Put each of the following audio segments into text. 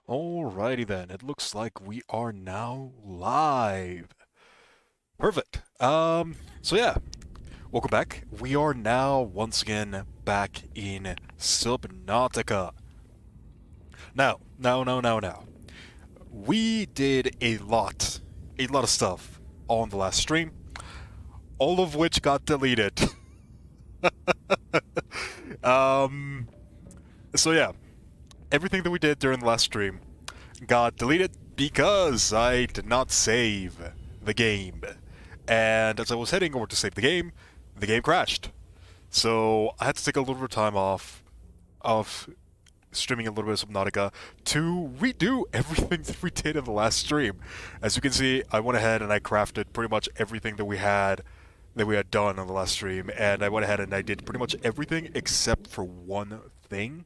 Alrighty then, it looks like we are now live. Perfect. So yeah, welcome back. We are now once again back in Subnautica. Now. We did a lot of stuff on the last stream, all of which got deleted. um, so yeah, everything that we did during the last stream got deleted because I did not save the game. And as I was heading over to save the game crashed. So I had to take a little bit of time off of streaming a little bit of Subnautica to redo everything that we did in the last stream. As you can see, I went ahead and I crafted pretty much everything that we had done on the last stream, and I went ahead and I did pretty much everything except for one thing.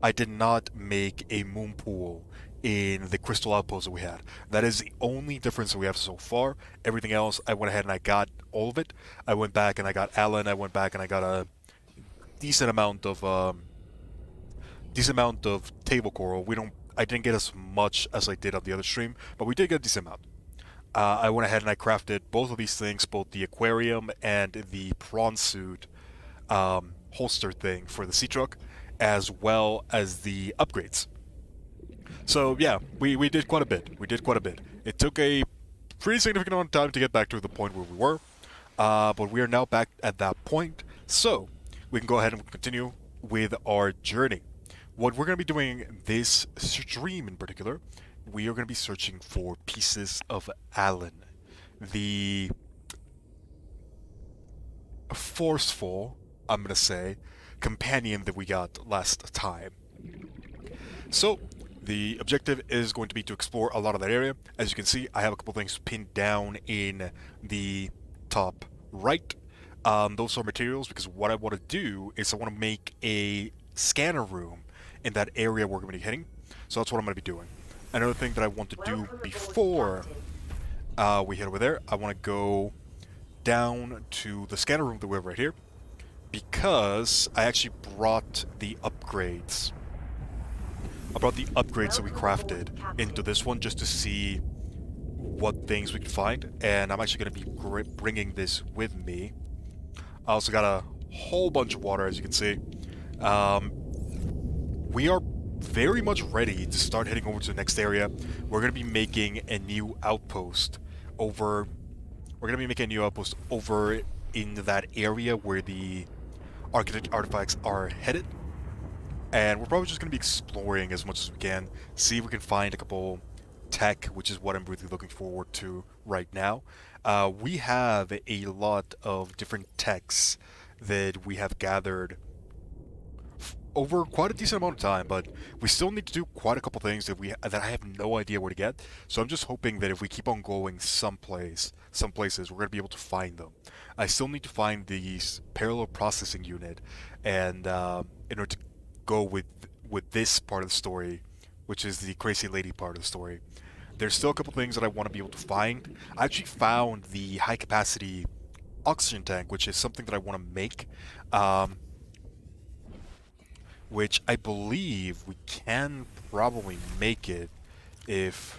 I did not make a moon pool in the crystal outpost that we had. That is the only difference that we have so far. Everything else, I went ahead and I got all of it. I went back and I got Alan. I went back and I got a decent amount of table coral. I didn't get as much as I did on the other stream, but we did get a decent amount. I went ahead and I crafted both of these things, both the aquarium and the prawn suit holster thing for the sea truck, as well as the upgrades. So yeah, we did quite a bit. We did quite a bit. It took a pretty significant amount of time to get back to the point where we were, but we are now back at that point. So we can go ahead and continue with our journey. What we're going to be doing this stream in particular, we are going to be searching for pieces of Alan, the forceful, I'm going to say, companion that we got last time. So, the objective is going to be to explore a lot of that area. As you can see, I have a couple things pinned down in the top right. Those are materials because what I want to do is I want to make a scanner room in that area we're going to be hitting. So that's what I'm going to be doing. Another thing that I want to do before we head over there, I want to go down to the scanner room that we have right here because I actually brought the upgrades. I brought the upgrades that we crafted into this one just to see what things we can find, and I'm actually going to be bringing this with me. I also got a whole bunch of water, as you can see. We are very much ready to start heading over to the next area. We're going to be making a new outpost over... We're going to be making a new outpost over in that area where the artifacts are headed. And we're probably just going to be exploring as much as we can, see if we can find a couple tech, which is what I'm really looking forward to right now. We have a lot of different techs that we have gathered over quite a decent amount of time, but we still need to do quite a couple things that I have no idea where to get. So I'm just hoping that if we keep on going some places, we're going to be able to find them. I still need to find the parallel processing unit, and in order to go with this part of the story, which is the crazy lady part of the story, there's still a couple things that I want to be able to find. I actually found the high capacity oxygen tank, which is something that I want to make. Which I believe we can probably make it if...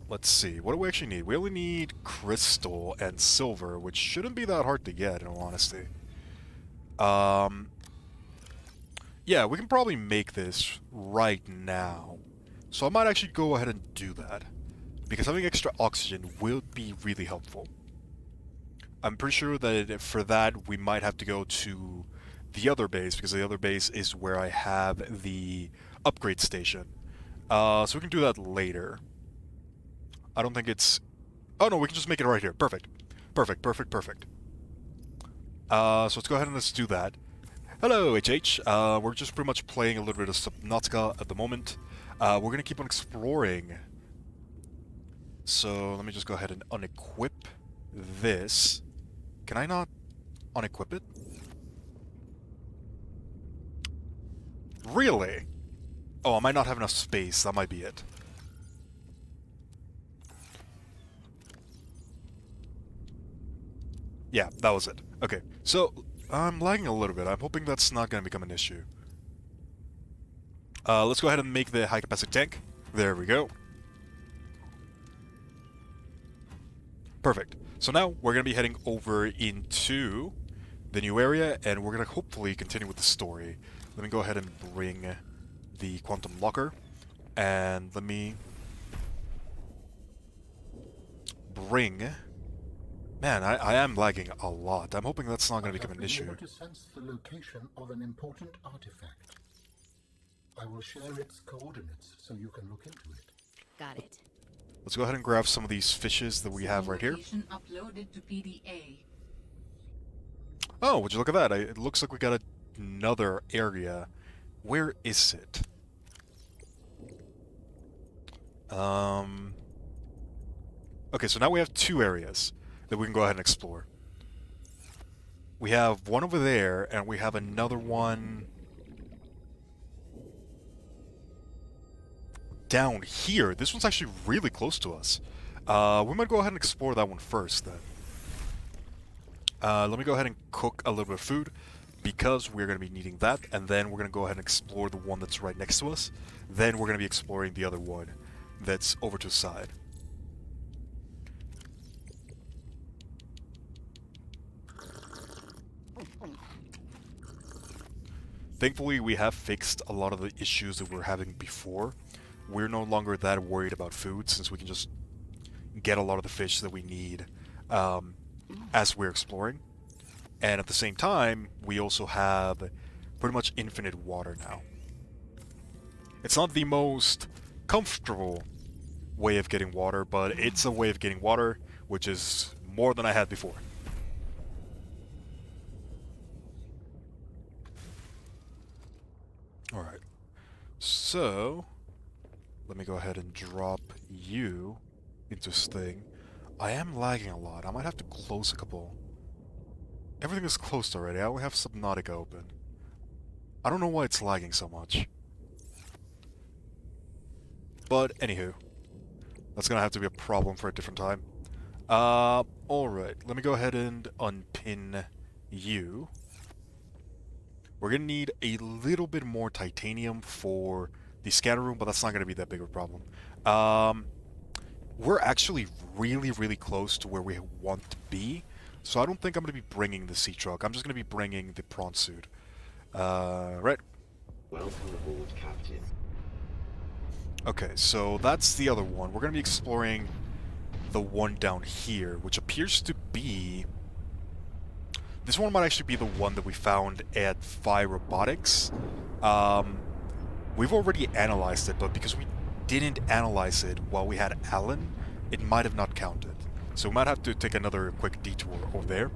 Let's see, what do we actually need? We only need crystal and silver, which shouldn't be that hard to get, in all honesty. Yeah, we can probably make this right now. So I might actually go ahead and do that, because having extra oxygen will be really helpful. I'm pretty sure that for that we might have to go to the other base, because the other base is where I have the upgrade station. So we can do that later. I don't think it's... Oh no, we can just make it right here. Perfect. Perfect. So let's go ahead and let's do that. Hello, HH. We're just pretty much playing a little bit of Subnautica at the moment. We're going to keep on exploring. So let me just go ahead and unequip this. Can I not unequip it? Really? Oh, I might not have enough space. That might be it. Yeah, that was it. Okay, so I'm lagging a little bit. I'm hoping that's not going to become an issue. Let's go ahead and make the high-capacity tank. There we go. Perfect. So now we're going to be heading over into the new area, and we're going to hopefully continue with the story. Let me go ahead and bring the quantum locker, and let me bring... Man, I am lagging a lot. I'm hoping that's not going to become an issue. I have been able to sense the location of an important artifact. I will share its coordinates so you can look into it. Got it. Let's go ahead and grab some of these fishes that we have right here. Uploaded to PDA. Oh, would you look at that? It looks like we got another area. Where is it? Okay, so now we have two areas that we can go ahead and explore. We have one over there, and we have another one down here. This one's actually really close to us. We might go ahead and explore that one first, then. Let me go ahead and cook a little bit of food, because we're going to be needing that, and then we're going to go ahead and explore the one that's right next to us. Then we're going to be exploring the other one that's over to the side. Thankfully, we have fixed a lot of the issues that we were having before. We're no longer that worried about food, since we can just get a lot of the fish that we need as we're exploring. And at the same time, we also have pretty much infinite water now. It's not the most comfortable way of getting water, but it's a way of getting water, which is more than I had before. Alright, so let me go ahead and drop you into this thing. I am lagging a lot. I might have to close a couple. Everything is closed already. I only have Subnautica open. I don't know why it's lagging so much. But anywho, that's gonna have to be a problem for a different time. Alright, let me go ahead and unpin you. We're gonna need a little bit more titanium for the scanner room, but that's not gonna be that big of a problem. We're actually really close to where we want to be, so I don't think I'm gonna be bringing the sea truck. I'm just gonna be bringing the prawn suit. Right. Welcome aboard, Captain. Okay, so that's the other one. We're gonna be exploring the one down here, which appears to be... This one might actually be the one that we found at Phi Robotics. We've already analyzed it, but because we didn't analyze it while we had Alan, it might have not counted. So we might have to take another quick detour over there,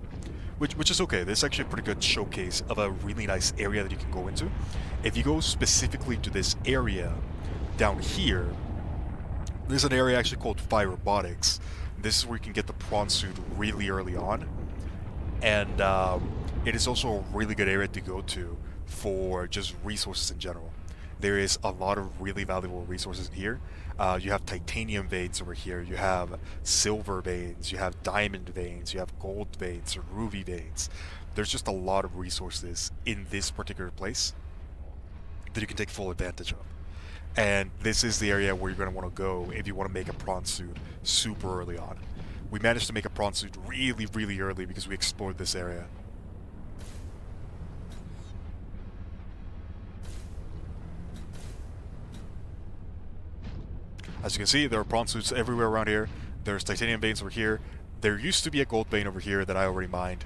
which is okay. This is actually a pretty good showcase of a really nice area that you can go into. If you go specifically to this area down here, there's an area actually called Phi Robotics. This is where you can get the prawn suit really early on. And it is also a really good area to go to for just resources in general. There is a lot of really valuable resources in here. You have titanium veins over here, you have silver veins, you have diamond veins, you have gold veins, ruby veins. There's just a lot of resources in this particular place that you can take full advantage of. And this is the area where you're going to want to go if you want to make a prawn suit super early on. We managed to make a prawn suit really early because we explored this area. As you can see, there are prawn suits everywhere around here. There's titanium veins over here. There used to be a gold vein over here that I already mined.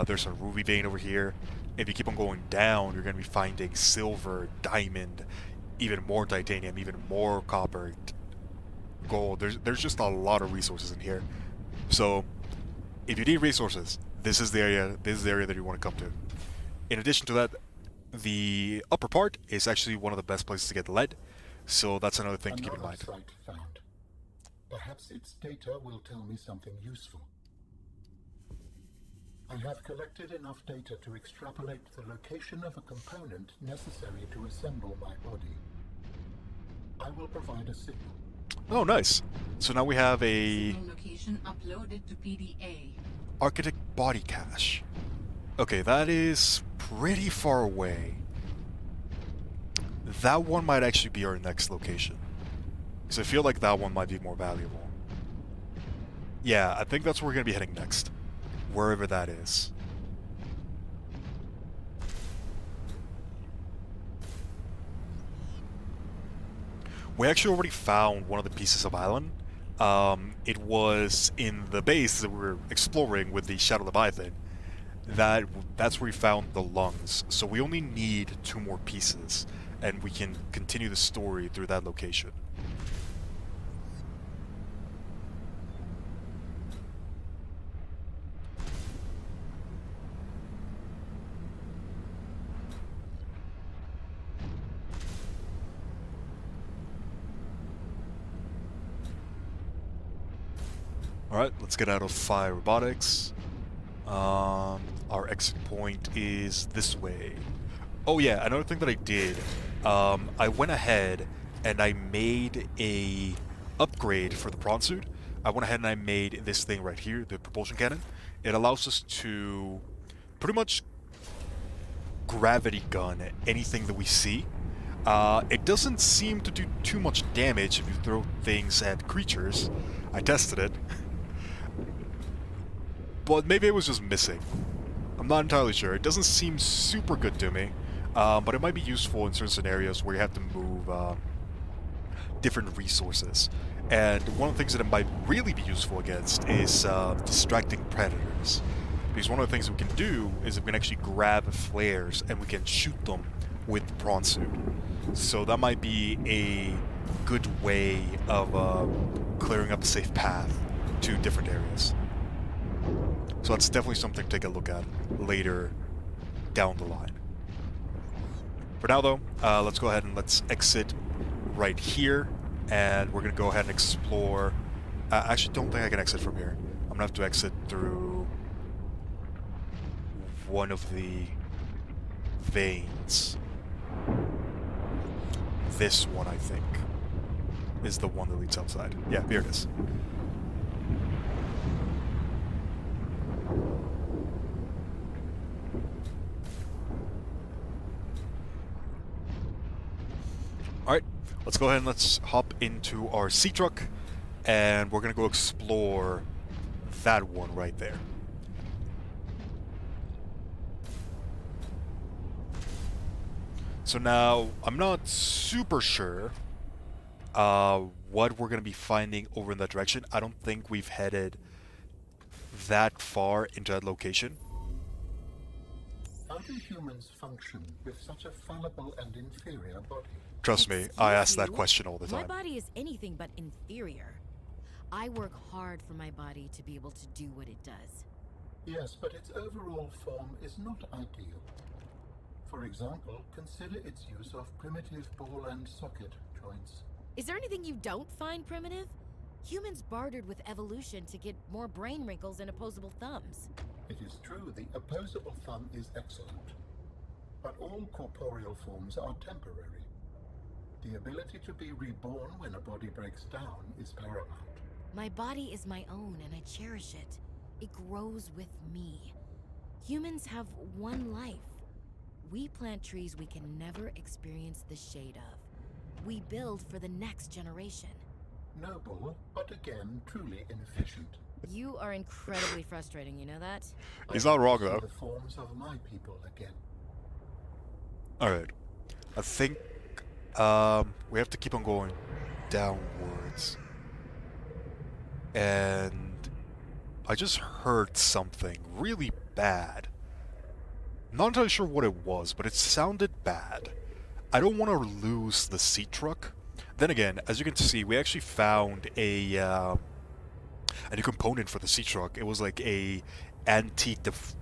There's a ruby vein over here. If you keep on going down, you're going to be finding silver, diamond, even more titanium, even more copper, gold. There's just a lot of resources in here. So, if you need resources, this is the area that you want to come to. In addition to that, the upper part is actually one of the best places to get lead, so that's another thing to keep in mind. Site found. Perhaps its data will tell me something useful. I have collected enough data to extrapolate the location of a component necessary to assemble my body. I will provide a signal. Oh, nice. So now we have a Location uploaded to PDA. Architect body cache. Okay, that is pretty far away. that one might actually be our next location. Because I feel like that one might be more valuable. Yeah, I think that's where we're going to be heading next. Wherever that is. We actually already found one of the pieces of island. It was in the base that we were exploring with the Shadow Leviathan. That's where we found the lungs. So we only need 2 more pieces, and we can continue the story through that location. Alright, let's get out of Fire Robotics. Our exit point is this way. Oh yeah, another thing that I did, I went ahead and I made a upgrade for the prawn suit. I went ahead and I made this thing right here, the propulsion cannon. It allows us to pretty much gravity gun anything that we see. It doesn't seem to do too much damage if you throw things at creatures. I tested it. But maybe it was just missing. I'm not entirely sure. It doesn't seem super good to me, but it might be useful in certain scenarios where you have to move different resources. And one of the things that it might really be useful against is distracting predators. Because one of the things we can do is we can actually grab flares and we can shoot them with the prawn suit. So that might be a good way of clearing up a safe path to different areas. So that's definitely something to take a look at later down the line. For now though, let's go ahead and let's exit right here, and we're going to go ahead and explore... I actually don't think I can exit from here. I'm going to have to exit through one of the veins. This one, I think, is the one that leads outside. Yeah, here it is. Alright, let's go ahead and let's hop into our sea truck, and we're going to go explore that one right there. So now, I'm not super sure what we're going to be finding over in that direction. I don't think we've headed that far into that location. How do humans function with such a fallible and inferior body? Trust me, I ask that question all the My time. body is anything but inferior. I work hard for my body to be able to do what it does. Yes, but its overall form is not ideal. For example, consider its use of primitive ball and socket joints. Is there anything you don't find primitive? Humans bartered with evolution to get more brain wrinkles and opposable thumbs. It is true the opposable thumb is excellent, but all corporeal forms are temporary. The ability to be reborn when a body breaks down is paramount. My body is my own and I cherish it. It grows with me. Humans have one life. We plant trees we can never experience the shade of. We build for the next generation. Noble, but again, truly inefficient. You are incredibly frustrating, you know that? He's not wrong, See though. the forms of my people again. Alright. I think we have to keep on going downwards. And I just heard something really bad. Not entirely sure what it was, but it sounded bad. I don't want to lose the sea truck. Then again, as you can see, we actually found a new component for the sea truck. It was like a anti-attack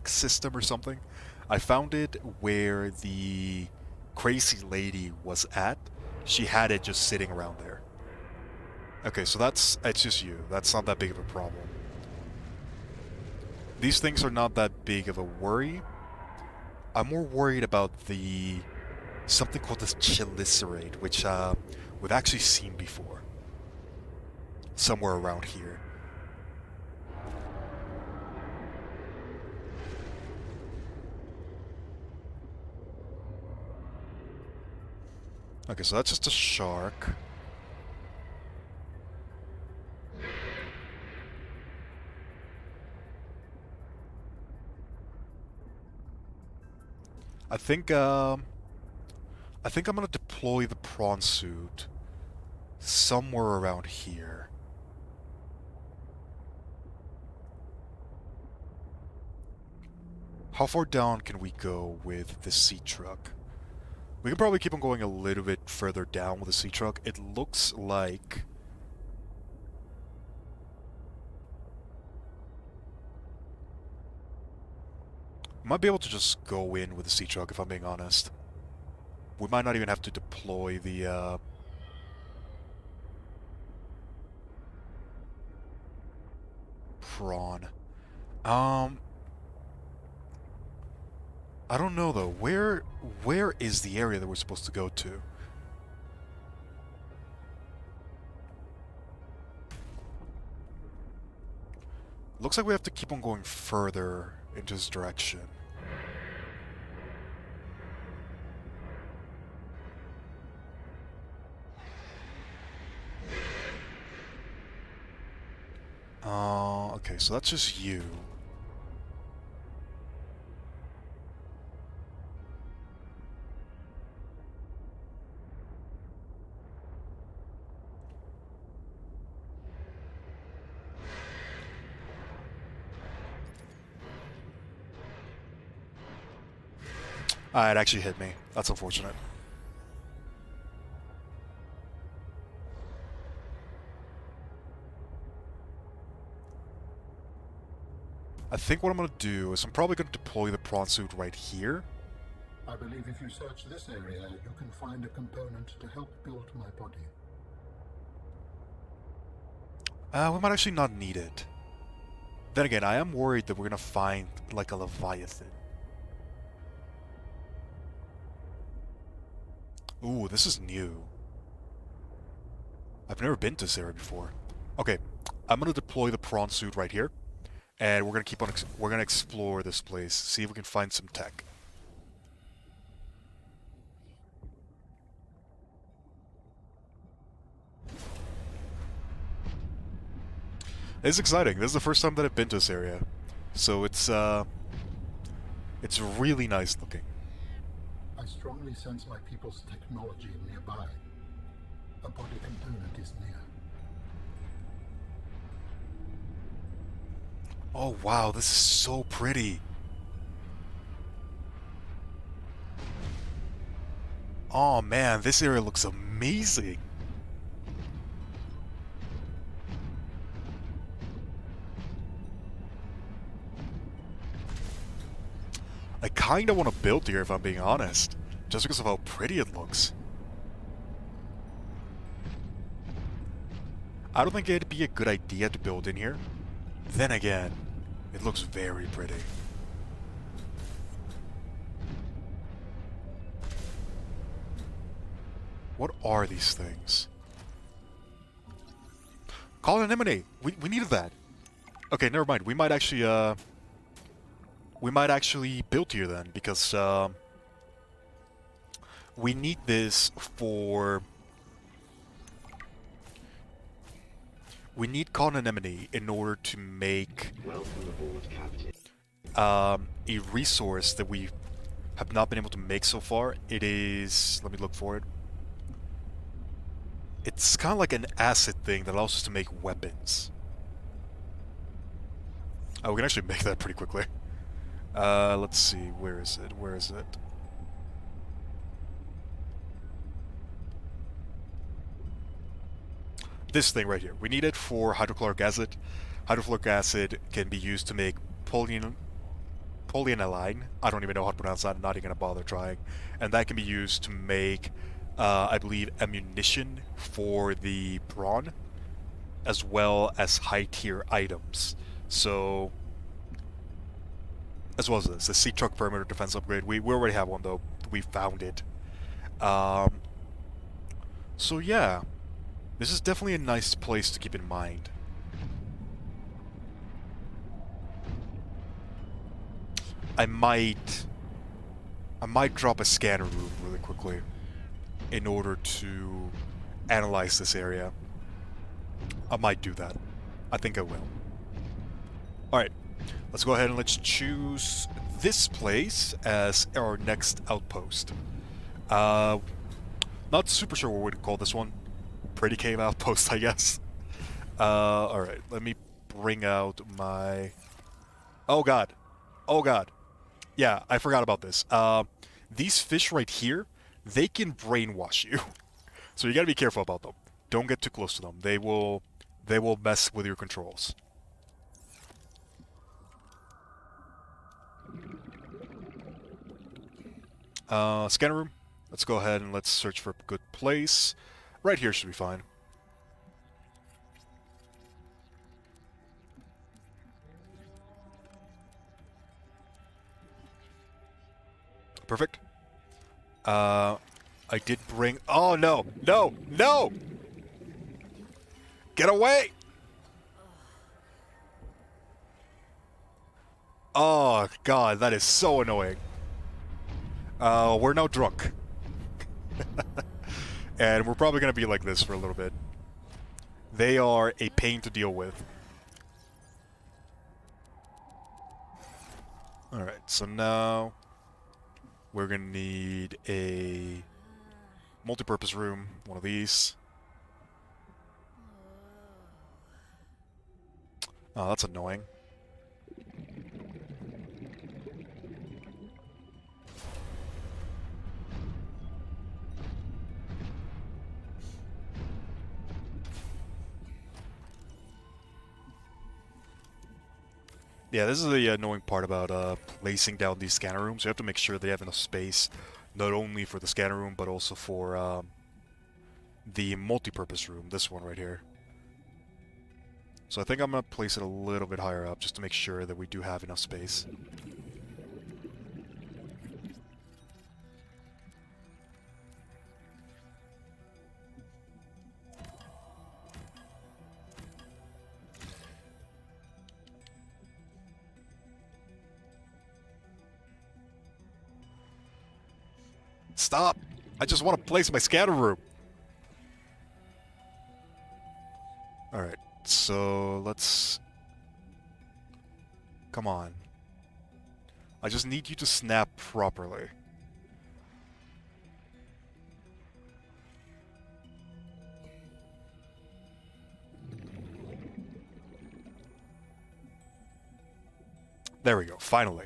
system or something. I found it where the crazy lady was at. She had it just sitting around there. Okay, so it's just you. That's not that big of a problem. These things are not that big of a worry. I'm more worried about something called the chelicerate, which we've actually seen before. Somewhere around here. Okay, so that's just a shark. I think I'm gonna deploy the prawn suit somewhere around here. How far down can we go with the sea truck? We can probably keep on going a little bit further down with the sea truck. It looks like... might be able to just go in with the sea truck if I'm being honest. We might not even have to deploy the prawn. I don't know though. Where is the area that we're supposed to go to? Looks like we have to keep on going further into this direction. Okay, so that's just you. Ah, it actually hit me. That's unfortunate. I think what I'm going to do is I'm probably going to deploy the prawn suit right here. I believe if you search this area, you can find a component to help build my body. We might actually not need it. Then again, I am worried that we're going to find, like, a Leviathan. Ooh, this is new. I've never been to this area before. Okay, I'm going to deploy the prawn suit right here. And we're going to keep on, we're going to explore this place, see if we can find some tech. It's exciting. This is the first time that I've been to this area. So it's really nice looking. I strongly sense my people's technology nearby. A body component is near. Oh wow, this is so pretty. Oh man, this area looks amazing. I kinda want to build here if I'm being honest, just because of how pretty it looks. I don't think it'd be a good idea to build in here. Then again, it looks very pretty. What are these things? Call an anemone! We needed that! Okay, never mind. We might actually build here then, because we need this for... We need cotton anemone in order to make Welcome aboard, Captain. a resource that we have not been able to make so far. It is... let me look for it. It's kind of like an acid thing that allows us to make weapons. Oh, we can actually make that pretty quickly. Let's see, where is it? Where is it? This thing right here. We need it for hydrochloric acid. Hydrochloric acid can be used to make polyaniline. I don't even know how to pronounce that. I'm not even going to bother trying. And that can be used to make, I believe, ammunition for the prawn, as well as high-tier items. So, as well as this, the sea truck perimeter defense upgrade. We already have one though. We found it. So yeah, this is definitely a nice place to keep in mind. I might drop a scanner room really quickly. in order to analyze this area. I might do that. I think I will. Alright, let's go ahead and let's choose this place as our next outpost. Not super sure what we'd call this one. Pretty Cave Outpost, I guess. Alright, let me bring out my... Oh god. Oh god. Yeah, I forgot about this. These fish right here, they can brainwash you. So you gotta be careful about them. Don't get too close to them. They will mess with your controls. Scanner room. Let's go ahead and let's search for a good place. Right here should be fine. Perfect. I did bring... Oh, no! No! No! Get away! Oh, God, that is so annoying. We're now drunk. And we're probably going to be like this for a little bit. They are a pain to deal with. Alright, so now... we're going to need a multi-purpose room, one of these. Oh, that's annoying. Yeah, this is the annoying part about placing down these scanner rooms. You have to make sure they have enough space, not only for the scanner room, but also for the multi-purpose room, this one right here. So I think I'm going to place it a little bit higher up, just to make sure that we do have enough space. Stop! I just want to place my scanner room! Alright, so let's... Come on. I just need you to snap properly. There we go, finally.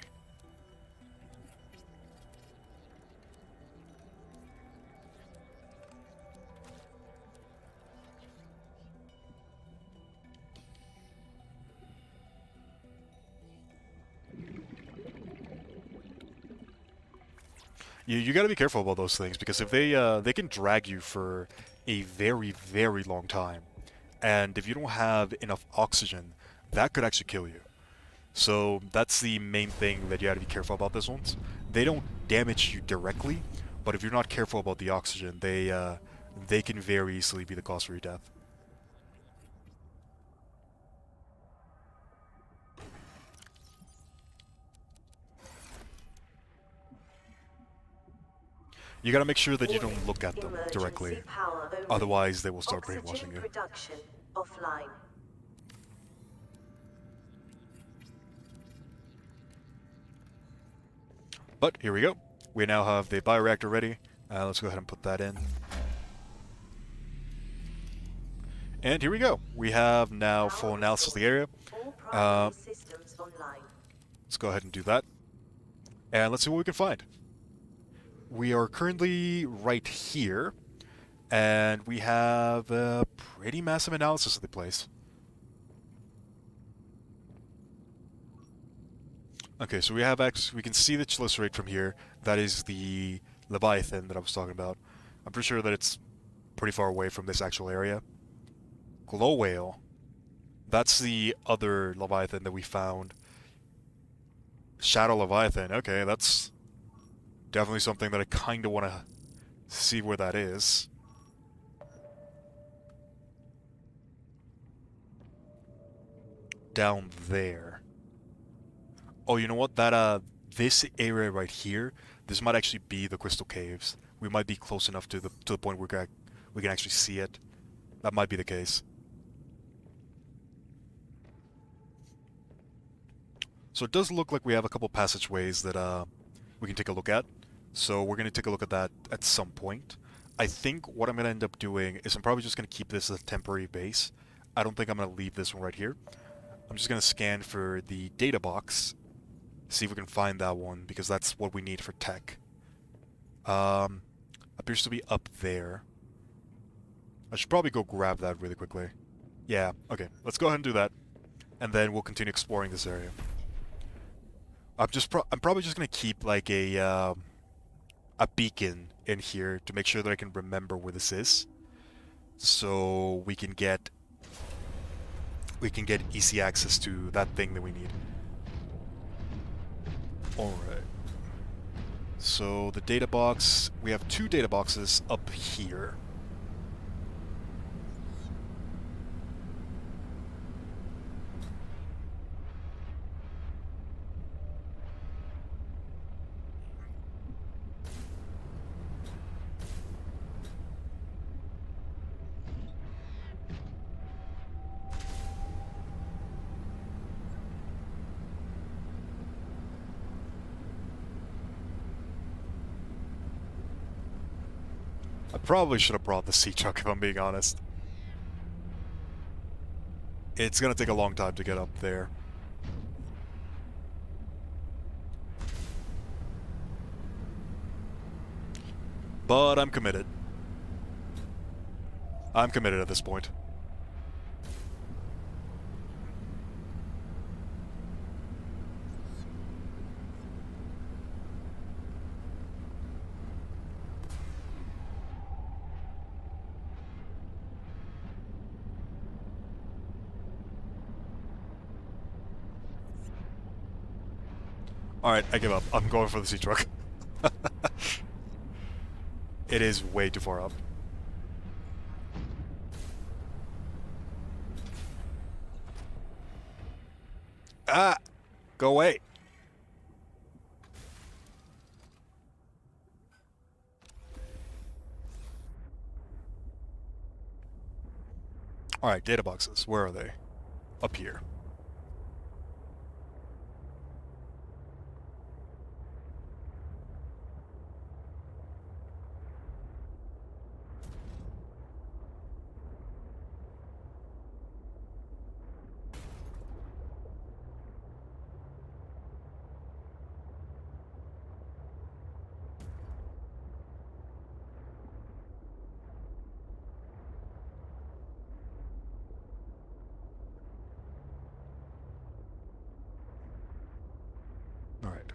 You got to be careful about those things, because if they can drag you for a very, very long time, and if you don't have enough oxygen, that could actually kill you. So that's the main thing that you got to be careful about these ones. They don't damage you directly, but if you're not careful about the oxygen, they can very easily be the cause for your death. You gotta make sure that you don't look at them directly, otherwise they will start brainwashing you. Production offline. But here we go. We now have the bioreactor ready. Let's go ahead and put that in. And here we go. We have now full analysis of the area. Systems online. Let's go ahead and do that. And let's see what we can find. We are currently right here, and we have a pretty massive analysis of the place. Okay, so we have we can see the chelicerator from here. That is the Leviathan that I was talking about. I'm pretty sure that it's pretty far away from this actual area. Glow whale. That's the other Leviathan that we found. Shadow Leviathan. Okay, that's definitely something that I kind of want to see where that is. Down there. Oh, you know what? That this area right here, this might actually be the Crystal Caves. we might be close enough to the point where we can actually see it. That might be the case. So it does look like we have a couple passageways that we can take a look at. So we're going to take a look at that at some point. I think what I'm going to end up doing is I'm probably just going to keep this as a temporary base. I don't think I'm going to leave this one right here. I'm just going to scan for the data box, see if we can find that one, because that's what we need for tech. Appears to be up there. I should probably go grab that really quickly. Yeah, okay. Let's go ahead and do that, and then we'll continue exploring this area. I'm probably just going to keep like a beacon in here to make sure that I can remember where this is, so we can get easy access to that thing that we need. Alright. So the data box, we have 2 data boxes up here. I probably should have brought the sea truck if I'm being honest. It's gonna take a long time to get up there. But I'm committed. I'm committed at this point. Alright, I give up. I'm going for the sea truck. It is way too far up. Ah! Go away! Alright, data boxes. Where are they? Up here. Alright.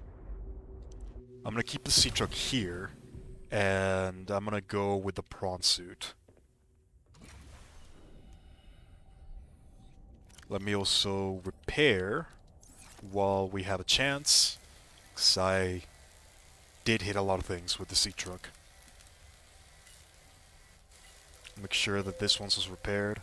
I'm gonna keep the sea truck here, and I'm gonna go with the prawn suit. Let me also repair while we have a chance, because I did hit a lot of things with the sea truck. Make sure that this one's was repaired.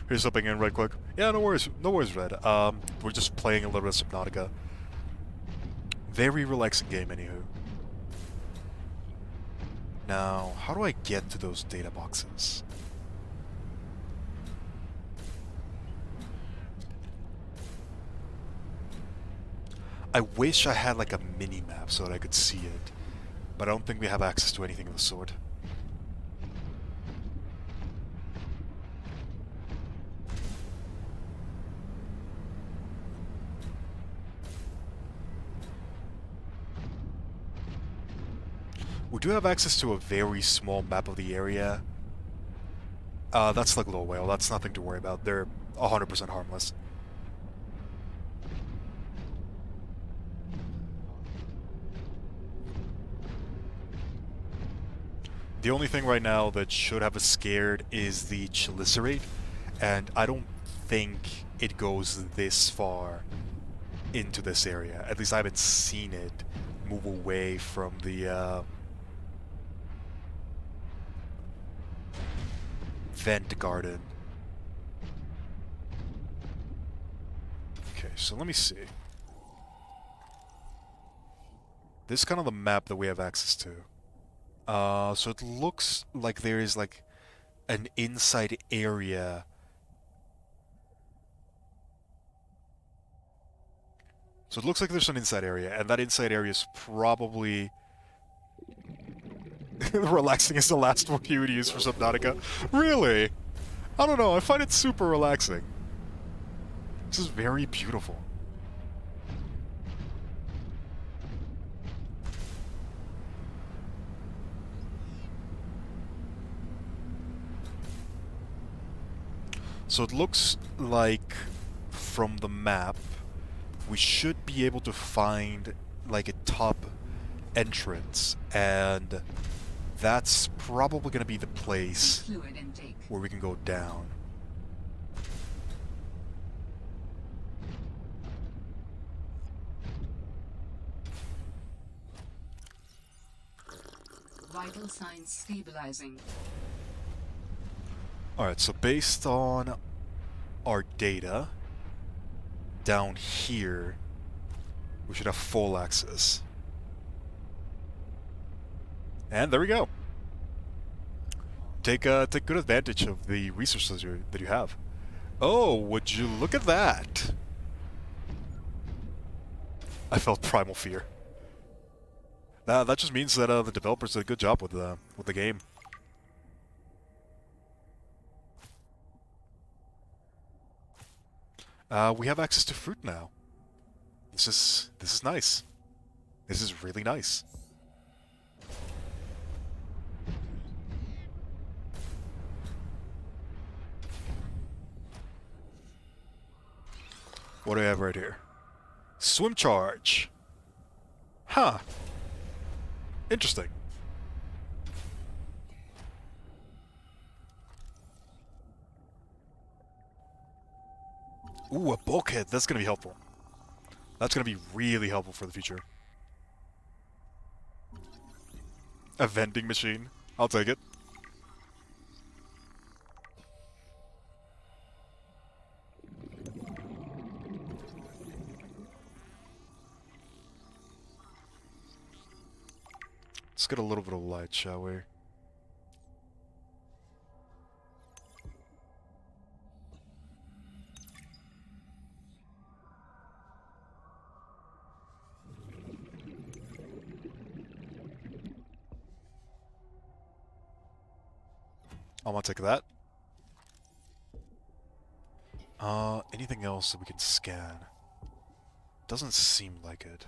Here's something in right quick. Yeah, no worries, Red. We're just playing a little bit of Subnautica. Very relaxing game, anywho. Now, how do I get to those data boxes? I wish I had like a mini-map so that I could see it, but I don't think we have access to anything of the sort. We do have access to a very small map of the area. That's like Low Whale, that's nothing to worry about. They're 100% harmless. The only thing right now that should have us scared is the Chelicerate, and I don't think it goes this far into this area. At least I haven't seen it move away from the vent garden Okay, so let me see. This is kind of the map that we have access to. So it looks like there is like an inside area. So it looks like there's an inside area, and that inside area is probably relaxing is the last word you would use for Subnautica. Really? I don't know, I find it super relaxing. This is very beautiful. So it looks like from the map we should be able to find like a top entrance, and that's probably going to be the place Fluid intake. where we can go down. Vital signs stabilizing. Alright, so based on our data, down here, we should have full access. And there we go. Take good advantage of the resources that you have. Oh, would you look at that? I felt primal fear. That just means that the developers did a good job with the game. We have access to fruit now. This is nice. This is really nice. What do I have right here? Swim charge. Huh. Interesting. Ooh, a bulkhead. That's gonna be helpful. That's gonna be really helpful for the future. A vending machine. I'll take it. Let's get a little bit of light, shall we? I want to take that. Anything else that we can scan? Doesn't seem like it.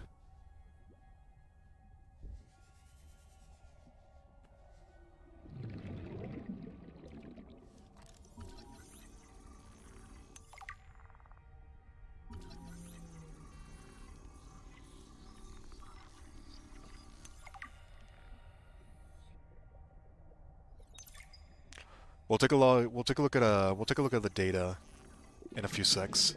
We'll take a look at the data in a few secs.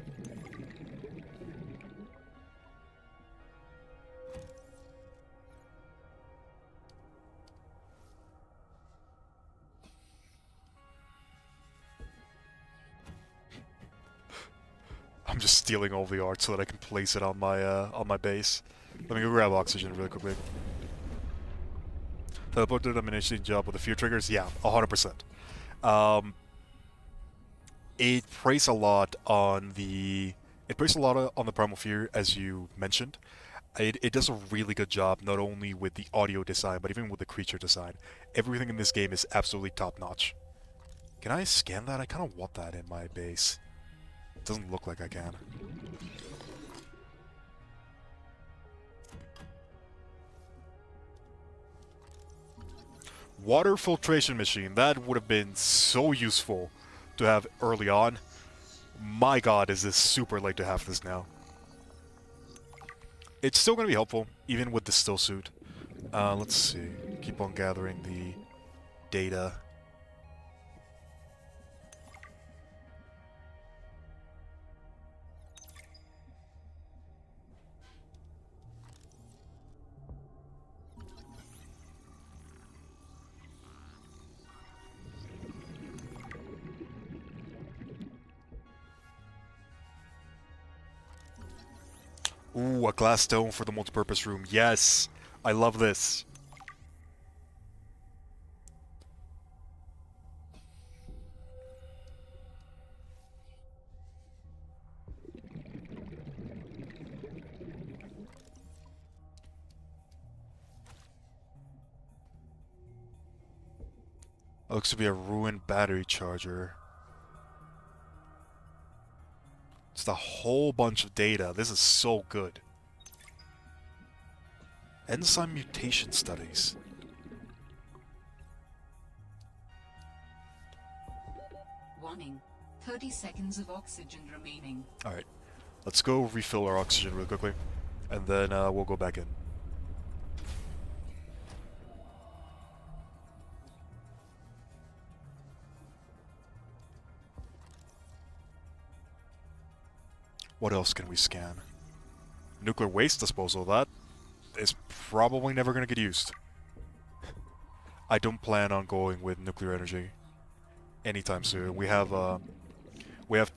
I'm just stealing all the art so that I can place it on my base. Let me go grab oxygen really quickly. Teleport determination job with a few triggers? Yeah, 100%. It preys a lot on the primal fear, as you mentioned. It does a really good job not only with the audio design but even with the creature design. Everything in this game is absolutely top notch. Can I scan that? I kind of want that in my base. It doesn't look like I can. Water filtration machine. That would have been so useful to have early on. My god, is this super late to have this now. It's still going to be helpful, even with the still suit. Let's see. Keep on gathering the data. Ooh, a glass dome for the multipurpose room. Yes! I love this. Looks to be a ruined battery charger. It's a whole bunch of data. This is so good. Enzyme mutation studies. Warning. 30 seconds of oxygen remaining. Alright. Let's go refill our oxygen real quickly. And then we'll go back in. What else can we scan? Nuclear waste disposal. That is probably never going to get used. I don't plan on going with nuclear energy anytime soon. We have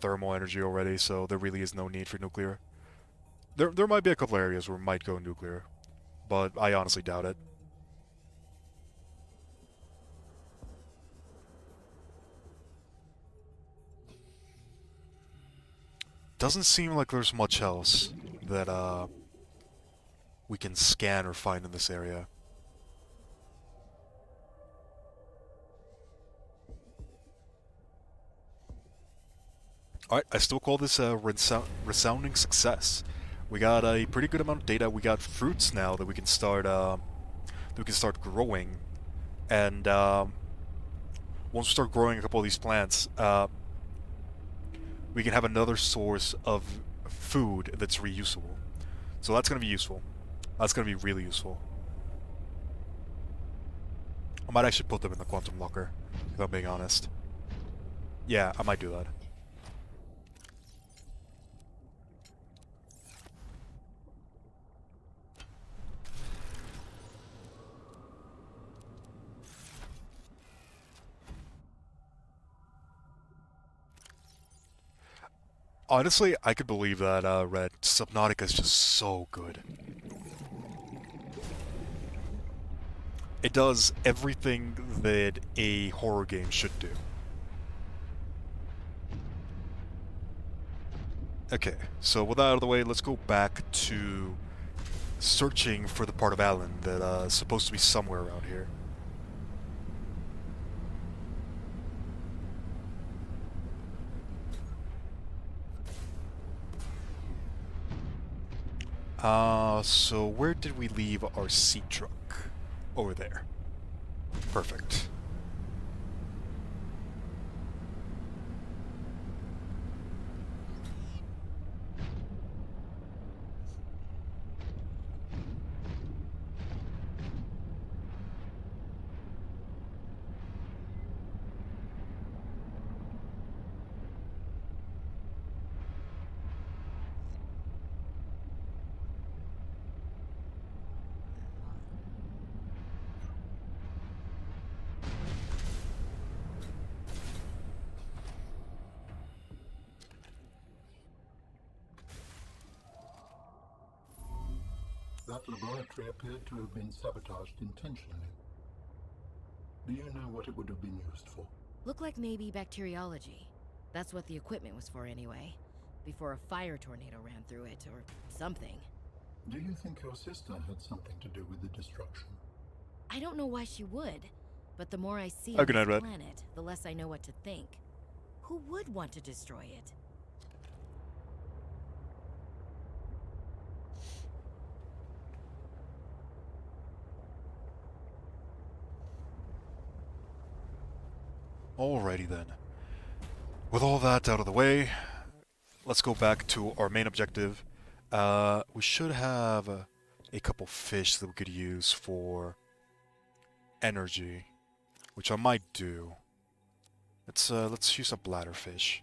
thermal energy already, so there really is no need for nuclear. There might be a couple areas where we might go nuclear, but I honestly doubt it. Doesn't seem like there's much else that we can scan or find in this area. Alright, I still call this a resounding success. We got a pretty good amount of data. We got fruits now that we can start growing, and once we start growing a couple of these plants, we can have another source of food that's reusable. So that's going to be useful. That's going to be really useful. I might actually put them in the quantum locker, if I'm being honest. Yeah, I might do that. Honestly, I could believe that, Red. Subnautica is just so good. It does everything that a horror game should do. Okay, so with that out of the way, let's go back to searching for the part of Alan that is supposed to be somewhere around here. So where did we leave our seat truck? Over there. Perfect. That laboratory appeared to have been sabotaged intentionally. Do you know what it would have been used for? Looked like maybe bacteriology. That's what the equipment was for anyway. Before a fire tornado ran through it, or something. Do you think your sister had something to do with the destruction? I don't know why she would, but the more I see Oh, of good night, this Red. planet, the less I know what to think. Who would want to destroy it? Alrighty then. With all that out of the way, let's go back to our main objective. We should have a couple fish that we could use for energy, which I might do. Let's use a bladderfish.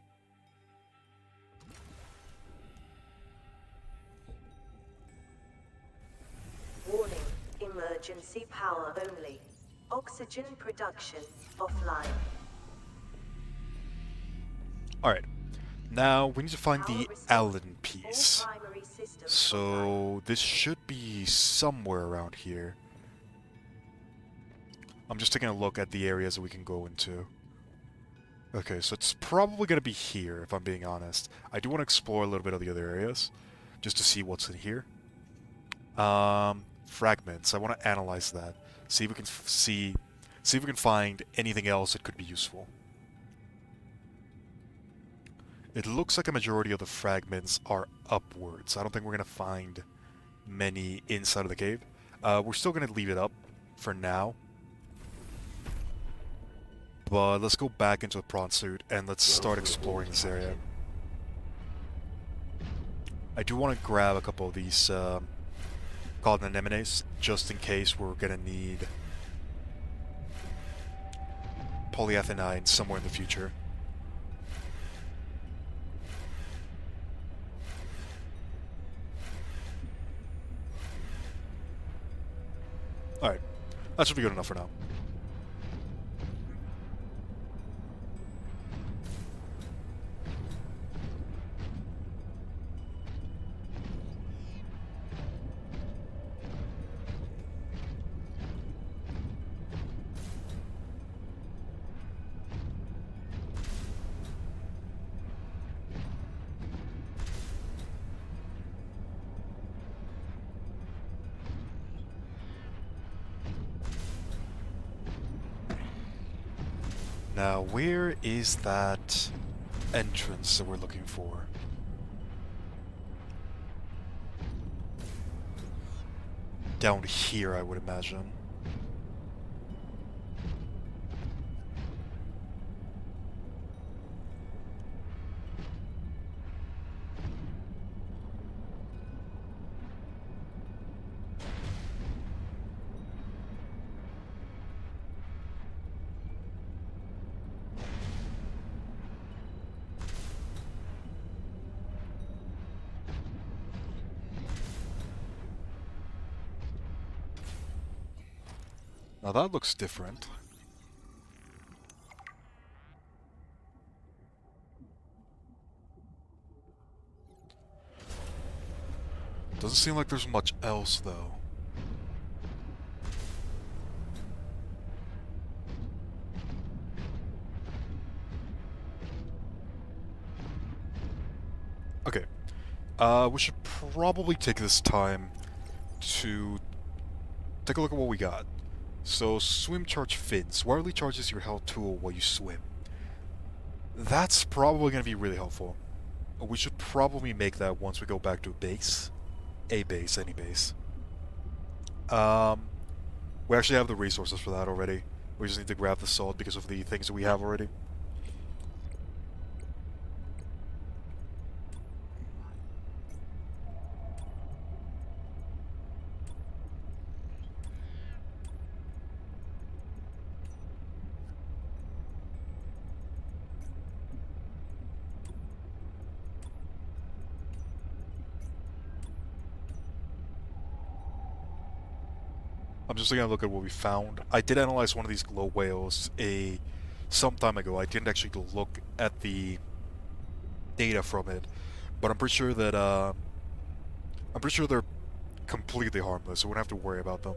Warning. Emergency power only. Oxygen production offline. Alright. Now we need to find the Power restored. Allen piece. All primary systems So this should be somewhere around here. I'm just taking a look at the areas that we can go into. Okay, so it's probably going to be here, if I'm being honest. I do want to explore a little bit of the other areas, just to see what's in here. Fragments. I want to analyze that. See if we can see if we can find anything else that could be useful. It looks like a majority of the fragments are upwards. I don't think we're going to find many inside of the cave. We're still going to leave it up for now. But let's go back into the prawn suit and let's start exploring this area. I do want to grab a couple of these called anemones, just in case we're going to need polyethylene somewhere in the future. Alright, that should be good enough for now. Now, where is that entrance that we're looking for? Down here, I would imagine. Now that looks different. Doesn't seem like there's much else, though. Okay. We should probably take this time to take a look at what we got. So, swim charge fins. Wirely charges your health tool while you swim. That's probably going to be really helpful. We should probably make that once we go back to base. A base, any base. We actually have the resources for that already. We just need to grab the salt because of the things that we have already. I'm just gonna look at what we found. I did analyze one of these glow whales some time ago. I didn't actually look at the data from it, but I'm pretty sure that they're completely harmless, so we don't have to worry about them.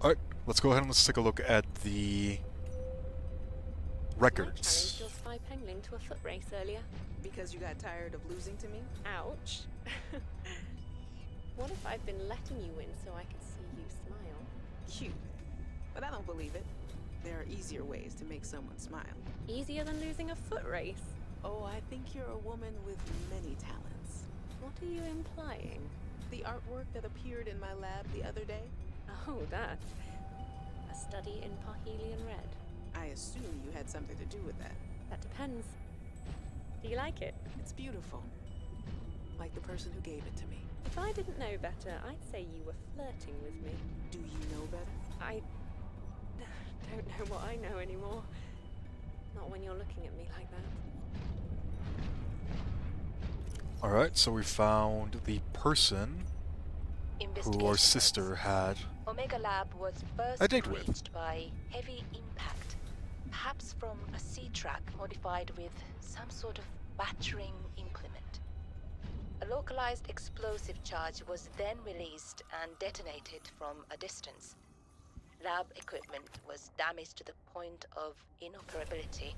Alright, let's go ahead and let's take a look at the records. I challenged your spy penguin to a foot race earlier. Because you got tired of losing to me? Ouch. What if I've been letting you win so I could see you smile? Cute. But I don't believe it. There are easier ways to make someone smile. Easier than losing a foot race? Oh, I think you're a woman with many talents. What are you implying? The artwork that appeared in my lab the other day? Oh, that. A study in Parhelion Red. I assume you had something to do with that. That depends. Do you like it? It's beautiful. Like the person who gave it to me. If I didn't know better, I'd say you were flirting with me. Do you know better? I don't know what I know anymore. Not when you're looking at me like that. Alright, so we found the person who our sister had Omega Lab was first a date with. reached by heavy impact, perhaps from a sea track modified with some sort of battering implement. A localized explosive charge was then released and detonated from a distance. Lab equipment was damaged to the point of inoperability,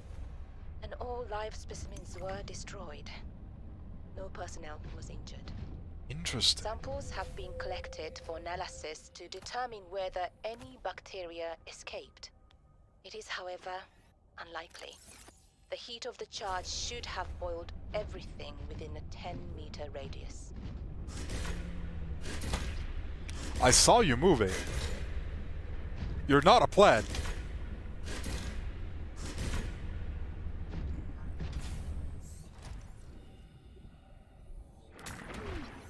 and all live specimens were destroyed. No personnel was injured. Interesting. Samples have been collected for analysis to determine whether any bacteria escaped. It is, however, unlikely. The heat of the charge should have boiled everything within a 10-meter radius. I saw you moving. You're not a plant.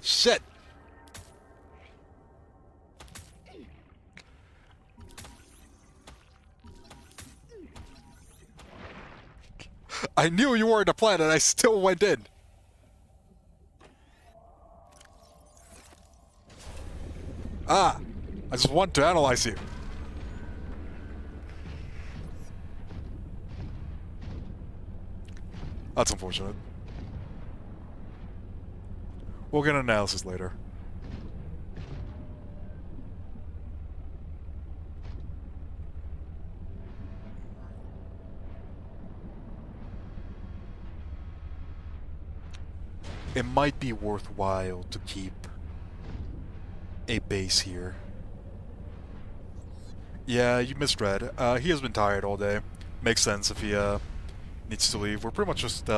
Shit. I knew you weren't a plant and I still went in. Ah, I just want to analyze you. That's unfortunate. We'll get an analysis later. It might be worthwhile to keep a base here. Yeah, you misread. He has been tired all day. Makes sense if he needs to leave. We're pretty much just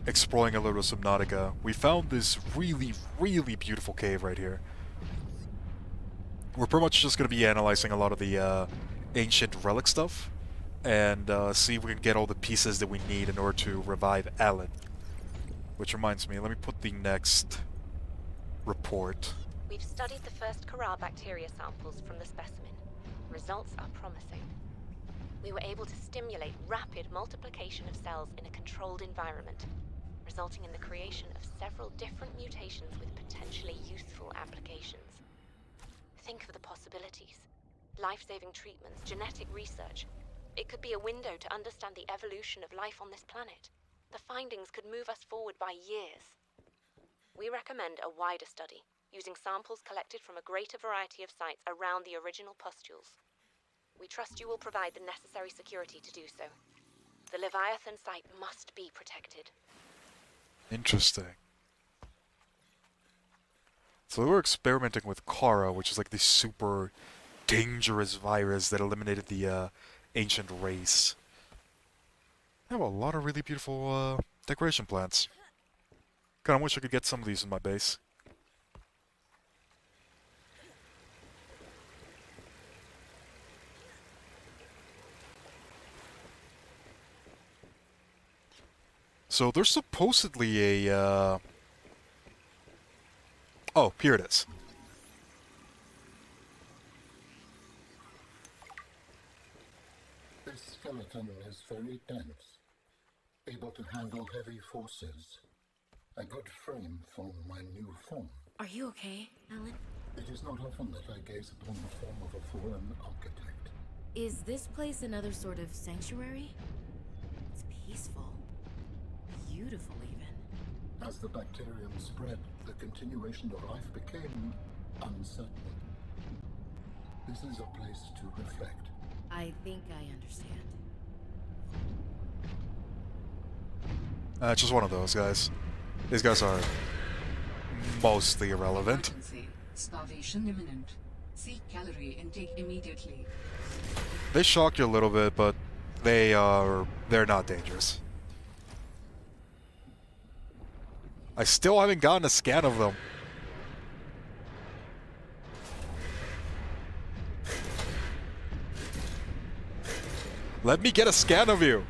exploring a little of Subnautica. We found this really, really beautiful cave right here. We're pretty much just going to be analyzing a lot of the ancient relic stuff and see if we can get all the pieces that we need in order to revive Alan. Which reminds me, let me put the next report. We've studied the first Kara bacteria samples from the specimen. Results are promising. We were able to stimulate rapid multiplication of cells in a controlled environment, resulting in the creation of several different mutations with potentially useful applications. Think of the possibilities. Life-saving treatments, genetic research. It could be a window to understand the evolution of life on this planet. The findings could move us forward by years. We recommend a wider study, using samples collected from a greater variety of sites around the original pustules. We trust you will provide the necessary security to do so. The Leviathan site must be protected. Interesting. So we're experimenting with Kara, which is like this super dangerous virus that eliminated the ancient race. I have a lot of really beautiful decoration plants. God, I wish I could get some of these in my base. So there's supposedly a oh, here it is. This skeleton is very dense, able to handle heavy forces. A good frame for my new form. Are you okay, Alan? It is not often that I gaze upon the form of a fallen architect. Is this place another sort of sanctuary? It's peaceful. Beautiful, even. As the bacterium spread, the continuation of life became uncertain. This is a place to reflect. I think I understand. Just one of those guys. These guys are mostly irrelevant. Emergency. Starvation imminent. Seek calorie intake immediately. They shock you a little bit, but they're not dangerous. I still haven't gotten a scan of them. Let me get a scan of you.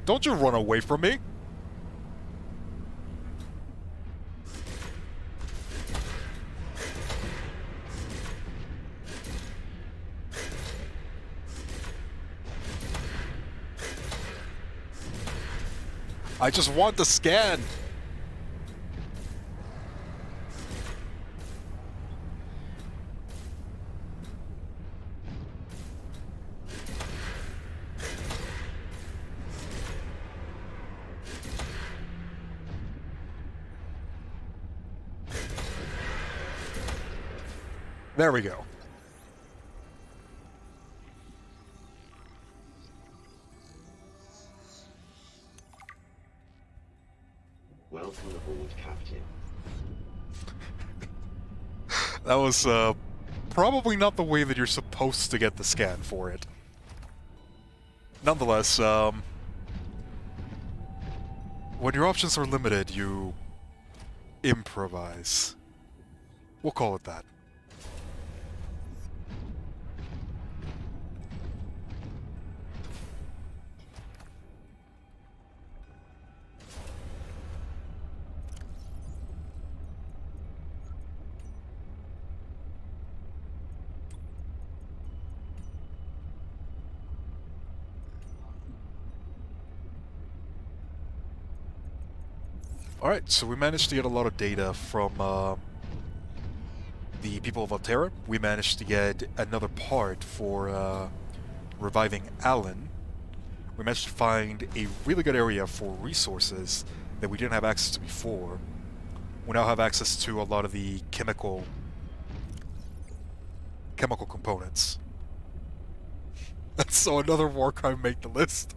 Don't you run away from me. I just want the scan. There we go. Welcome aboard, Captain. That was probably not the way that you're supposed to get the scan for it. Nonetheless, when your options are limited, you improvise. We'll call it that. Alright, so we managed to get a lot of data from the people of Altera. We managed to get another part for reviving Alan. We managed to find a really good area for resources that we didn't have access to before. We now have access to a lot of the chemical components. So another war crime made the list.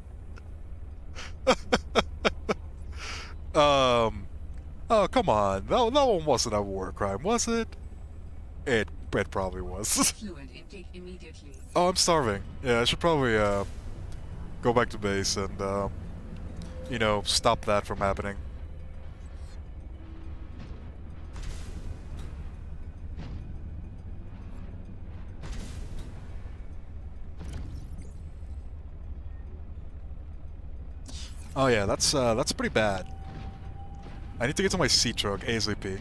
Oh, come on. That one wasn't a war crime, was it? It probably was. Fluid intake immediately. Oh, I'm starving. Yeah, I should probably, go back to base and, you know, stop that from happening. Oh yeah, that's pretty bad. I need to get to my sea truck ASAP.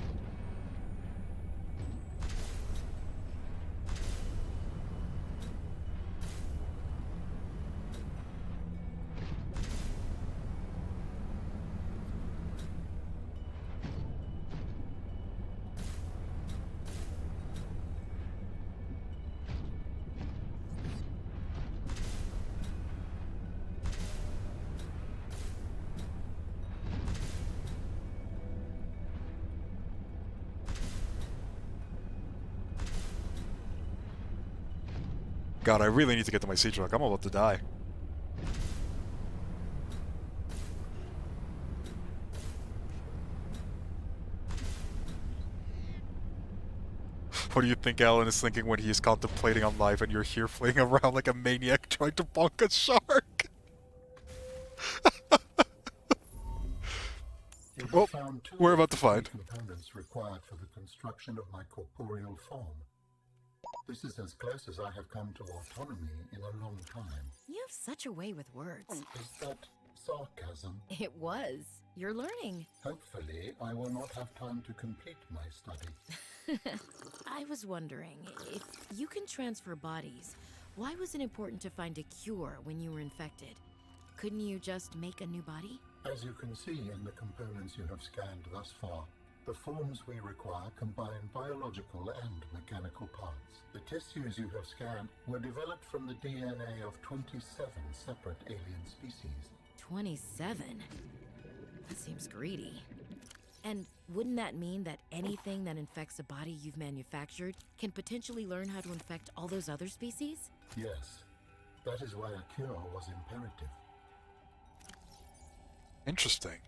God, I really need to get to my sea truck. I'm about to die. What do you think Alan is thinking when he is contemplating on life and you're here fleeing around like a maniac trying to bonk a shark? Well, we're about to find components required for the construction of my corporeal form. This is as close as I have come to autonomy in a long time. You have such a way with words. Is that sarcasm? It was. You're learning. Hopefully, I will not have time to complete my study. I was wondering, if you can transfer bodies, why was it important to find a cure when you were infected? Couldn't you just make a new body? As you can see in the components you have scanned thus far, the forms we require combine biological and mechanical parts. The tissues you have scanned were developed from the DNA of 27 separate alien species. 27? That seems greedy. And wouldn't that mean that anything that infects a body you've manufactured can potentially learn how to infect all those other species? Yes. That is why a cure was imperative. Interesting.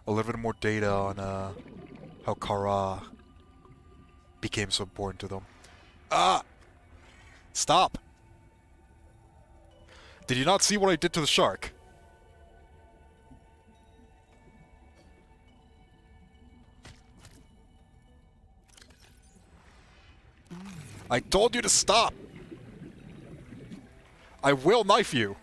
A little bit more data on how Kara became so important to them. Ah! Stop! Did you not see what I did to the shark? I told you to stop! I will knife you!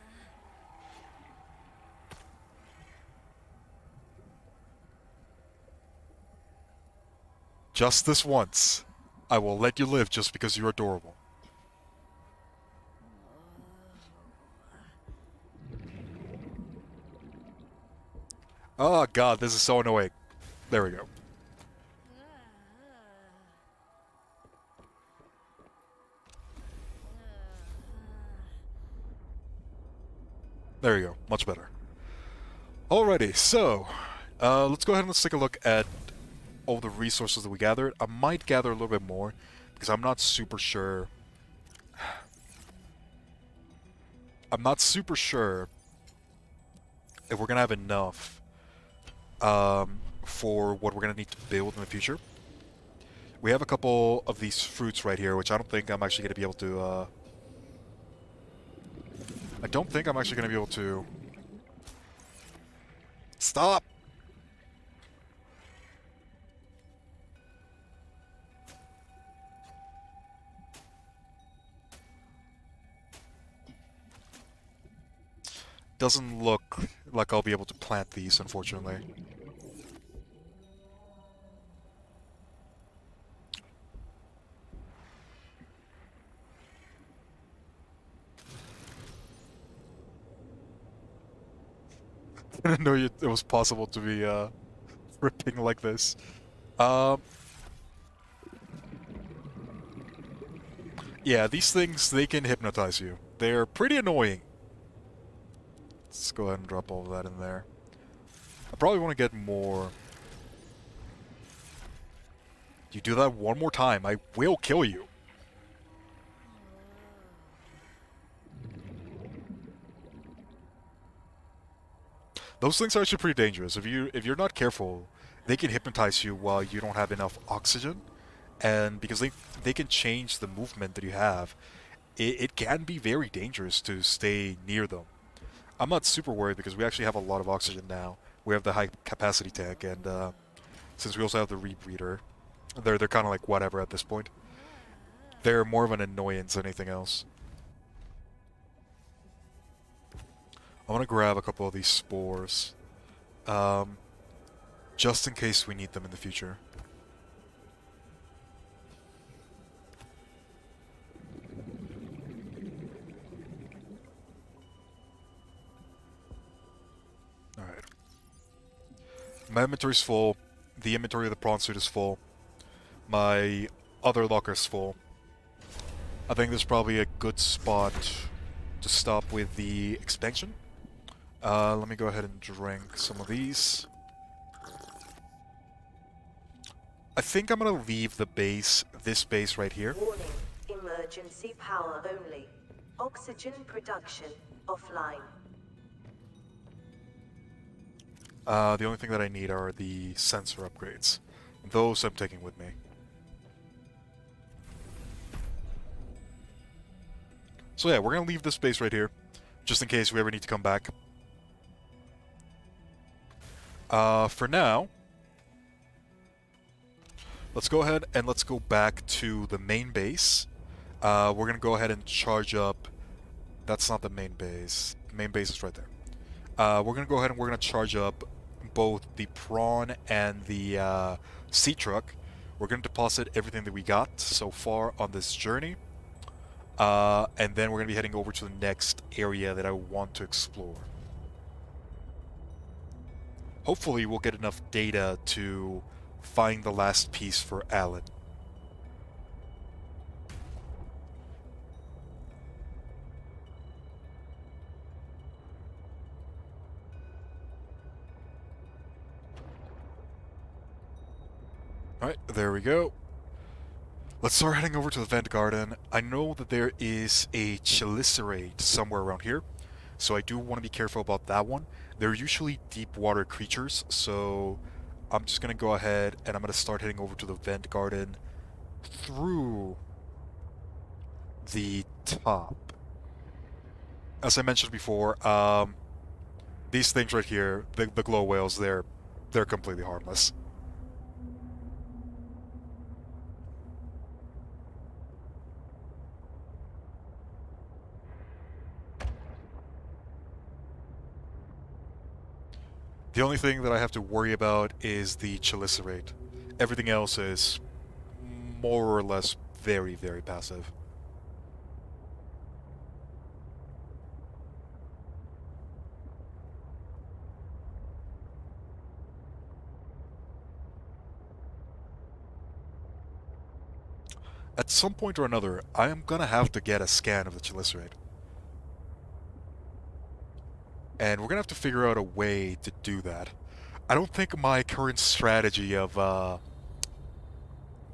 Just this once. I will let you live just because you're adorable. Oh god, this is so annoying. There we go. There you go. Much better. Alrighty, so let's go ahead and let's take a look at all the resources that we gathered. I might gather a little bit more because I'm not super sure. I'm not super sure if we're gonna have enough for what we're gonna need to build in the future. We have a couple of these fruits right here, which I don't think I'm actually gonna be able to. I don't think I'm actually gonna be able to. Stop! Doesn't look like I'll be able to plant these, unfortunately. I didn't know it was possible to be ripping like this. Yeah, these things, they can hypnotize you. They're pretty annoying. Let's go ahead and drop all of that in there. I probably want to get more. You do that one more time, I will kill you. Those things are actually pretty dangerous. If you're not careful, they can hypnotize you while you don't have enough oxygen, and because they can change the movement that you have, it can be very dangerous to stay near them. I'm not super worried because we actually have a lot of oxygen now. We have the high capacity tank, and since we also have the rebreather, they're kind of like whatever at this point. They're more of an annoyance than anything else. I'm gonna grab a couple of these spores, just in case we need them in the future. Alright. My inventory's full. The inventory of the prawn suit is full. My other locker's full. I think this is probably a good spot to stop with the expansion. Let me go ahead and drink some of these. I think I'm gonna leave the base, this base right here. Warning, emergency power only. Oxygen production offline. The only thing that I need are the sensor upgrades. Those I'm taking with me. So yeah, we're gonna leave this base right here, just in case we ever need to come back. For now, let's go ahead and let's go back to the main base. We're gonna go ahead and charge up. That's not the main base. The main base is right there. We're gonna go ahead and we're gonna charge up both the prawn and the sea truck. We're gonna deposit everything that we got so far on this journey. And then we're gonna be heading over to the next area that I want to explore. Hopefully we'll get enough data to find the last piece for Alan. Alright, there we go. Let's start heading over to the vent garden. I know that there is a chelicerate somewhere around here, so I do want to be careful about that one. They're usually deep water creatures, so I'm just going to go ahead and I'm going to start heading over to the vent garden through the top. As I mentioned before, these things right here, the glow whales, they're completely harmless. The only thing that I have to worry about is the chelicerate. Everything else is more or less very, very passive. At some point or another, I am gonna have to get a scan of the Chelicerate. And we're gonna have to figure out a way to do that. I don't think my current strategy of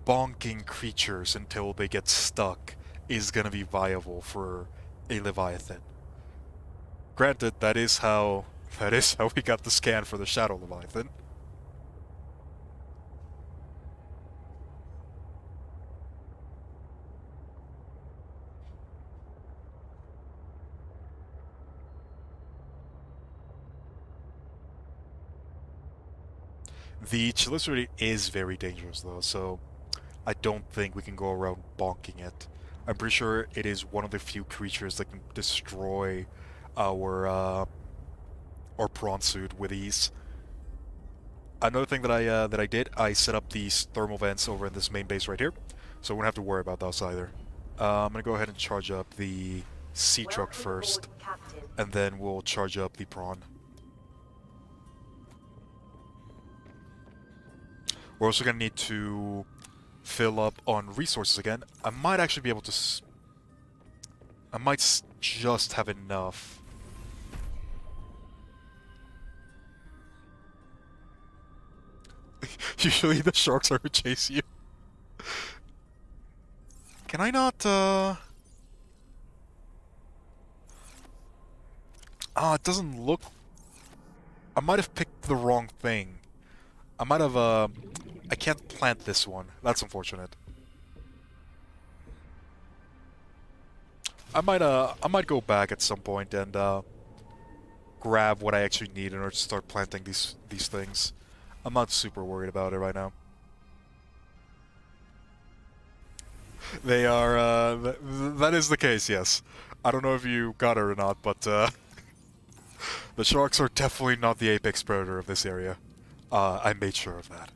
bonking creatures until they get stuck is gonna be viable for a Leviathan. Granted, that is how we got the scan for the Shadow Leviathan. The Chelicerate is very dangerous though, so I don't think we can go around bonking it. I'm pretty sure it is one of the few creatures that can destroy our prawn suit with ease. Another thing that I did, I set up these thermal vents over in this main base right here, so we don't have to worry about those either. I'm gonna go ahead and charge up the sea truck first, and then we'll charge up the prawn. We're also gonna need to fill up on resources again. I might actually be able to... I might just have enough. Usually the sharks are who chase you. Can I not, it doesn't look... I might have picked the wrong thing. I might have, I can't plant this one. That's unfortunate. I might go back at some point and, grab what I actually need in order to start planting these things. I'm not super worried about it right now. They are, that is the case, yes. I don't know if you got it or not, but, the sharks are definitely not the apex predator of this area. I made sure of that.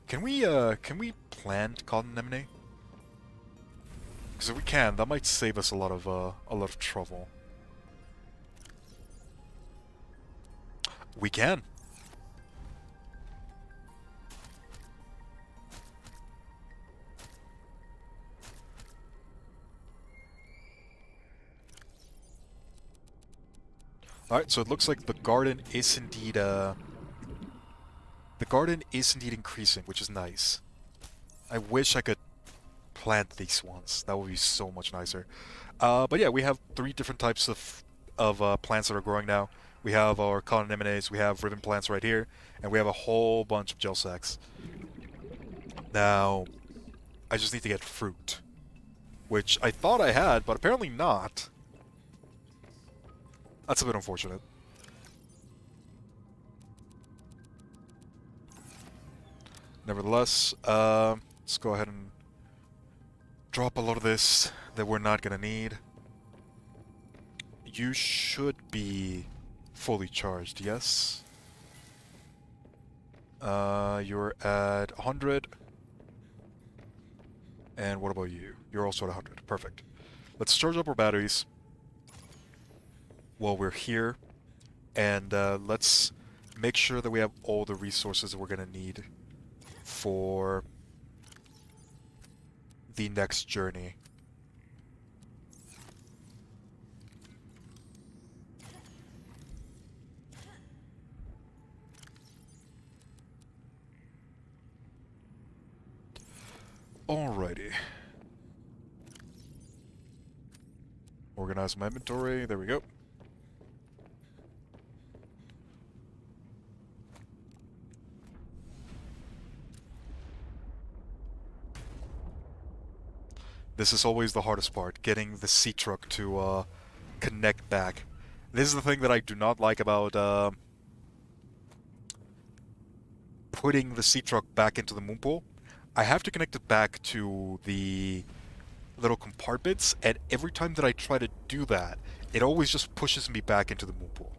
Can we plant cotton anemone? Because if we can, that might save us a lot of trouble. We can. Alright, so it looks like the garden is indeed increasing, which is nice. I wish I could plant these ones. That would be so much nicer. But yeah, we have 3 different types of plants that are growing now. We have our cotton anemones, we have ribbon plants right here, and we have a whole bunch of gel sacks. Now, I just need to get fruit, which I thought I had, but apparently not. That's a bit unfortunate. Nevertheless, let's go ahead and drop a lot of this that we're not gonna need. You should be fully charged, yes? You're at 100. And what about you? You're also at 100. Perfect. Let's charge up our batteries while we're here, and let's make sure that we have all the resources that we're gonna need for the next journey. Alrighty. Organize my inventory. There we go. This is always the hardest part, getting the sea truck to connect back. This is the thing that I do not like about putting the sea truck back into the moon pool. I have to connect it back to the little compartments, and every time that I try to do that, it always just pushes me back into the moon pool.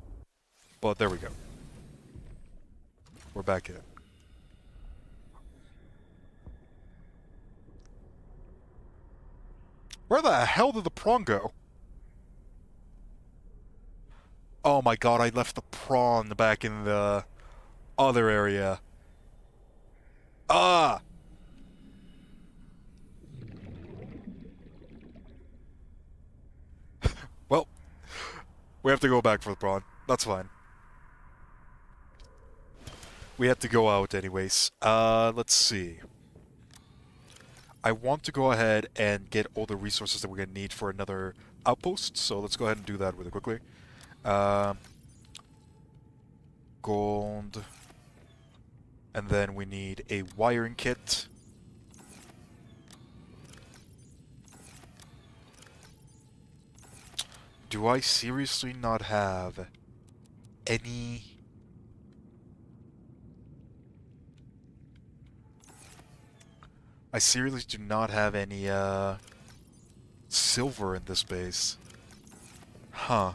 But there we go. We're back in. Where the hell did the prawn go? Oh my god, I left the prawn back in the other area. Ah! We have to go back for the prawn. That's fine. We have to go out anyways. Let's see. I want to go ahead and get all the resources that we're going to need for another outpost, so let's go ahead and do that really quickly. Gold. And then we need a wiring kit. Do I seriously not have any... I seriously do not have any, silver in this base. Huh.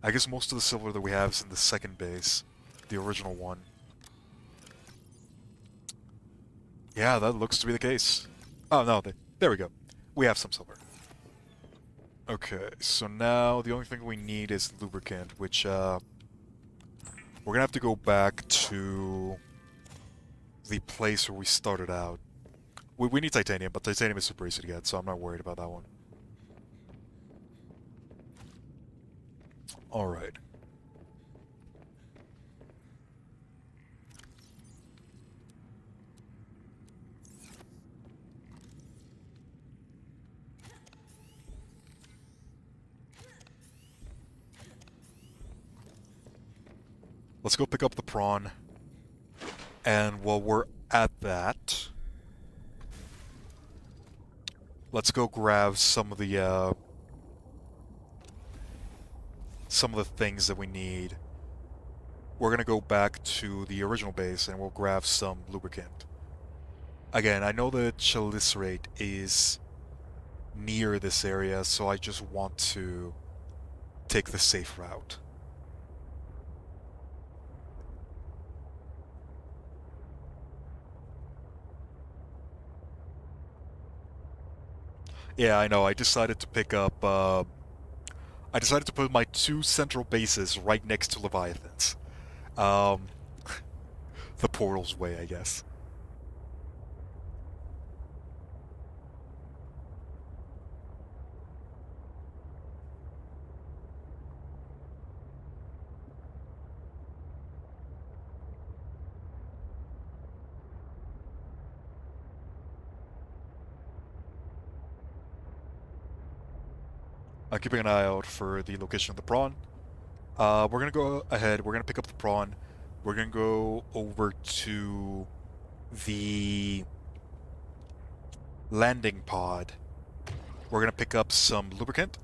I guess most of the silver that we have is in the second base. The original one. Yeah, that looks to be the case. Oh, no, there we go. We have some silver. Okay, so now the only thing we need is lubricant, which, we're gonna have to go back to the place where we started out. We need titanium, but titanium is super easy to get, so I'm not worried about that one. Alright. Let's go pick up the prawn. And while we're at that, let's go grab some of the things that we need. We're gonna go back to the original base and we'll grab some lubricant. Again, I know the chalicerate is near this area, so I just want to take the safe route. Yeah, I know, I decided to pick up, I decided to put my 2 central bases right next to Leviathans. The Portals way, I guess. I'm keeping an eye out for the location of the prawn. We're gonna go ahead, we're gonna pick up the prawn. We're gonna go over to the landing pod. We're gonna pick up some lubricant.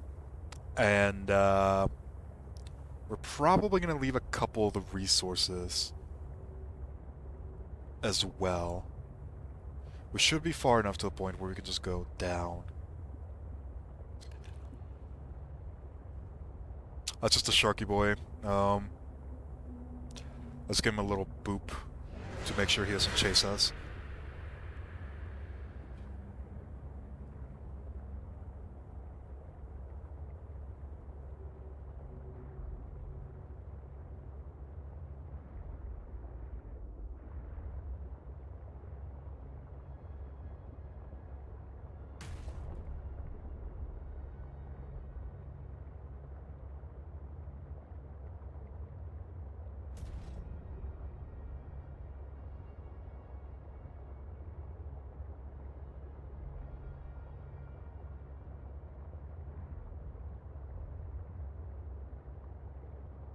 And we're probably gonna leave a couple of the resources as well. We should be far enough to the point where we can just go down. That's just a Sharky boy. Let's give him a little boop to make sure he doesn't chase us.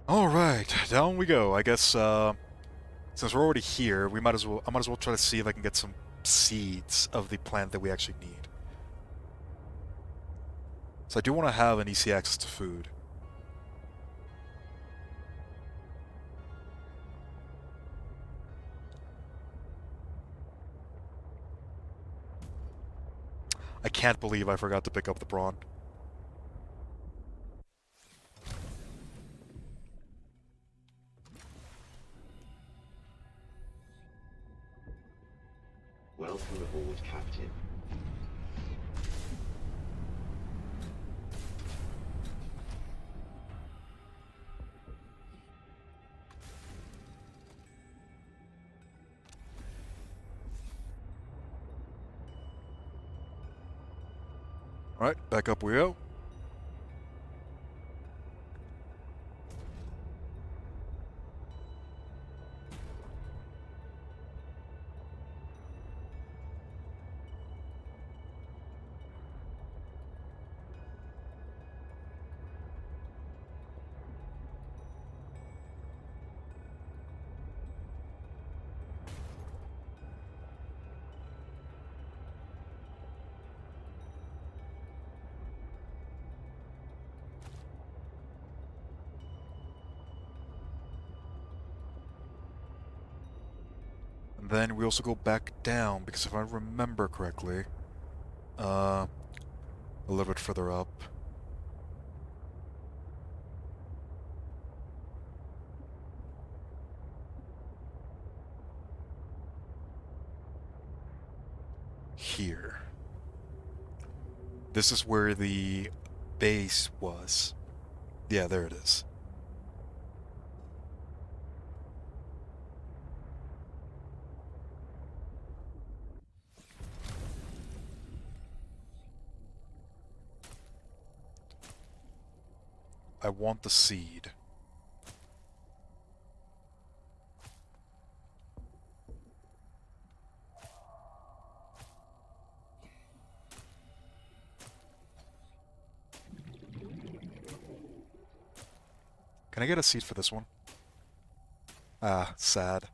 Alright, down we go. I guess, since we're already here, I might as well try to see if I can get some seeds of the plant that we actually need. So I do want to have an easy access to food. I can't believe I forgot to pick up the prawn. Welcome aboard, Captain. Alright, back up we go. And then we also go back down, because if I remember correctly, a little bit further up. Here. This is where the base was. Yeah, there it is. I want the seed. Can I get a seed for this one? Ah, sad.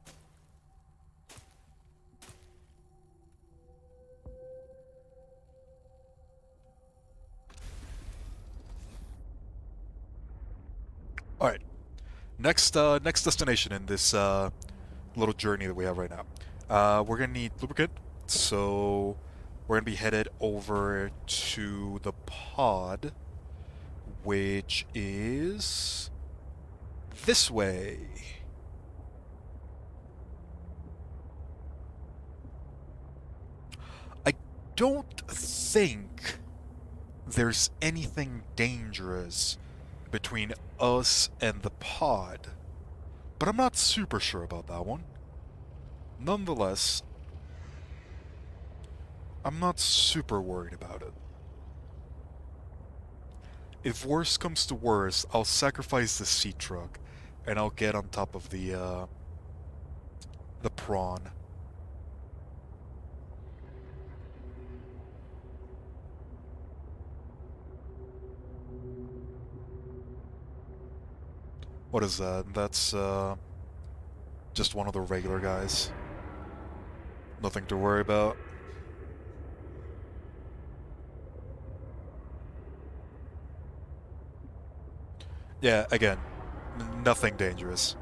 Alright. Next destination in this little journey that we have right now. We're gonna need lubricant, so we're gonna be headed over to the pod, which is this way. I don't think there's anything dangerous between us and the pod, but I'm not super sure about that one. Nonetheless, I'm not super worried about it. If worse comes to worse, I'll sacrifice the sea truck, and I'll get on top of the prawn. What is that? That's just one of the regular guys. Nothing to worry about. Yeah, again, nothing dangerous.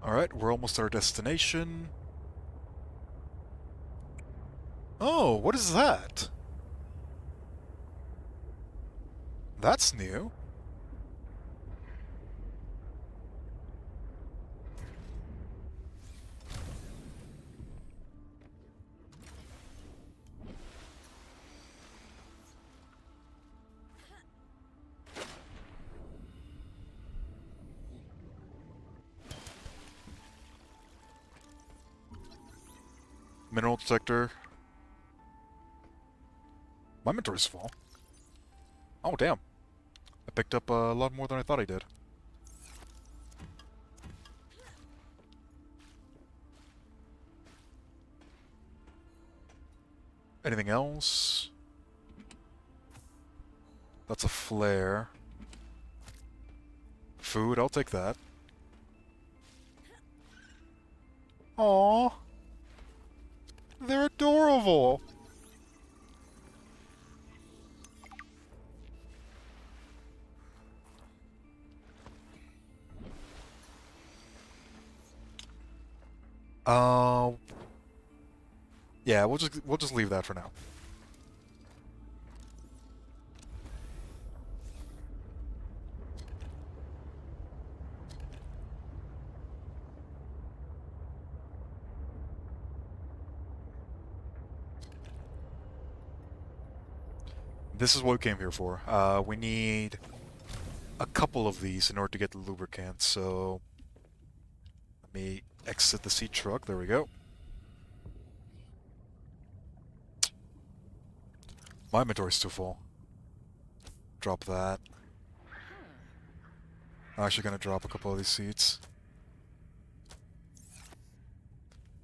Alright, we're almost at our destination. Oh, what is that? That's new. Mineral detector. My inventory's full. Oh, damn. I picked up a lot more than I thought I did. Anything else? That's a flare. Food, I'll take that. Aww. They're adorable. Yeah, we'll just leave that for now. This is what we came here for. We need a couple of these in order to get the lubricant, so me exit the sea truck. There we go. My inventory's too full. Drop that. I'm actually gonna drop a couple of these seats.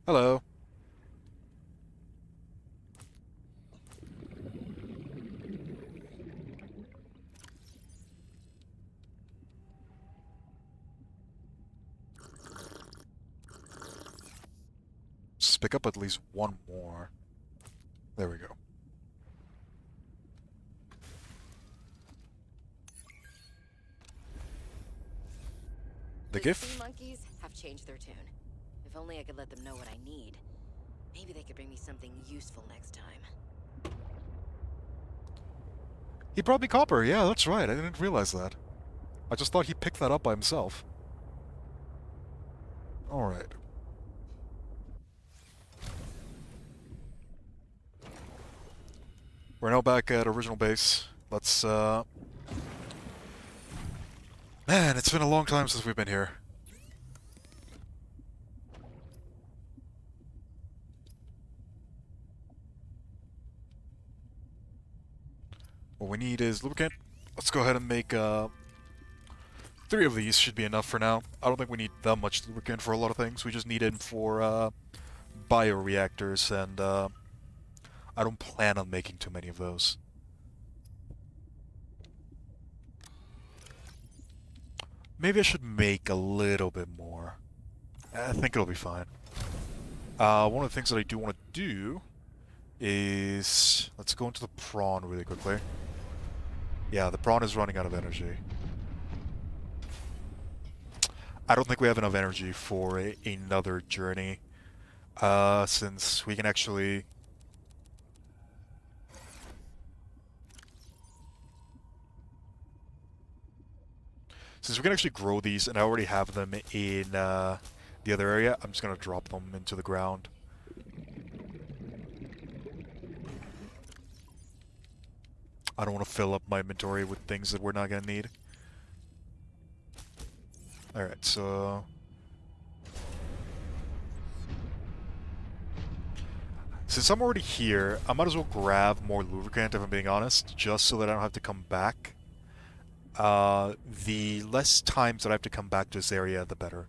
Hello. Just pick up at least one more. There we go. The gift? Sea monkeys have changed their tune. If only I could let them know what I need. Maybe they could bring me something useful next time. He brought me copper. Yeah, that's right. I didn't realize that. I just thought he picked that up by himself. Alright. We're now back at original base. Let's, Man, it's been a long time since we've been here. What we need is lubricant. Let's go ahead and make, 3 of these should be enough for now. I don't think we need that much lubricant for a lot of things. We just need it for, bioreactors, and, I don't plan on making too many of those. Maybe I should make a little bit more. I think it'll be fine. One of the things that I do want to do is... Let's go into the prawn really quickly. Yeah, the prawn is running out of energy. I don't think we have enough energy for another journey. Since we can actually... Since we can actually grow these, and I already have them in the other area, I'm just going to drop them into the ground. I don't want to fill up my inventory with things that we're not going to need. Alright, so... Since I'm already here, I might as well grab more lubricant, if I'm being honest, just so that I don't have to come back. The less times that I have to come back to this area, the better.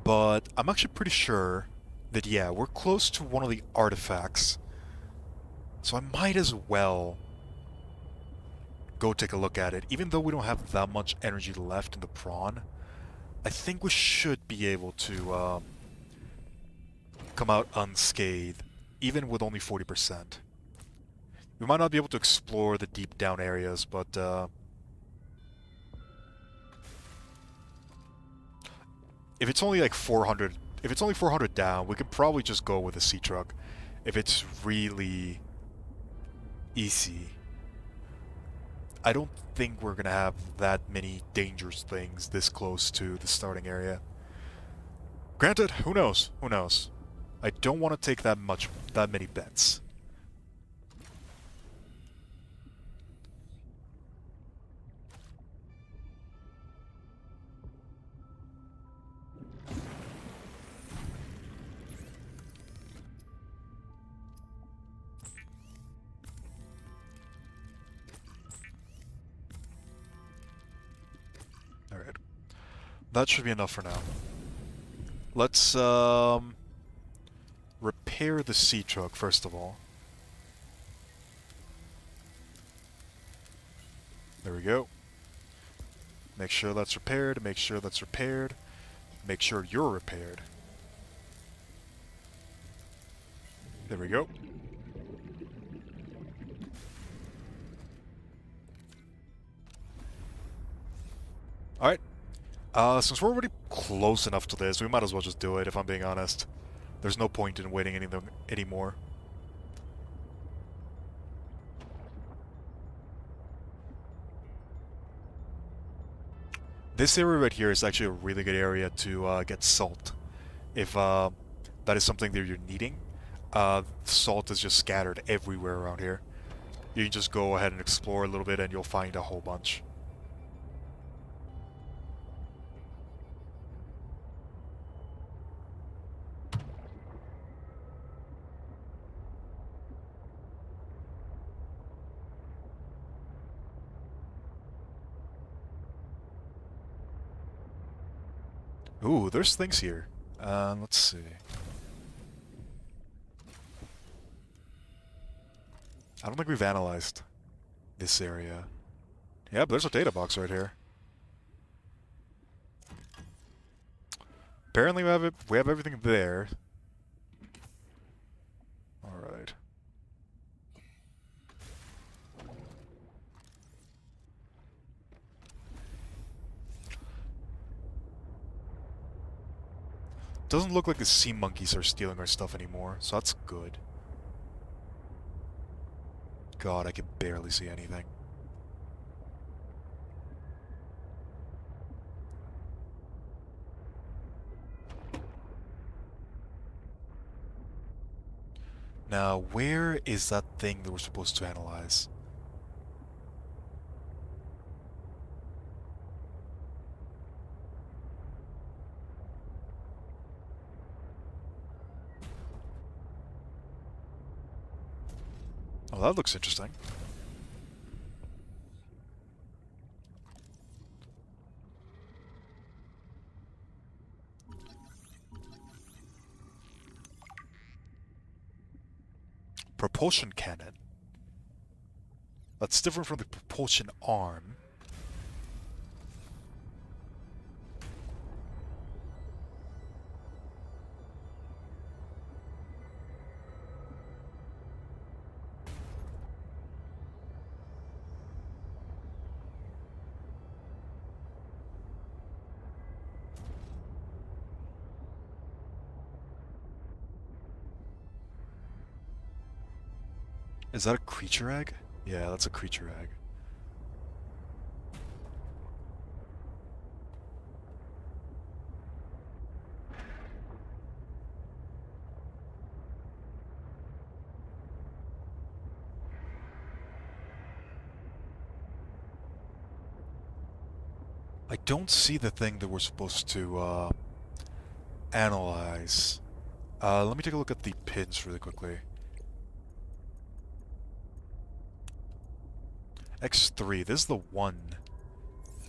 But I'm actually pretty sure that, yeah, we're close to one of the artifacts. So I might as well go take a look at it. Even though we don't have that much energy left in the prawn, I think we should be able to come out unscathed, even with only 40%. We might not be able to explore the deep down areas, but if it's only like 400, if it's only 400 down, we could probably just go with a sea truck. If it's really easy, I don't think we're gonna have that many dangerous things this close to the starting area. Granted, who knows? Who knows? I don't want to take that many bets. Alright. That should be enough for now. Let's, repair the sea truck, first of all. There we go. Make sure that's repaired, make sure that's repaired. Make sure you're repaired. There we go. Alright. Since we're already close enough to this, we might as well just do it, if I'm being honest. There's no point in waiting anymore. This area right here is actually a really good area to get salt. If that is something that you're needing. Salt is just scattered everywhere around here. You can just go ahead and explore a little bit and you'll find a whole bunch. Ooh, there's things here. Let's see. I don't think we've analyzed this area. Yeah, but there's a data box right here. Apparently we have it. We have everything there. All right. Doesn't look like the sea monkeys are stealing our stuff anymore, so that's good. God, I can barely see anything. Now, where is that thing that we're supposed to analyze? Oh, that looks interesting. Propulsion cannon. That's different from the propulsion arm. Is that a creature egg? Yeah, that's a creature egg. I don't see the thing that we're supposed to analyze. Let me take a look at the pins really quickly. X3, this is the one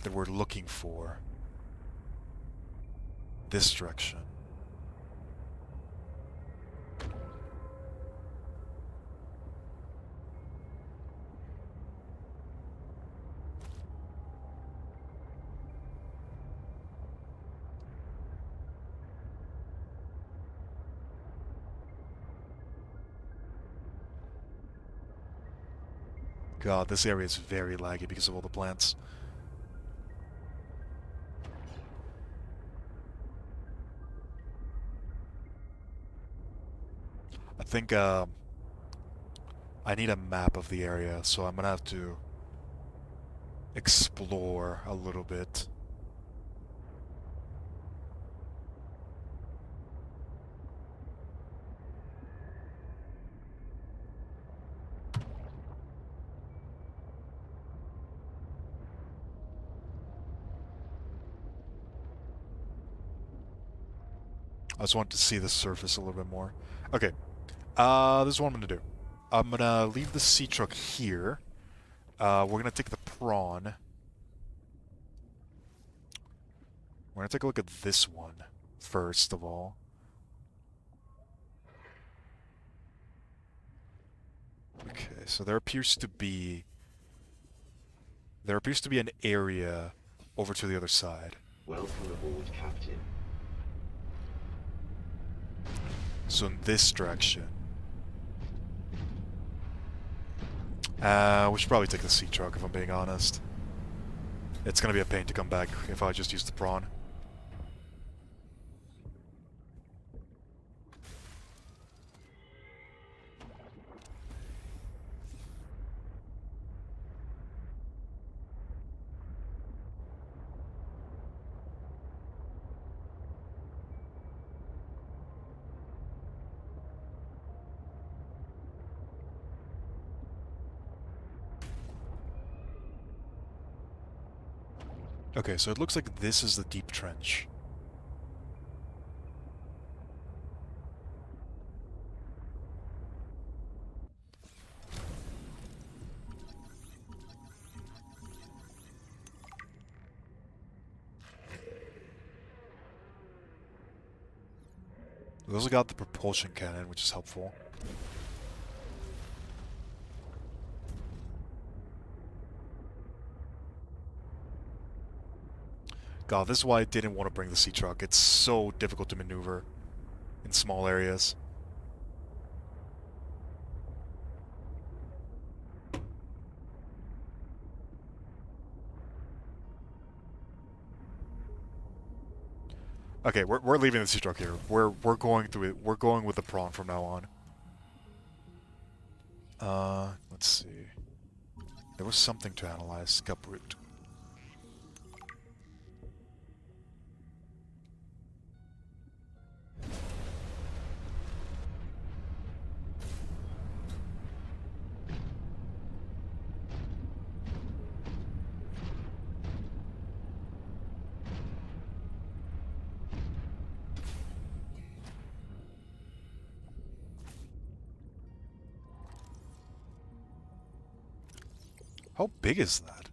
that we're looking for. This direction. God, this area is very laggy because of all the plants. I think I need a map of the area, so I'm gonna have to explore a little bit. I just want to see the surface a little bit more. Okay, this is what I'm gonna do. I'm gonna leave the sea truck here. We're gonna take the prawn. We're gonna take a look at this one first of all. Okay, so there appears to be an area over to the other side. Welcome aboard, Captain. So in this direction. We should probably take the sea truck if I'm being honest. It's gonna be a pain to come back if I just use the prawn. Okay, so it looks like this is the deep trench. We also got the propulsion cannon, which is helpful. God, this is why I didn't want to bring the sea truck. It's so difficult to maneuver in small areas. Okay, we're leaving the sea truck here. We're going through it. We're going with the prawn from now on. Let's see. There was something to analyze. Scup root. How big is that?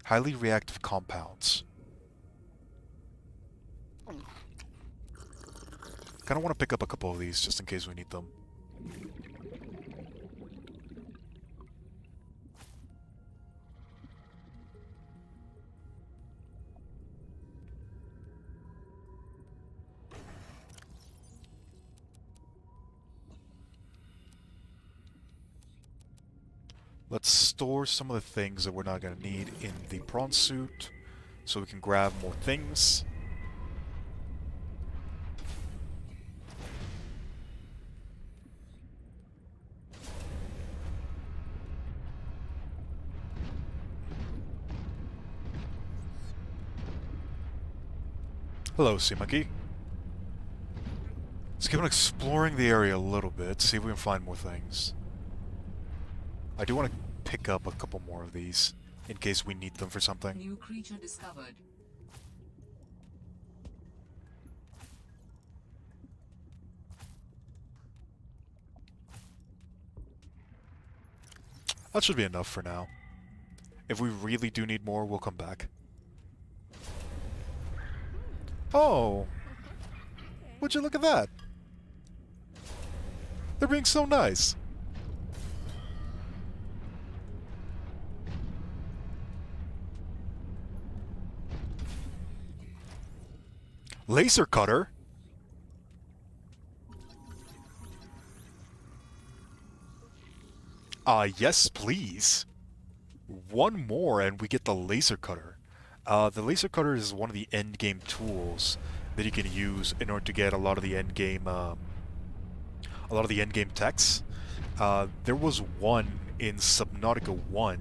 Highly reactive compounds. Kinda want to pick up a couple of these just in case we need them. Let's store some of the things that we're not going to need in the prawn suit so we can grab more things. Hello, Sea Monkey. Let's keep on exploring the area a little bit, see if we can find more things. I do want to pick up a couple more of these in case we need them for something. New creature discovered. That should be enough for now. If we really do need more, we'll come back. Oh! Would you look at that? They're being so nice. Laser cutter? Yes, please. One more and we get the laser cutter. The laser cutter is one of the endgame tools that you can use in order to get a lot of the endgame, techs. There was one in Subnautica 1,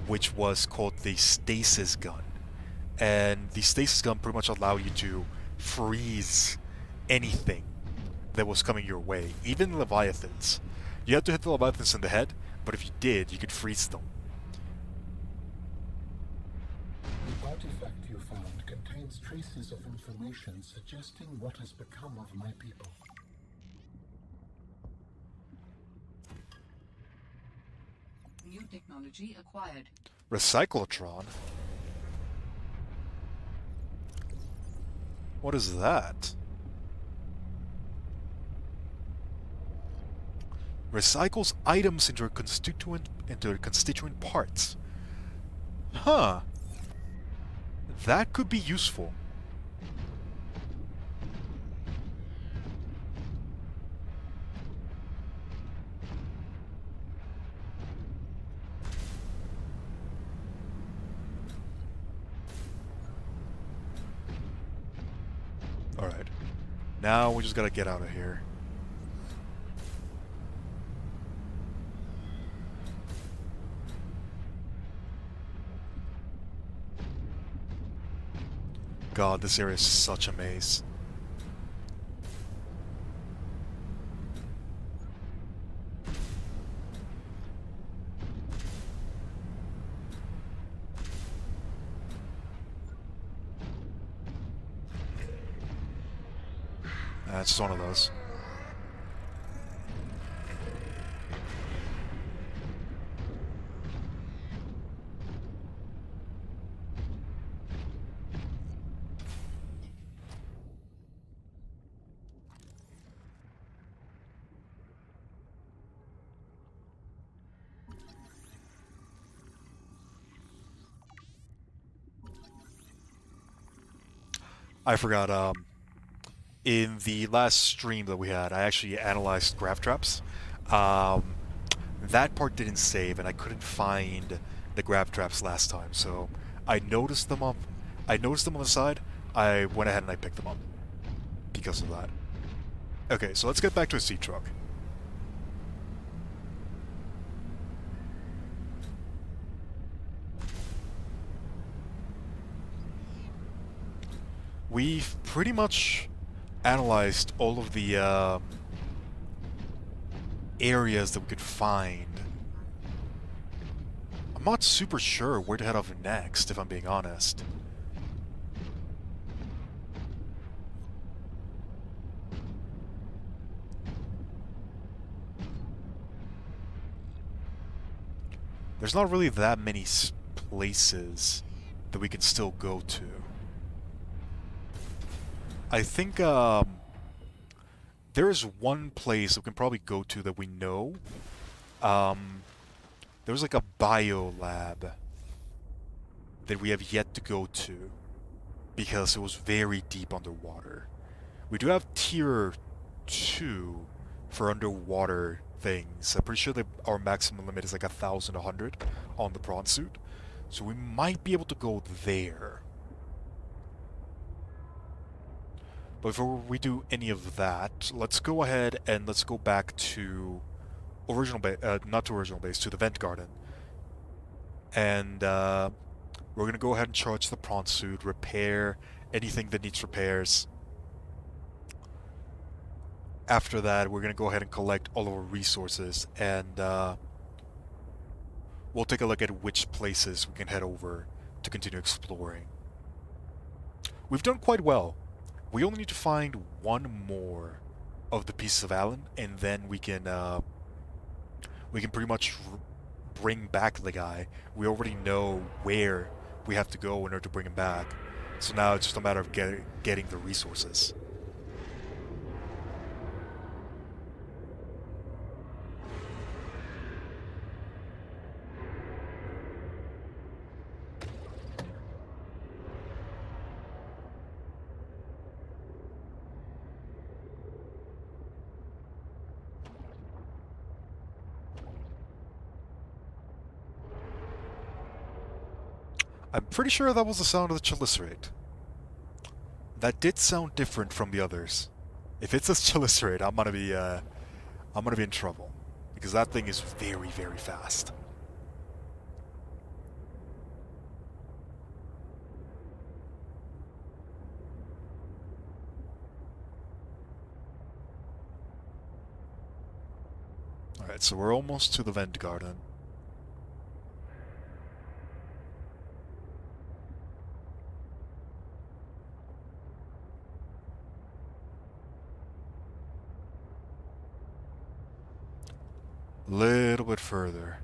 which was called the stasis gun. And the stasis gun pretty much allowed you to freeze anything that was coming your way, even leviathans. You had to hit the leviathans in the head, but if you did, you could freeze them. The artifact you found contains traces of information suggesting what has become of my people. New technology acquired. Recyclotron? What is that? Recycles items into their constituent parts. Huh. That could be useful. Alright. Now we just gotta get out of here. God, this area is such a maze. It's just one of those. I forgot, in the last stream that we had, I actually analyzed graph traps. Um, that part didn't save, and I couldn't find the grab traps last time, so I noticed them up. I noticed them on the side. I went ahead and I picked them up because of that. Okay, so let's get back to a sea truck. We've pretty much analyzed all of the areas that we could find. I'm not super sure where to head off next, if I'm being honest. There's not really that many places that we can still go to. I think there is one place we can probably go to that we know. There was like a bio lab that we have yet to go to because it was very deep underwater. We do have tier 2 for underwater things. I'm pretty sure that our maximum limit is like 1,100 on the prawn suit. So we might be able to go there. But before we do any of that, let's go ahead and let's go back to original base, not to original base, to the vent garden. And we're going to go ahead and charge the prawn suit, repair anything that needs repairs. After that, we're going to go ahead and collect all of our resources, and we'll take a look at which places we can head over to continue exploring. We've done quite well. We only need to find one more of the pieces of Allen, and then we can pretty much bring back the guy. We already know where we have to go in order to bring him back. So now it's just a matter of getting the resources. I'm pretty sure that was the sound of the chelicerate. That did sound different from the others. If it says chelicerate, I'm gonna be in trouble, because that thing is very, very fast. Alright, so we're almost to the vent garden. Little bit further.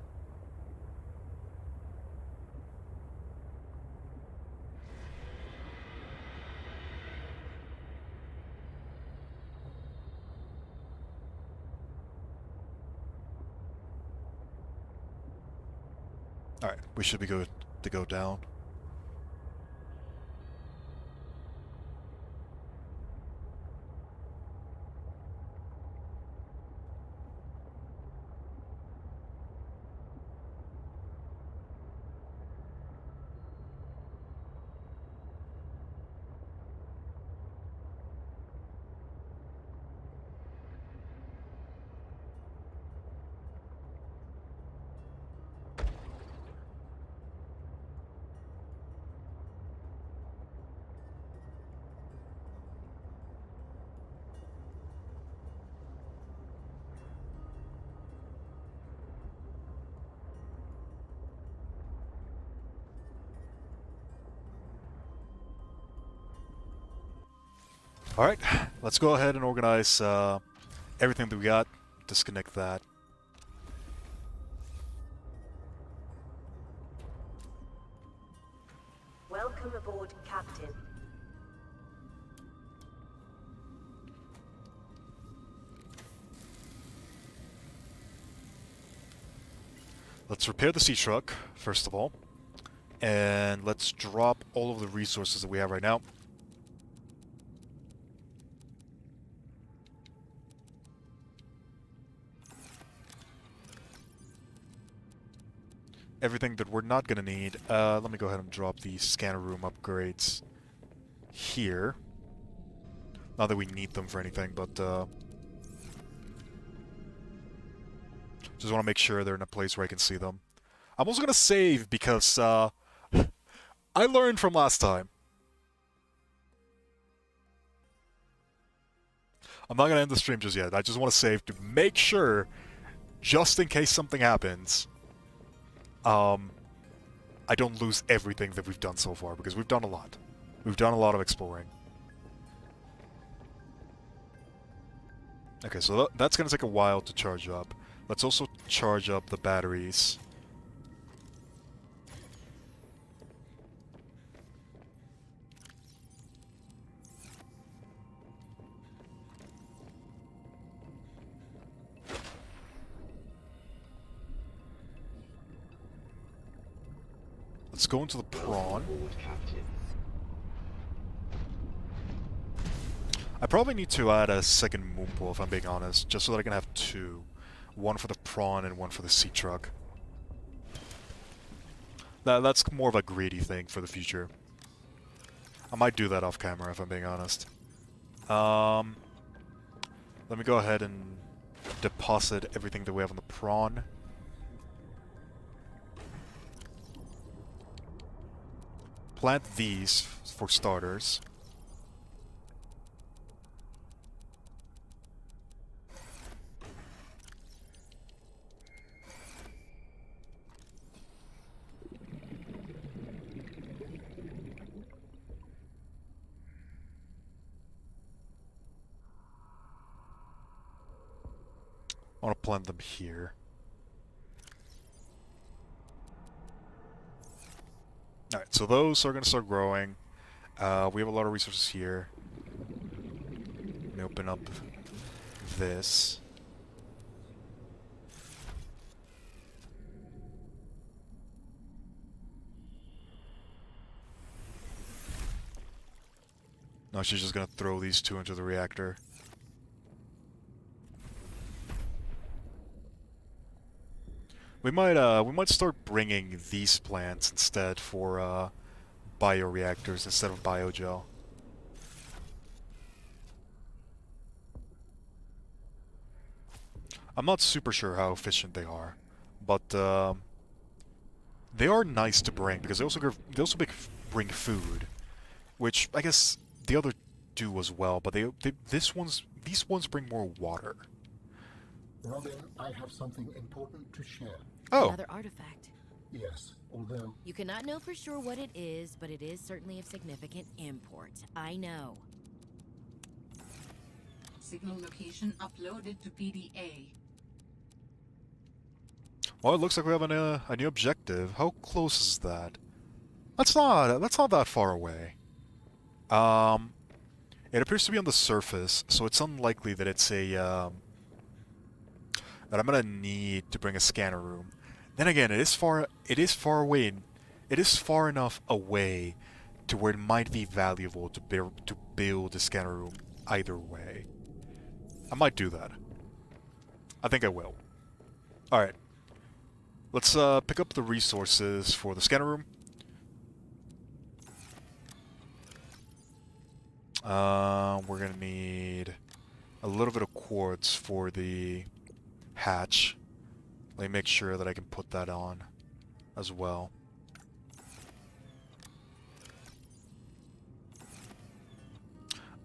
Alright, we should be good to go down. Alright, let's go ahead and organize everything that we got. Disconnect that. Welcome aboard, Captain. Let's repair the sea truck, first of all. And let's drop all of the resources that we have right now. Everything that we're not going to need. Let me go ahead and drop the scanner room upgrades here. Not that we need them for anything, but just want to make sure they're in a place where I can see them. I'm also going to save because I learned from last time. I'm not going to end the stream just yet. I just want to save to make sure, just in case something happens, I don't lose everything that we've done so far, because we've done a lot. We've done a lot of exploring. Okay, so that's going to take a while to charge up. Let's also charge up the batteries. Let's go into the prawn. I probably need to add a second moon pool, if I'm being honest, just so that I can have two. One for the prawn and one for the sea truck. That's more of a greedy thing for the future. I might do that off camera, if I'm being honest. Let me go ahead and deposit everything that we have on the prawn. Plant these for starters. I want to plant them here. Alright, so those are going to start growing. We have a lot of resources here. Let me open up this. No, she's just going to throw these two into the reactor. We might start bringing these plants instead for bioreactors instead of biogel. I'm not super sure how efficient they are, but they are nice to bring because they also bring food, which I guess the other do as well. But these ones bring more water. Robin, I have something important to share. Oh. Another artifact. Yes, although... You cannot know for sure what it is, but it is certainly of significant import. I know. Signal location uploaded to PDA. Well, it looks like we have a new objective. How close is that? That's not that far away. It appears to be on the surface, so it's unlikely that it's a that I'm gonna need to bring a scanner room. Then again, it is far away. It is far enough away to where it might be valuable to build a scanner room either way. I might do that. I think I will. Alright. Let's pick up the resources for the scanner room. We're gonna need a little bit of quartz for the hatch. Let me make sure that I can put that on as well.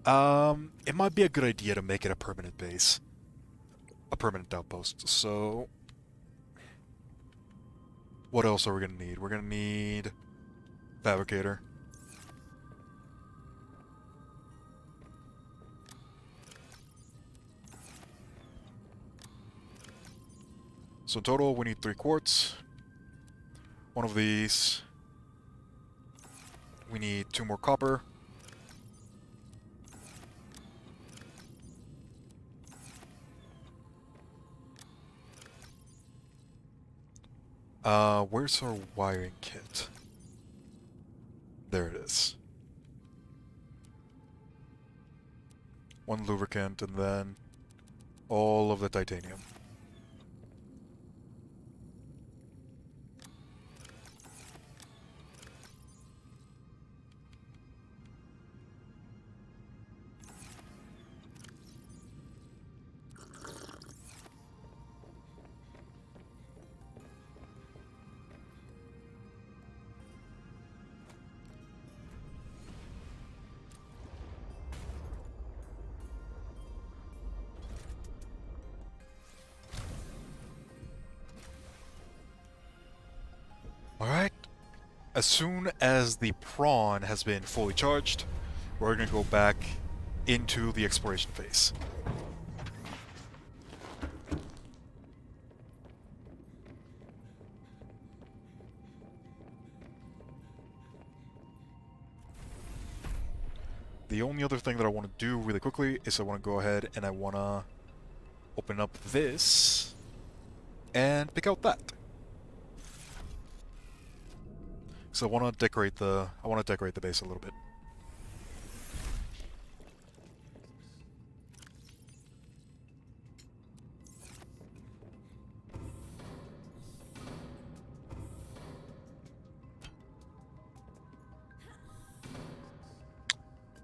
It might be a good idea to make it a permanent base. A permanent outpost. So, what else are we gonna need? We're gonna need fabricator. So in total, we need 3 quartz. One of these. We need 2 more copper. Where's our wiring kit? There it is. 1 lubricant and then all of the titanium. Alright. As soon as the prawn has been fully charged, we're going to go back into the exploration phase. The only other thing that I want to do really quickly is I want to go ahead and I want to open up this and pick out that. So I want to decorate the base a little bit.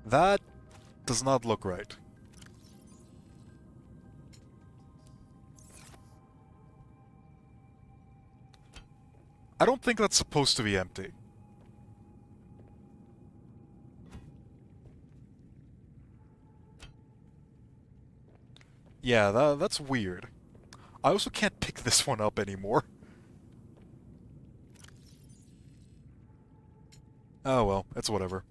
That does not look right. I don't think that's supposed to be empty. Yeah, that's weird. I also can't pick this one up anymore. Oh well, it's whatever.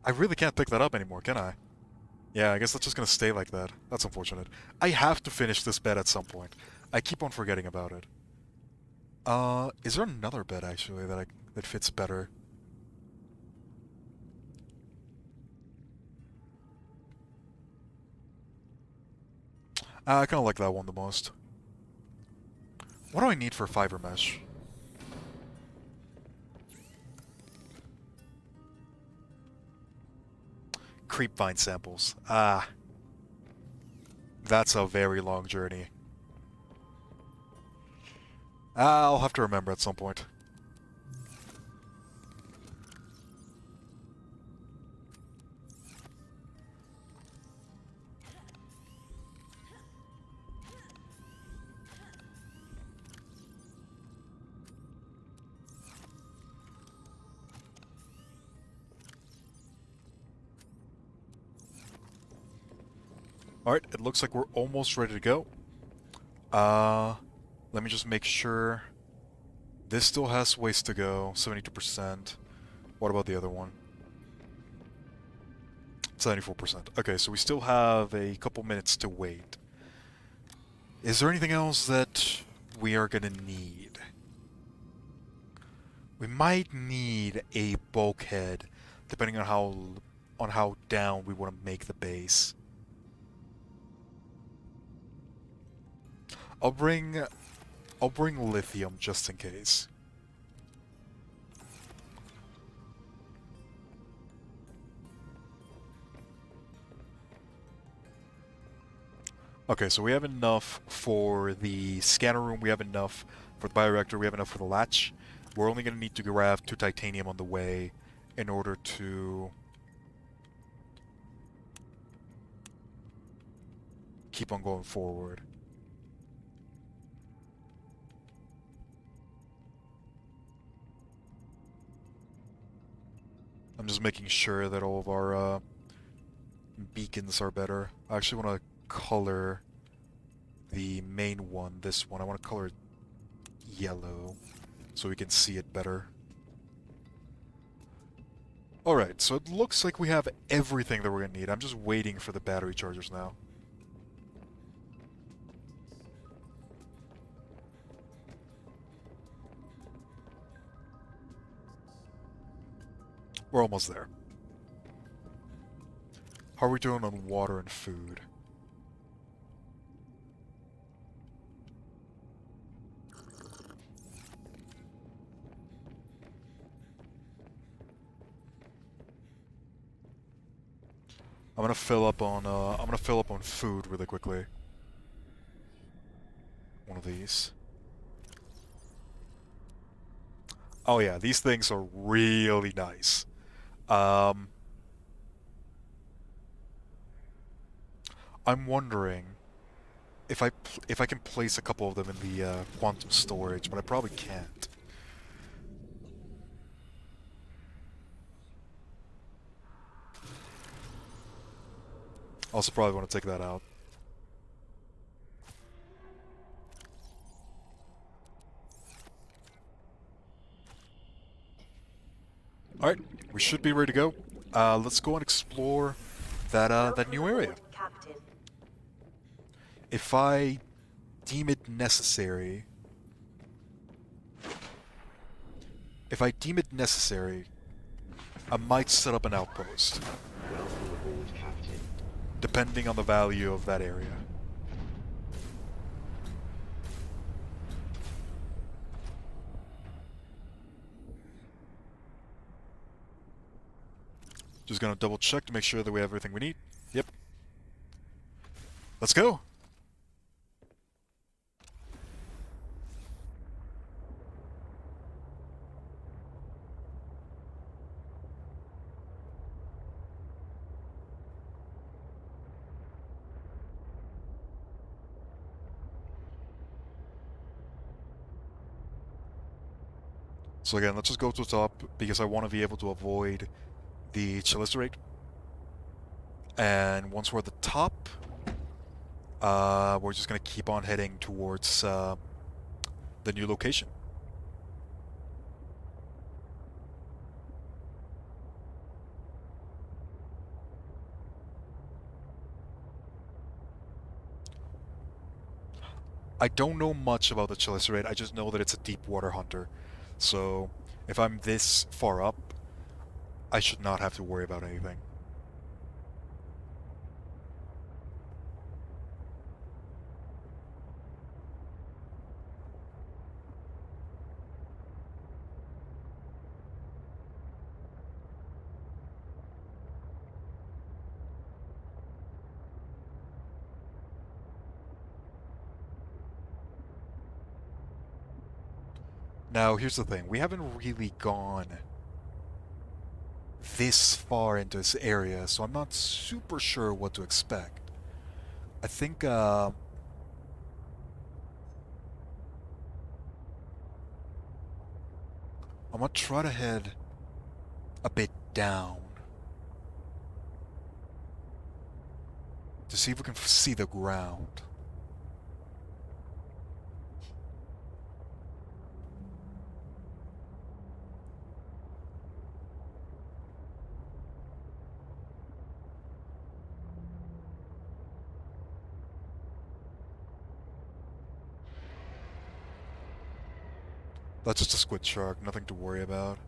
I really can't pick that up anymore, can I? Yeah, I guess that's just gonna stay like that. That's unfortunate. I have to finish this bed at some point. I keep on forgetting about it. Is there another bed actually that fits better? I kinda like that one the most. What do I need for fiber mesh? Creepvine samples. Ah. That's a very long journey. I'll have to remember at some point. Alright, it looks like we're almost ready to go. Let me just make sure. This still has ways to go, 72%. What about the other one? 74%. Okay, so we still have a couple minutes to wait. Is there anything else that we are gonna need? We might need a bulkhead, depending on how down we want to make the base. I'll bring lithium just in case. Okay, so we have enough for the scanner room, we have enough for the bioreactor, we have enough for the latch. We're only going to need to grab 2 titanium on the way in order to keep on going forward. I'm just making sure that all of our beacons are better. I actually want to color the main one, this one. I want to color it yellow so we can see it better. Alright, so it looks like we have everything that we're going to need. I'm just waiting for the battery chargers now. We're almost there. How are we doing on water and food? I'm gonna fill up on food really quickly. One of these. Oh yeah, these things are really nice. I'm wondering if I can place a couple of them in the quantum storage, but I probably can't. Also probably want to take that out. Alright, we should be ready to go. Let's go and explore that new area. Captain. If I deem it necessary... I might set up an outpost. Welcome aboard, Captain. Depending on the value of that area. Just gonna double check to make sure that we have everything we need. Yep. Let's go! So again, let's just go to the top, because I want to be able to avoid the chelicerator. And once we're at the top, we're just going to keep on heading towards the new location. I don't know much about the chelicerator, I just know that it's a deep water hunter. So, if I'm this far up, I should not have to worry about anything. Now, here's the thing. We haven't really gone this far into this area, so I'm not super sure what to expect. I think, I'm gonna try to head a bit down to see if we can see the ground. That's just a squid shark, nothing to worry about.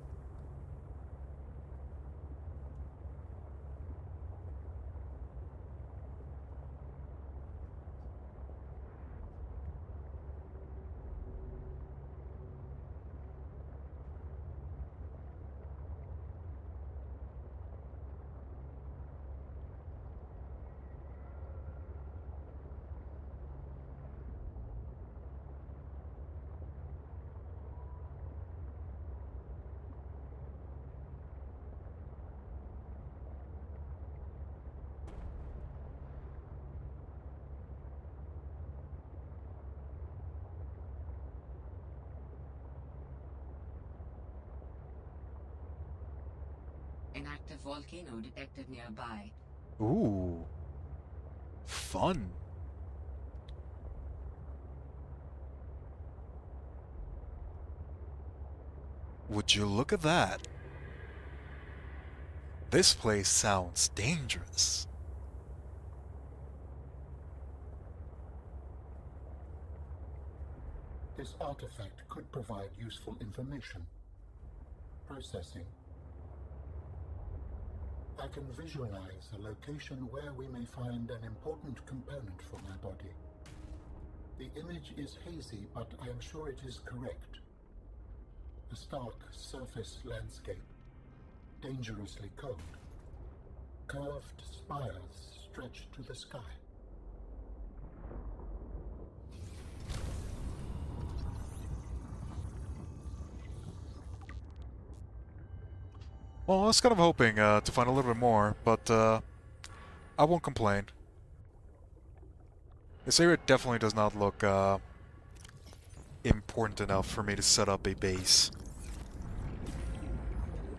An active volcano detected nearby. Ooh. Fun. Would you look at that? This place sounds dangerous. This artifact could provide useful information. Processing. I can visualize a location where we may find an important component for my body. The image is hazy, but I am sure it is correct. A stark surface landscape, dangerously cold. Curved spires stretch to the sky. Well, I was kind of hoping to find a little bit more, but I won't complain. This area definitely does not look important enough for me to set up a base.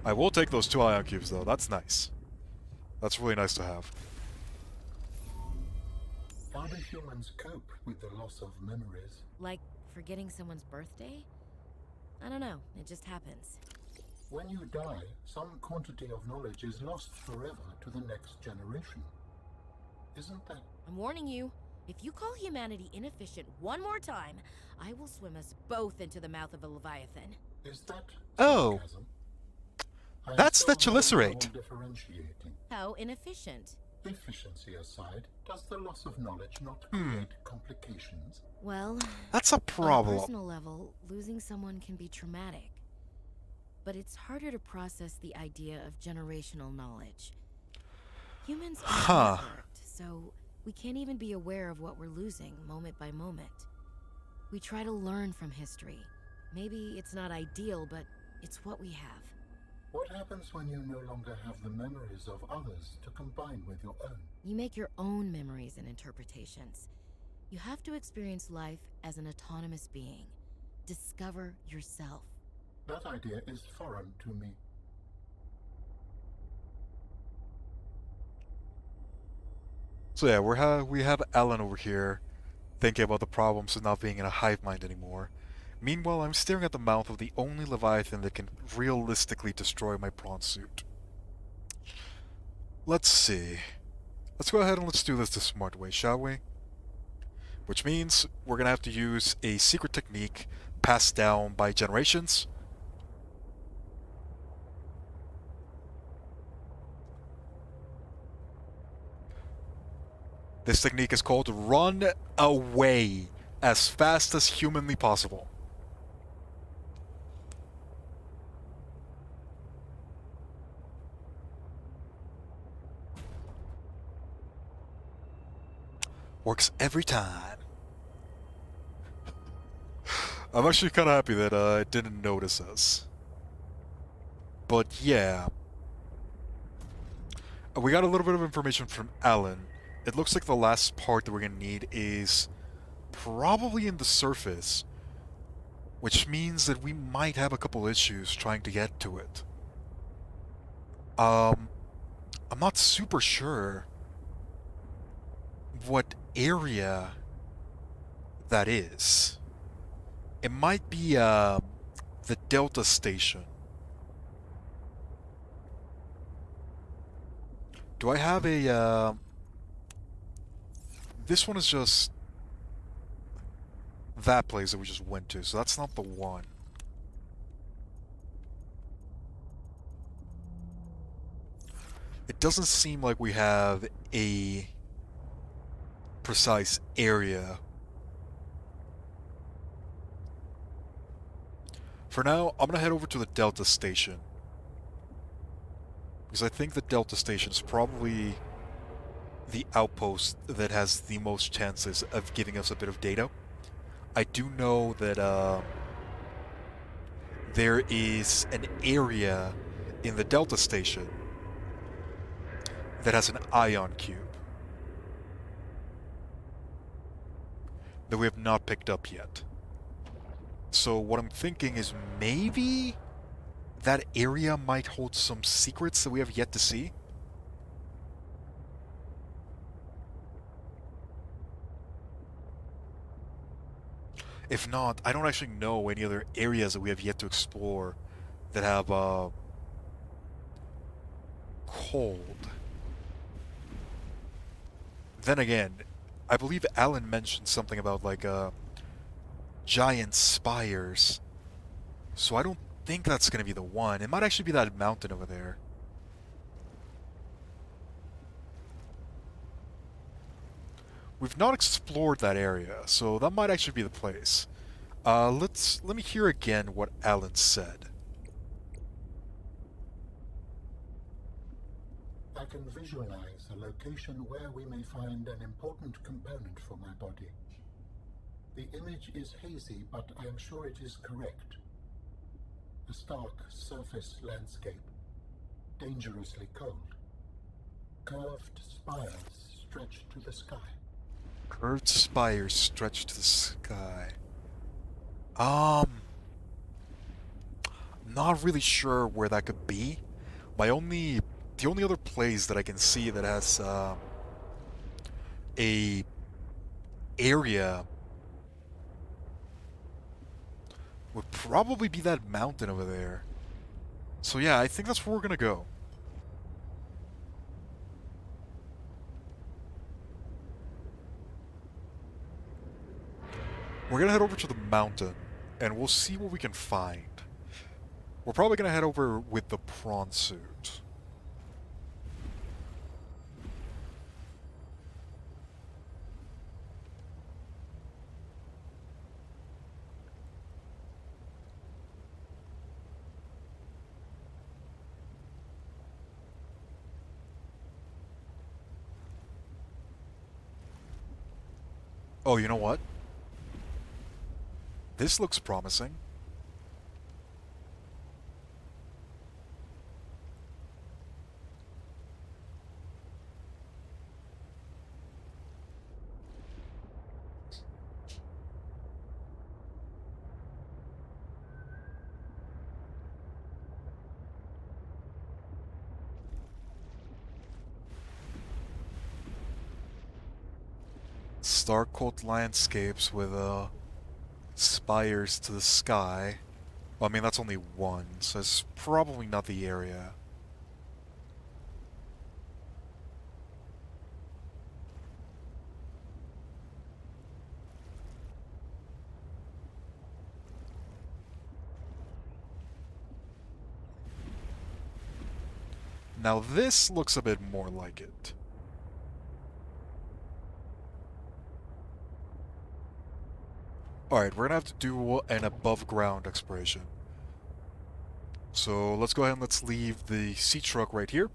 I will take those 2 ion cubes, though. That's nice. That's really nice to have. How do humans cope with the loss of memories? Like forgetting someone's birthday? I don't know, it just happens. When you die, some quantity of knowledge is lost forever to the next generation. Isn't that... I'm warning you, if you call humanity inefficient one more time, I will swim us both into the mouth of a leviathan. Is that Oh. sarcasm? I am That's the still having chalicerate. trouble differentiating. How inefficient? Efficiency aside, does the loss of knowledge not create complications? Well, That's a on a problem. personal level, losing someone can be traumatic. But it's harder to process the idea of generational knowledge. Humans are Huh. networked, so we can't even be aware of what we're losing moment by moment. We try to learn from history. Maybe it's not ideal, but it's what we have. What happens when you no longer have the memories of others to combine with your own? You make your own memories and interpretations. You have to experience life as an autonomous being. Discover yourself. That idea is foreign to me. So yeah, we have Alan over here thinking about the problems of not being in a hive mind anymore. Meanwhile, I'm staring at the mouth of the only Leviathan that can realistically destroy my prawn suit. Let's see. Let's go ahead and let's do this the smart way, shall we? Which means we're gonna have to use a secret technique passed down by generations. This technique is called Run Away as fast as humanly possible. Works every time. I'm actually kind of happy that it didn't notice us. But yeah. We got a little bit of information from Alan. It looks like the last part that we're going to need is probably in the surface, which means that we might have a couple issues trying to get to it. I'm not super sure what area that is. It might be the Delta Station. Do I have a this one is just that place that we just went to, so that's not the one. It doesn't seem like we have a precise area. For now, I'm gonna head over to the Delta Station. Because I think the Delta Station is probably the outpost that has the most chances of giving us a bit of data. I do know that there is an area in the Delta Station that has an ion cube that we have not picked up yet. So what I'm thinking is maybe that area might hold some secrets that we have yet to see. If not, I don't actually know any other areas that we have yet to explore that have cold. Then again, I believe Alan mentioned something about like giant spires. So I don't think that's gonna be the one. It might actually be that mountain over there. We've not explored that area, so that might actually be the place. Let me hear again what Alan said. I can visualize a location where we may find an important component for my body. The image is hazy, but I am sure it is correct. A stark surface landscape, dangerously cold. Curved spires stretch to the sky. Curved spires stretch to the sky. Not really sure where that could be. The only other place that I can see that has a area would probably be that mountain over there. So yeah, I think that's where we're gonna go. We're gonna head over to the mountain, and we'll see what we can find. We're probably gonna head over with the prawn suit. Oh, you know what? This looks promising. Star-cold landscapes with spires to the sky. Well, I mean, that's only one, so it's probably not the area. Now this looks a bit more like it. Alright, we're gonna have to do an above-ground exploration. So let's go ahead and let's leave the sea truck right here.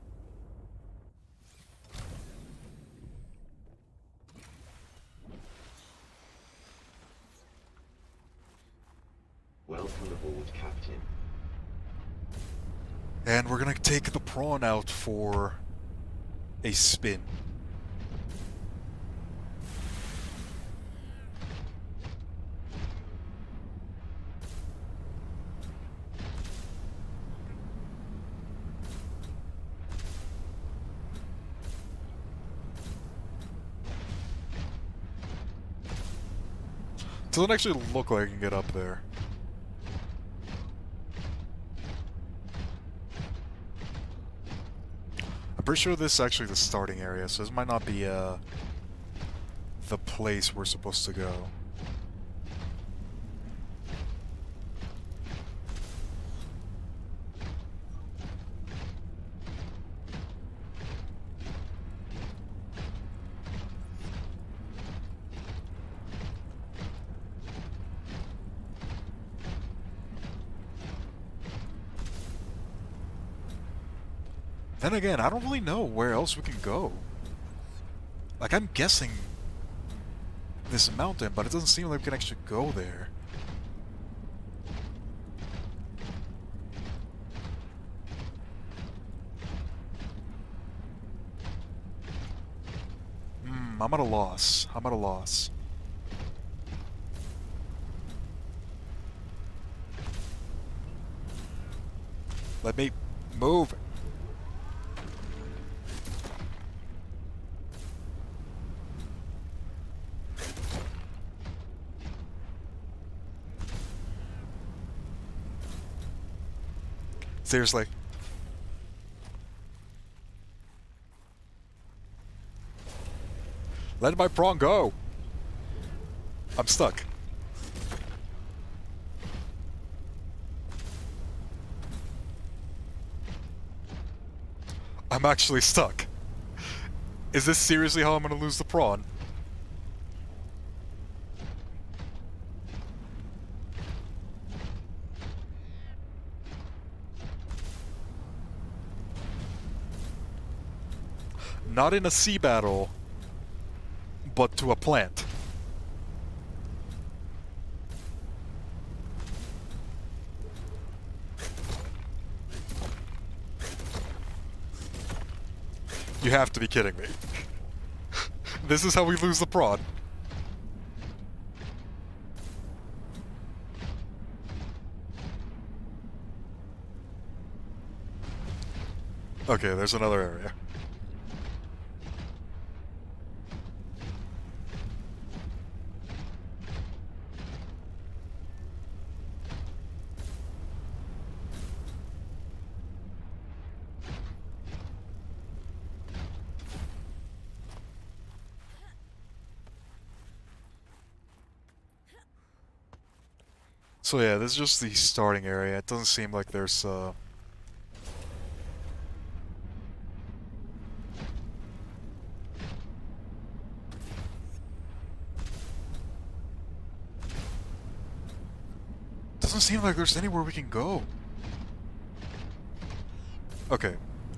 Welcome aboard, Captain. And we're gonna take the prawn out for a spin. Doesn't actually look like I can get up there. I'm pretty sure this is actually the starting area, so this might not be the place we're supposed to go. Then again, I don't really know where else we can go. Like, I'm guessing this mountain, but it doesn't seem like we can actually go there. I'm at a loss. I'm at a loss. Let me move. Seriously. Let my prawn go! I'm stuck. I'm actually stuck. Is this seriously how I'm gonna lose the prawn? Not in a sea battle, but to a plant. You have to be kidding me. This is how we lose the prawn. Okay, there's another area. So yeah, this is just the starting area. It doesn't seem like there's doesn't seem like there's anywhere we can go. Okay.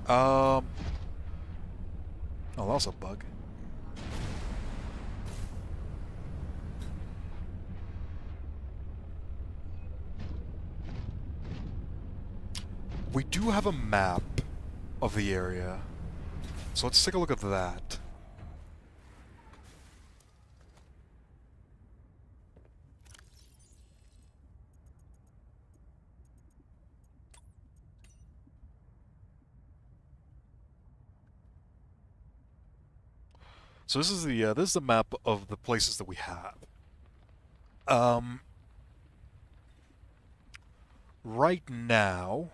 Oh, that was a bug. We do have a map of the area. So let's take a look at that. So this is the map of the places that we have. Right now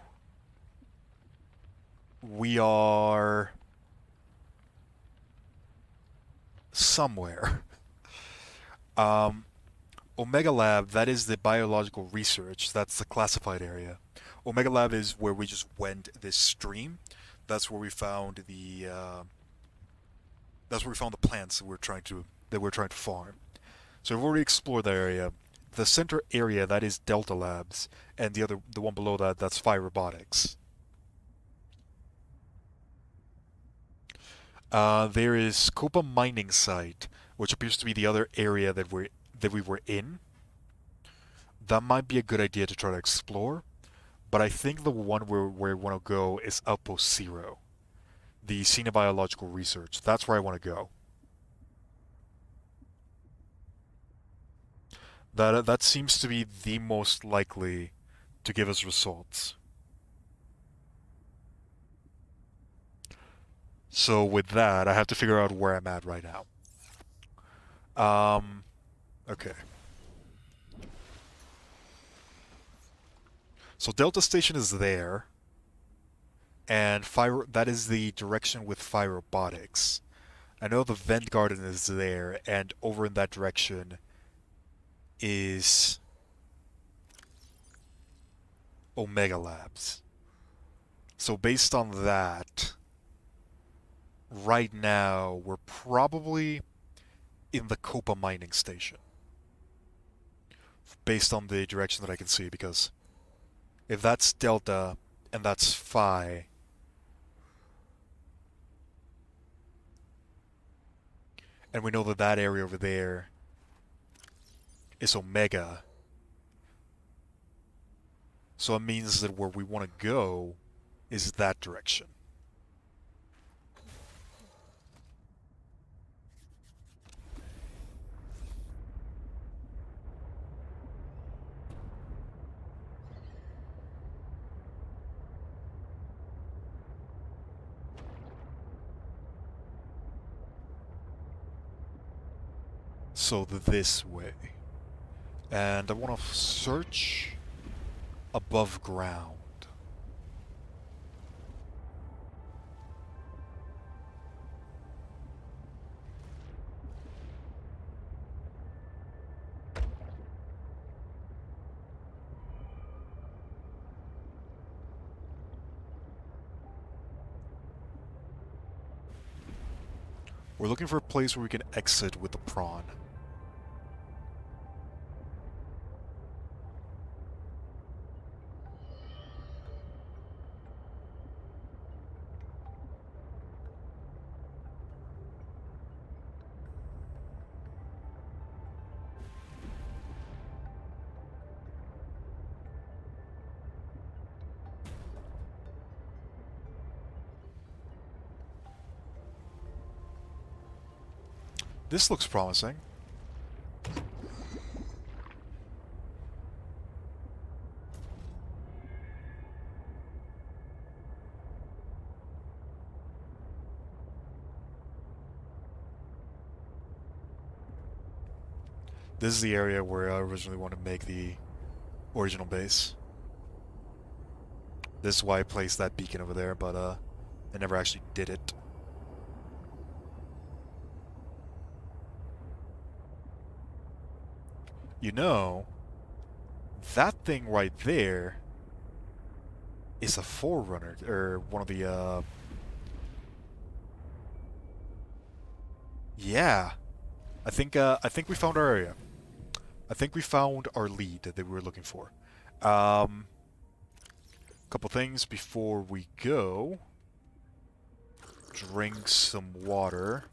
we are somewhere. Omega Lab, that is the biological research. That's the classified area. Omega Lab is where we just went this stream. That's where we found the plants that we're trying to farm. So we've already explored that area. The center area, that is Delta Labs, and the one below that, that's Phi Robotics. There is Copa Mining Site, which appears to be the other area that we were in. That might be a good idea to try to explore, but I think the one where we want to go is Outpost Zero, the Xenobiological Research. That's where I want to go. That seems to be the most likely to give us results. So with that, I have to figure out where I'm at right now. Okay. So Delta Station is there, and that is the direction with Phi Robotics. I know the Vent Garden is there, and over in that direction is Omega Labs. So based on that, right now we're probably in the Copa Mining Station. Based on the direction that I can see, because if that's Delta and that's Phi, and we know that that area over there is Omega, so it means that where we want to go is that direction. So this way. And I want to search above ground. We're looking for a place where we can exit with the prawn. This looks promising. This is the area where I originally wanted to make the original base. This is why I placed that beacon over there, but I never actually did it. You know, that thing right there is a forerunner, or one of the, yeah. I think we found our area. I think we found our lead that we were looking for. Couple things before we go. Drink some water.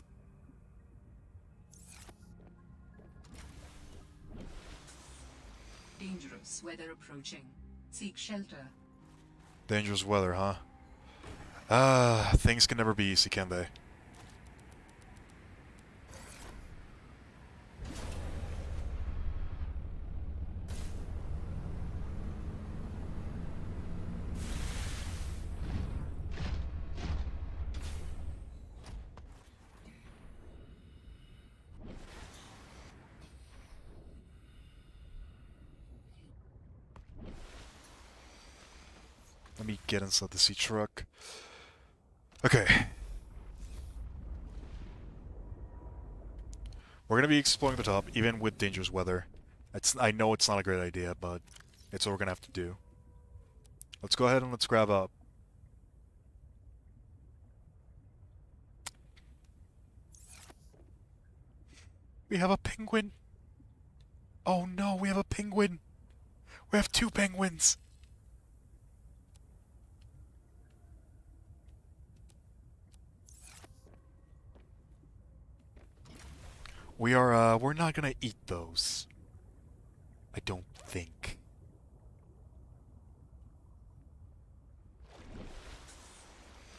Dangerous weather approaching. Seek shelter. Dangerous weather, huh? Things can never be easy, can they? Let me get inside the sea truck. Okay. We're gonna be exploring the top, even with dangerous weather. I know it's not a great idea, but it's what we're gonna have to do. Let's go ahead and let's grab up. We have a penguin! Oh no, we have a penguin! We have 2 penguins! We're not gonna eat those. I don't think.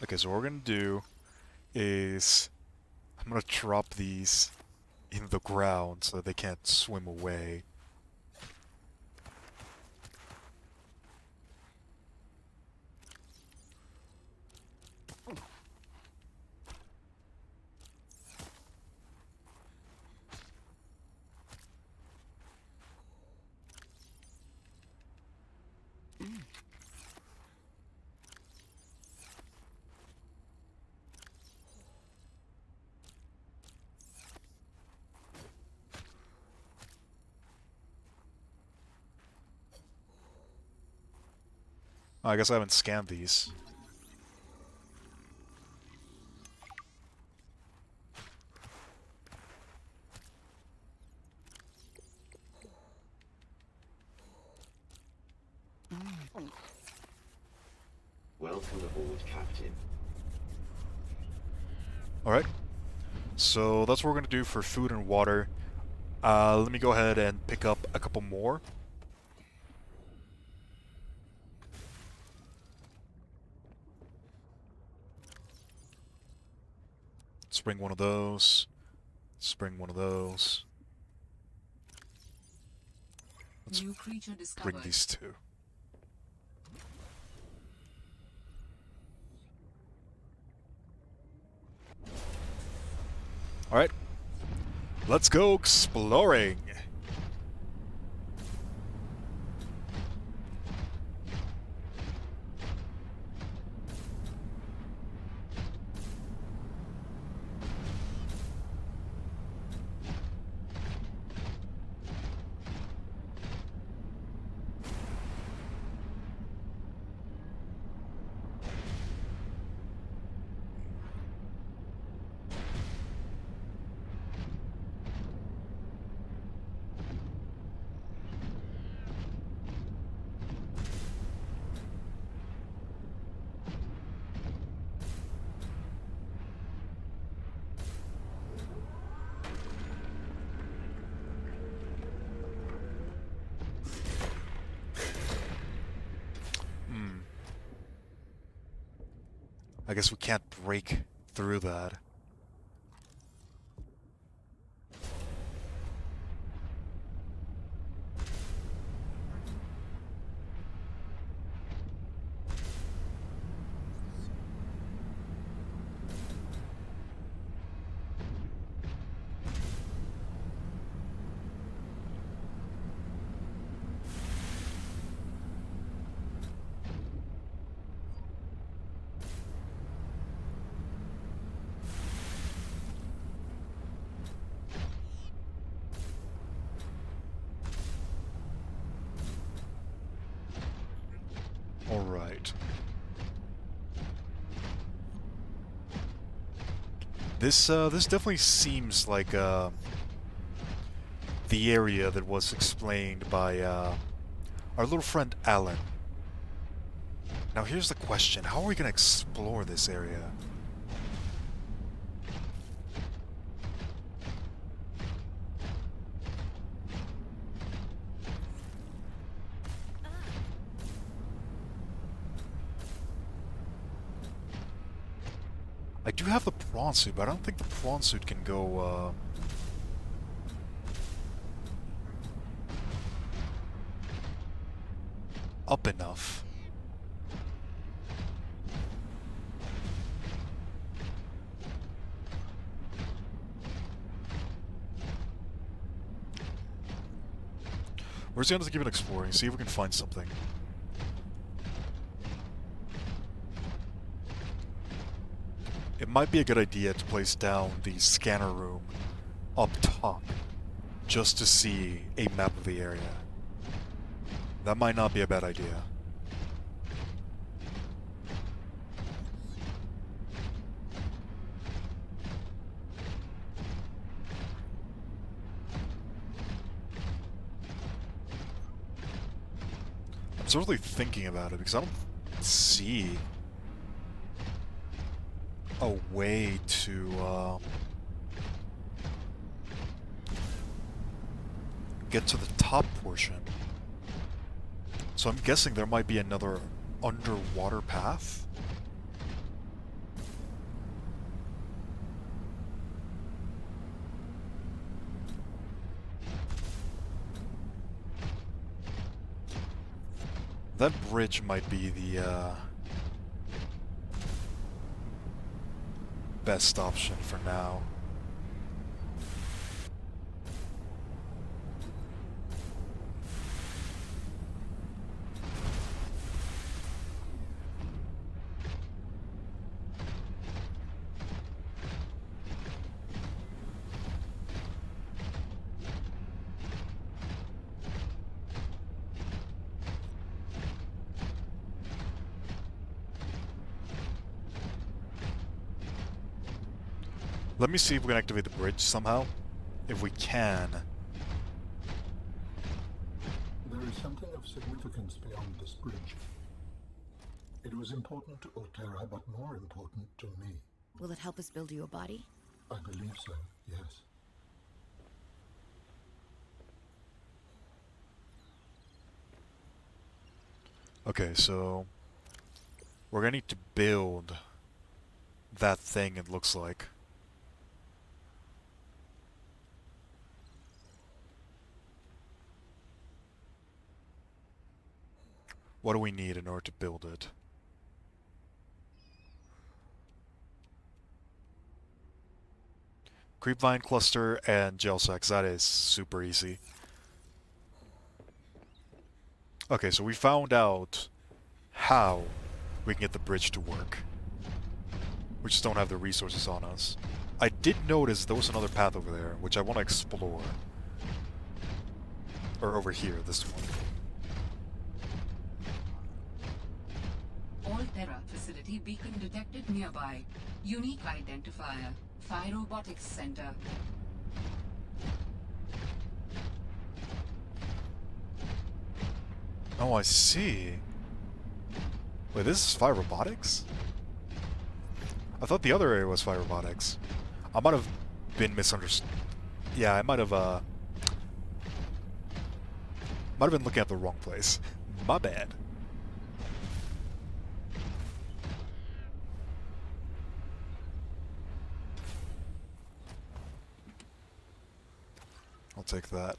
Okay, so what we're gonna do is I'm gonna drop these in the ground so they can't swim away. Oh, I guess I haven't scanned these. Welcome aboard, Captain. Alright. So that's what we're gonna do for food and water. Let me go ahead and pick up a couple more. Let's bring one of those. Let's bring one of those. Let's New creature discovered. bring these 2. Alright. Let's go exploring! I guess we can't break through that. Alright. This definitely seems like the area that was explained by our little friend Alan. Now here's the question, how are we gonna explore this area? I do have the prawn suit, but I don't think the prawn suit can go, up enough. We're just gonna have to keep it exploring, see if we can find something. It might be a good idea to place down the scanner room up top, just to see a map of the area. That might not be a bad idea. I'm sort of really thinking about it because I don't see a way to get to the top portion. So I'm guessing there might be another underwater path. That bridge might be the best option for now. Let me see if we can activate the bridge somehow. If we can. There is something of significance beyond this bridge. It was important to Otera, but more important to me. Will it help us build you a body? I believe so, yes. Okay, so we're gonna need to build that thing, it looks like. What do we need in order to build it? Creepvine cluster and gel sacks, that is super easy. Okay, so we found out how we can get the bridge to work. We just don't have the resources on us. I did notice there was another path over there, which I want to explore. Or over here, this one. All-Terra facility beacon detected nearby. Unique identifier. Phi Robotics Center. Oh, I see. Wait, this is Phi Robotics? I thought the other area was Phi Robotics. I might have been misunderstood. Yeah, I might have been looking at the wrong place. My bad. I'll take that.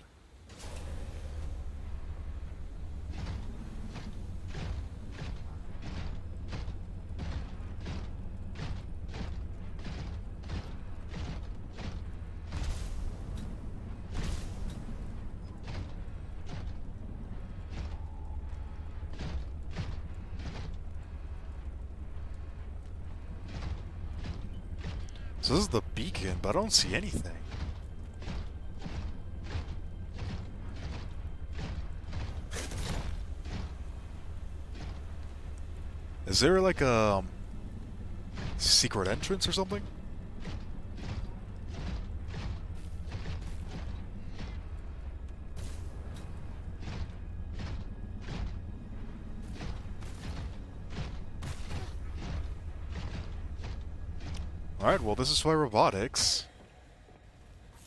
So this is the beacon, but I don't see anything. Is there like a secret entrance or something? Alright, well this is why robotics.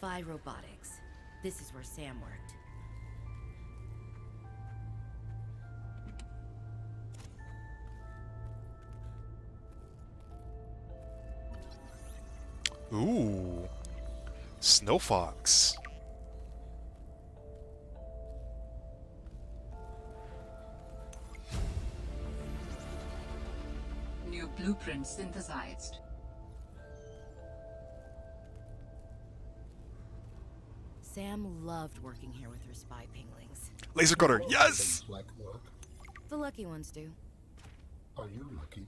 Phi Robotics. This is where Sam worked. Ooh. Snow Fox. New blueprint synthesized. Sam loved working here with her spy pinglings. Laser cutter, All yes! things like work. The lucky ones do. Are you lucky?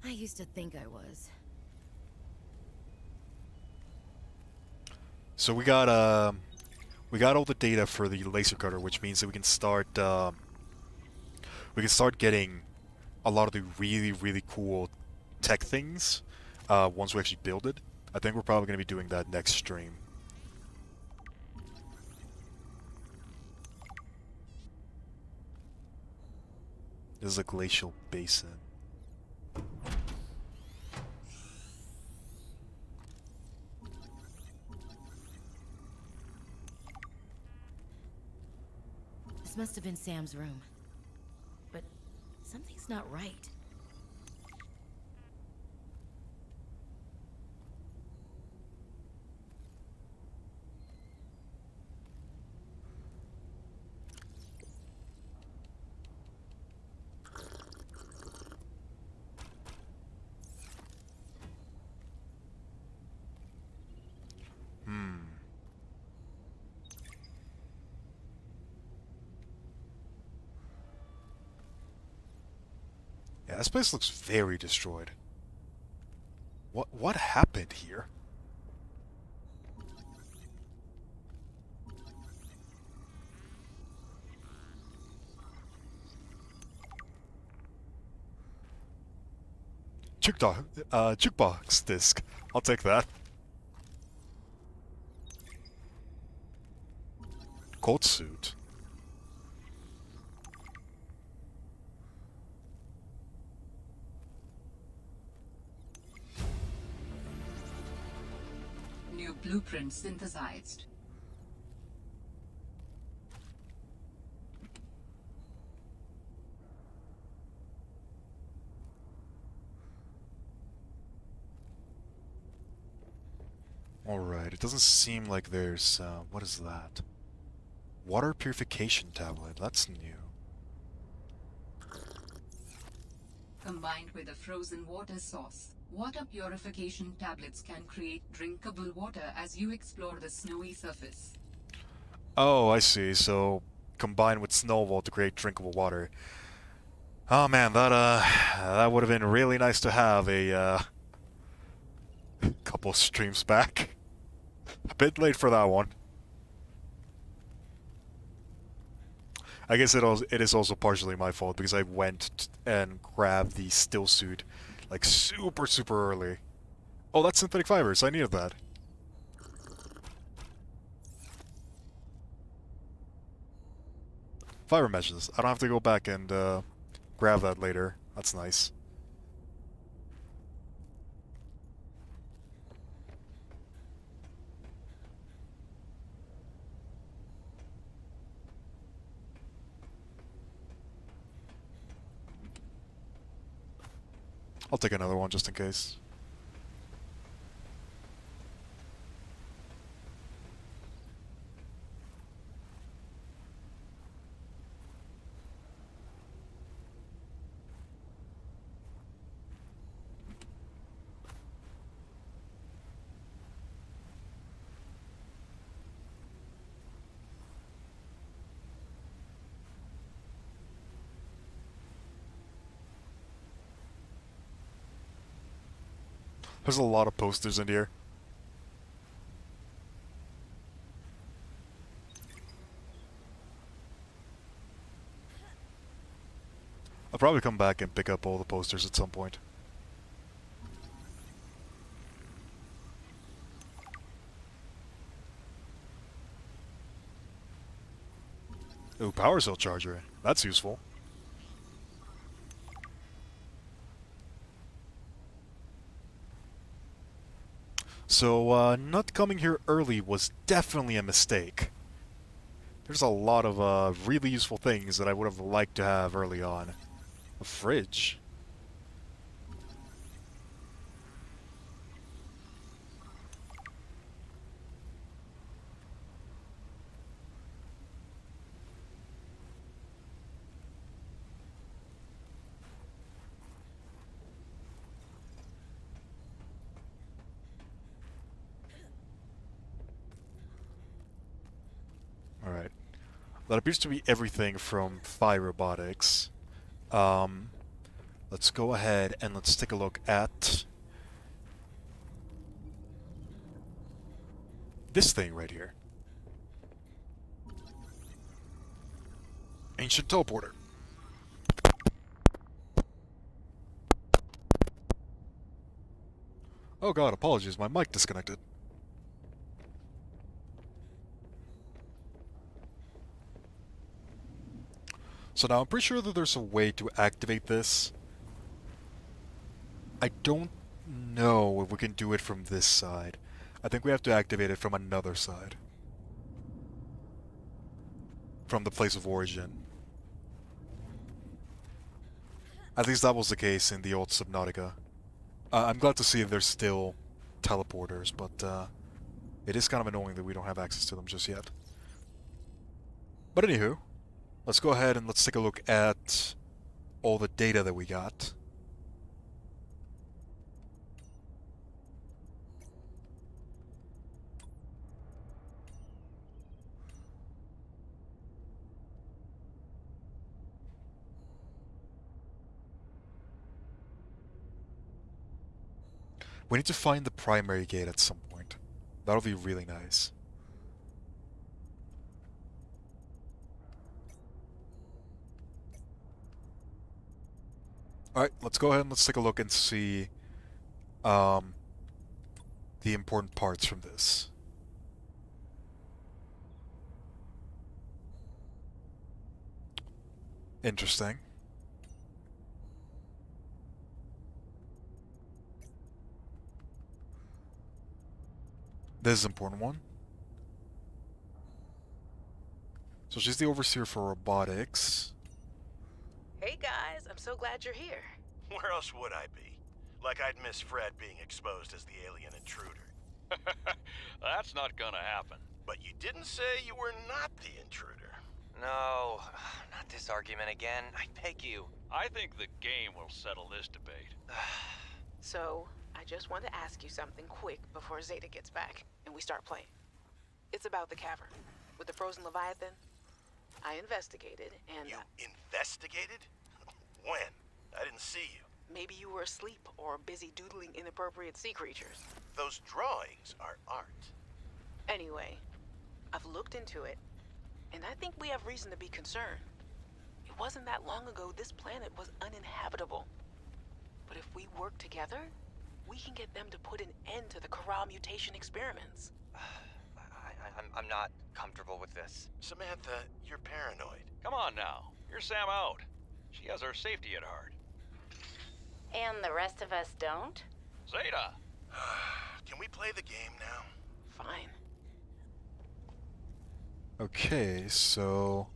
I used to think I was. So we got all the data for the laser cutter, which means that we can start getting a lot of the really cool tech things once we actually build it. I think we're probably going to be doing that next stream. This is a glacial basin. This must have been Sam's room. But something's not right. Yeah, this place looks very destroyed. What happened here? Jukebox disc. I'll take that. Cold suit. New blueprint synthesized. Alright, it doesn't seem like there's, what is that? Water purification tablet, that's new. Combined with a frozen water source, water purification tablets can create drinkable water as you explore the snowy surface. Oh, I see, so combined with snowball to create drinkable water. Oh man, that would have been really nice to have a, couple streams back. A bit late for that one. I guess it is also partially my fault because I went and grabbed the still suit like super early. Oh, that's synthetic fibers. I needed that. Fiber meshes. I don't have to go back and grab that later. That's nice. I'll take another one just in case. There's a lot of posters in here. I'll probably come back and pick up all the posters at some point. Ooh, power cell charger. That's useful. So, not coming here early was definitely a mistake. There's a lot of really useful things that I would have liked to have early on. A fridge. Alright. That appears to be everything from Fire Robotics. Let's go ahead and let's take a look at this thing right here. Ancient teleporter. Oh god, apologies, my mic disconnected. So now I'm pretty sure that there's a way to activate this. I don't know if we can do it from this side. I think we have to activate it from another side. From the place of origin. At least that was the case in the old Subnautica. I'm glad to see there's still teleporters, but it is kind of annoying that we don't have access to them just yet. But anywho, let's go ahead and let's take a look at all the data that we got. We need to find the primary gate at some point. That'll be really nice. Alright, let's go ahead and let's take a look and see the important parts from this. Interesting. This is an important one. So she's the overseer for robotics. Hey guys, I'm so glad you're here. Where else would I be? Like I'd miss Fred being exposed as the alien intruder. That's not gonna happen. But you didn't say you were not the intruder. No, not this argument again. I beg you. I think the game will settle this debate. So, I just want to ask you something quick before Zeta gets back and we start playing. It's about the cavern. With the frozen Leviathan, I investigated and... You investigated? When? I didn't see you. Maybe you were asleep or busy doodling inappropriate sea creatures. Those drawings are art. Anyway, I've looked into it, and I think we have reason to be concerned. It wasn't that long ago this planet was uninhabitable. But if we work together, we can get them to put an end to the Corral mutation experiments. I'm not comfortable with this. Samantha, you're paranoid. Come on now. Hear Sam out. She has our safety at heart. And the rest of us don't? Zeta! Can we play the game now? Fine. Okay, so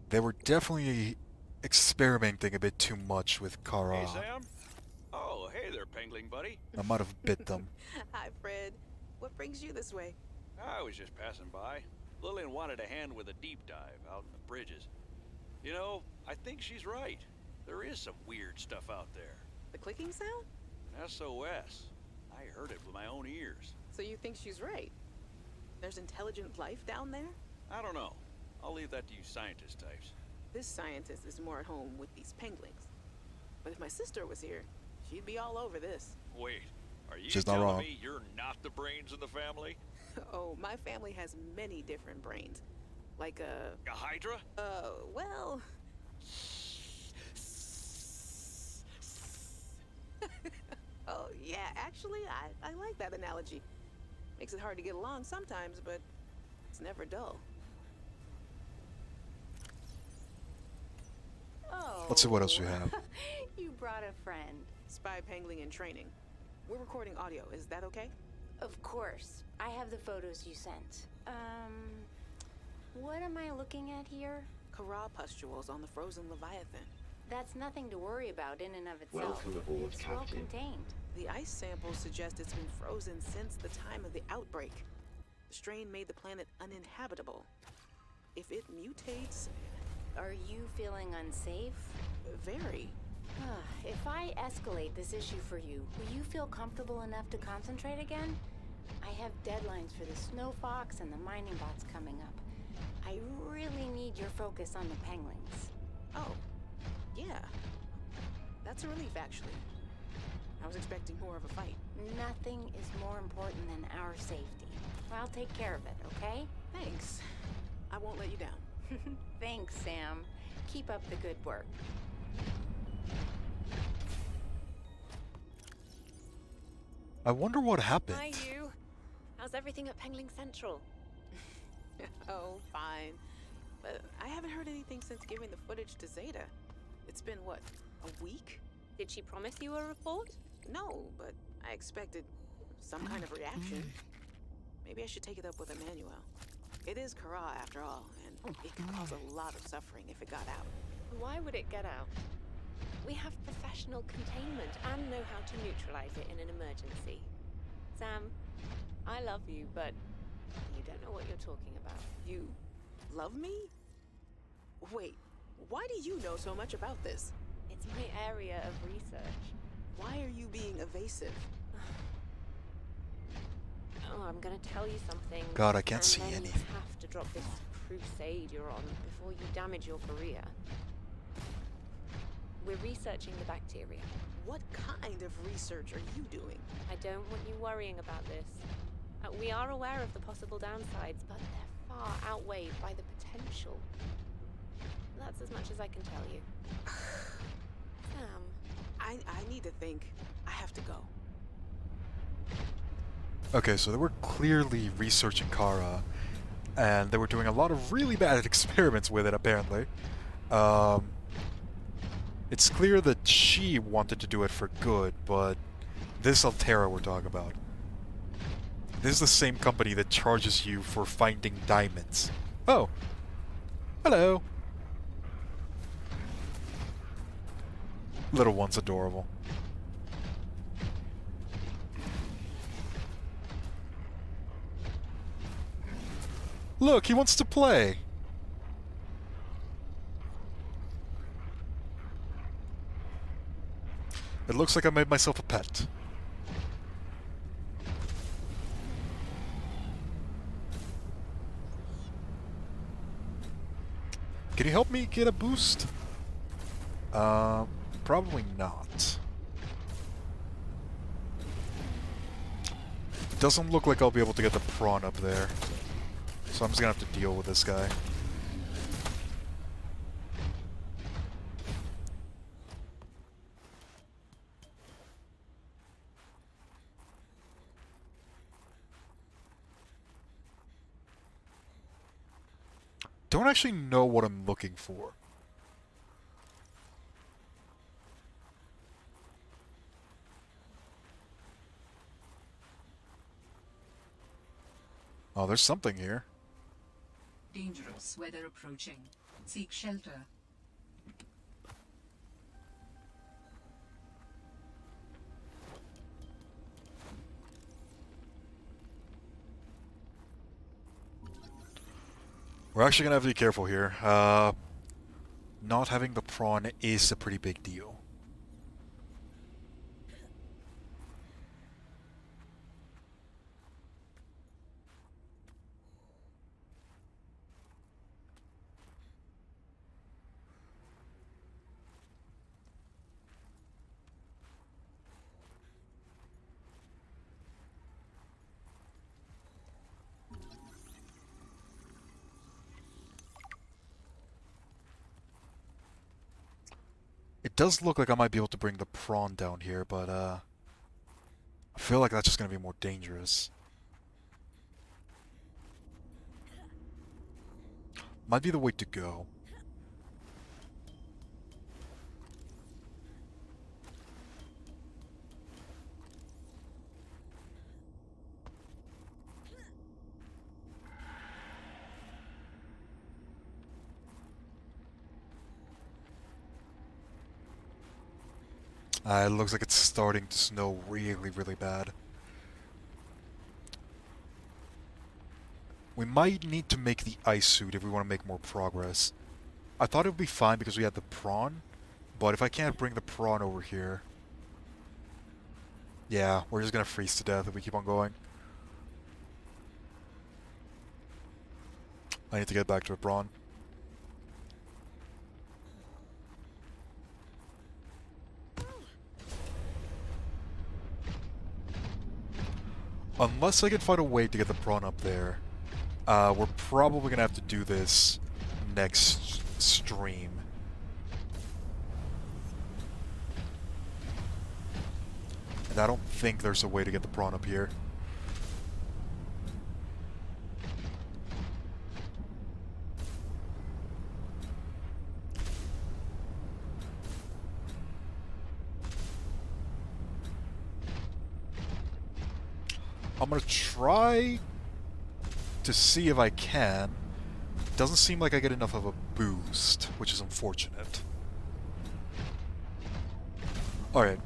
they were definitely experimenting a bit too much with Kara. Hey, Sam? Oh, hey there, Pengling buddy. I might have bit them. Hi, Fred. What brings you this way? I was just passing by. Lillian wanted a hand with a deep dive out in the bridges. You know, I think she's right. There is some weird stuff out there. The clicking sound? SOS. I heard it with my own ears. So you think she's right? There's intelligent life down there? I don't know. I'll leave that to you scientist types. This scientist is more at home with these penguins. But if my sister was here, she'd be all over this. Wait, Are you She's not telling wrong. me you're not the brains of the family? Oh, my family has many different brains. Like A Hydra? Well... Oh, yeah, actually, I like that analogy. Makes it hard to get along sometimes, but it's never dull. Oh. Let's see what else we have. You brought a friend. Spy pangling and training. We're recording audio. Is that okay? Of course. I have the photos you sent. What am I looking at here? Kara pustules on the frozen Leviathan. That's nothing to worry about in and of itself. Welcome aboard, it's Captain. well contained. The ice samples suggest it's been frozen since the time of the outbreak. The strain made the planet uninhabitable. If it mutates... Are you feeling unsafe? Very. If I escalate this issue for you, will you feel comfortable enough to concentrate again? I have deadlines for the snow fox and the mining bots coming up. I really need your focus on the penguins. Oh, yeah. That's a relief, actually. I was expecting more of a fight. Nothing is more important than our safety. I'll take care of it, okay? Thanks. I won't let you down. Thanks, Sam. Keep up the good work. I wonder what happened. Hi, you. How's everything at Pengling Central? Oh, fine. But I haven't heard anything since giving the footage to Zeta. It's been, what, a week? Did she promise you a report? No, but I expected some kind of reaction. Maybe I should take it up with Emmanuel. It is Kara, after all, and it could cause a lot of suffering if it got out. Why would it get out? We have professional containment and know how to neutralize it in an emergency. Sam, I love you, but you don't know what you're talking about. You love me? Wait, why do you know so much about this? It's my area of research. Why are you being evasive? Oh, I'm gonna tell you something. God, I can't and see then anything. You have to drop this crusade you're on before you damage your career. We're researching the bacteria. What kind of research are you doing? I don't want you worrying about this. We are aware of the possible downsides, but they're far outweighed by the potential. That's as much as I can tell you. Sam. I need to think. I have to go. Okay, so they were clearly researching Kara, and they were doing a lot of really bad experiments with it, apparently. It's clear that she wanted to do it for good, but this Altera we're talking about. This is the same company that charges you for finding diamonds. Oh! Hello! Little one's adorable. Look, he wants to play! It looks like I made myself a pet. Can you help me get a boost? Probably not. Doesn't look like I'll be able to get the prawn up there. So I'm just gonna have to deal with this guy. Don't actually know what I'm looking for. Oh, there's something here. Dangerous weather approaching. Seek shelter. We're actually gonna have to be careful here. Not having the prawn is a pretty big deal. does look like I might be able to bring the prawn down here, but I feel like that's just going to be more dangerous. Might be the way to go. It looks like it's starting to snow really, really bad. We might need to make the ice suit if we want to make more progress. I thought it would be fine because we had the prawn, but if I can't bring the prawn over here... Yeah, we're just gonna freeze to death if we keep on going. I need to get back to a prawn. Unless I can find a way to get the prawn up there, we're probably going to have to do this next stream. And I don't think there's a way to get the prawn up here. I'm gonna try to see if I can. Doesn't seem like I get enough of a boost, which is unfortunate. Alright.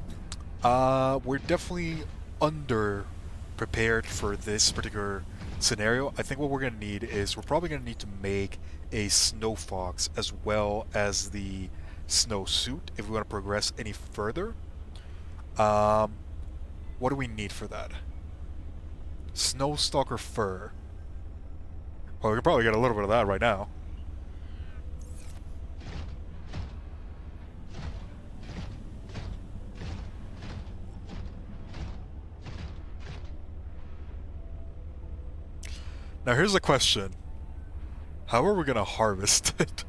We're definitely under prepared for this particular scenario. I think what we're gonna need is we're probably gonna need to make a snow fox as well as the snow suit if we want to progress any further. What do we need for that? Snowstalker fur. Well, we could probably get a little bit of that right now. Now here's a question. How are we gonna harvest it?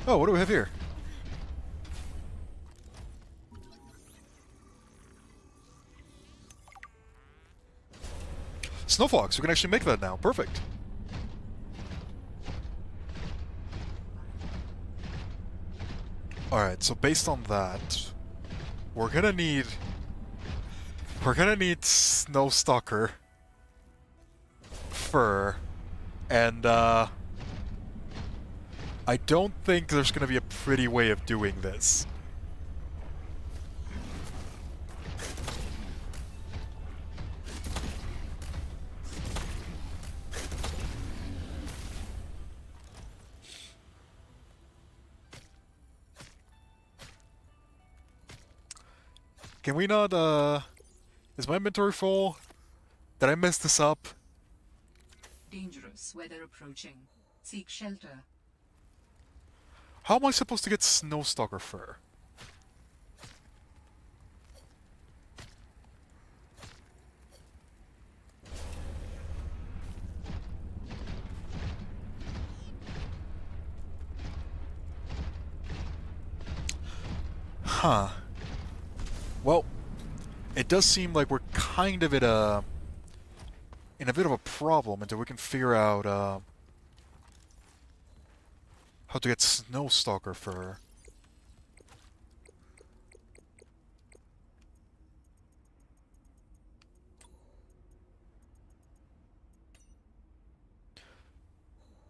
Oh, what do we have here? Snowfox, we can actually make that now. Perfect. Alright, so based on that, we're gonna need Snowstalker fur, and I don't think there's gonna be a pretty way of doing this. Can we not, is my inventory full? Did I mess this up? Dangerous weather approaching. Seek shelter. How am I supposed to get Snowstalker fur? Huh. Well, it does seem like we're kind of in a bit of a problem until we can figure out how to get Snowstalker fur.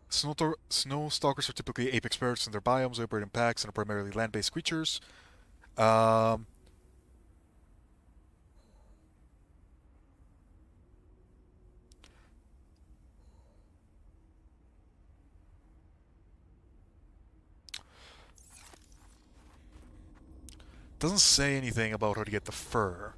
Snowstalkers are typically apex predators in their biomes, they operate in packs, and are primarily land-based creatures. Doesn't say anything about how to get the fur.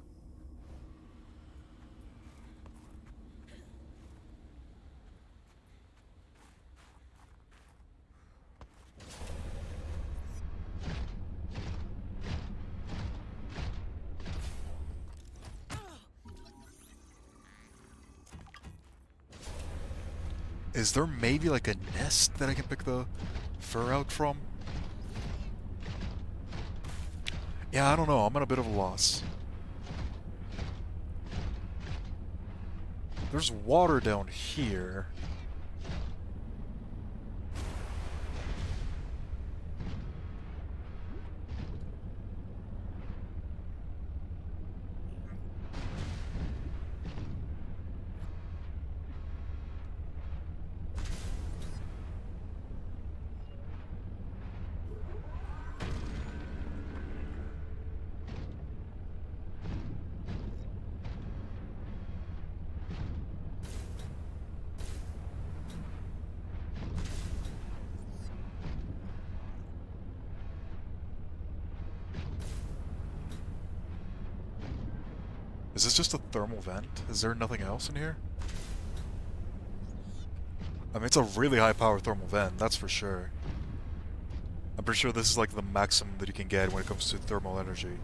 Is there maybe like a nest that I can pick the fur out from? Yeah, I don't know. I'm at a bit of a loss. There's water down here. Is this just a thermal vent? Is there nothing else in here? I mean, it's a really high-power thermal vent, that's for sure. I'm pretty sure this is like the maximum that you can get when it comes to thermal energy.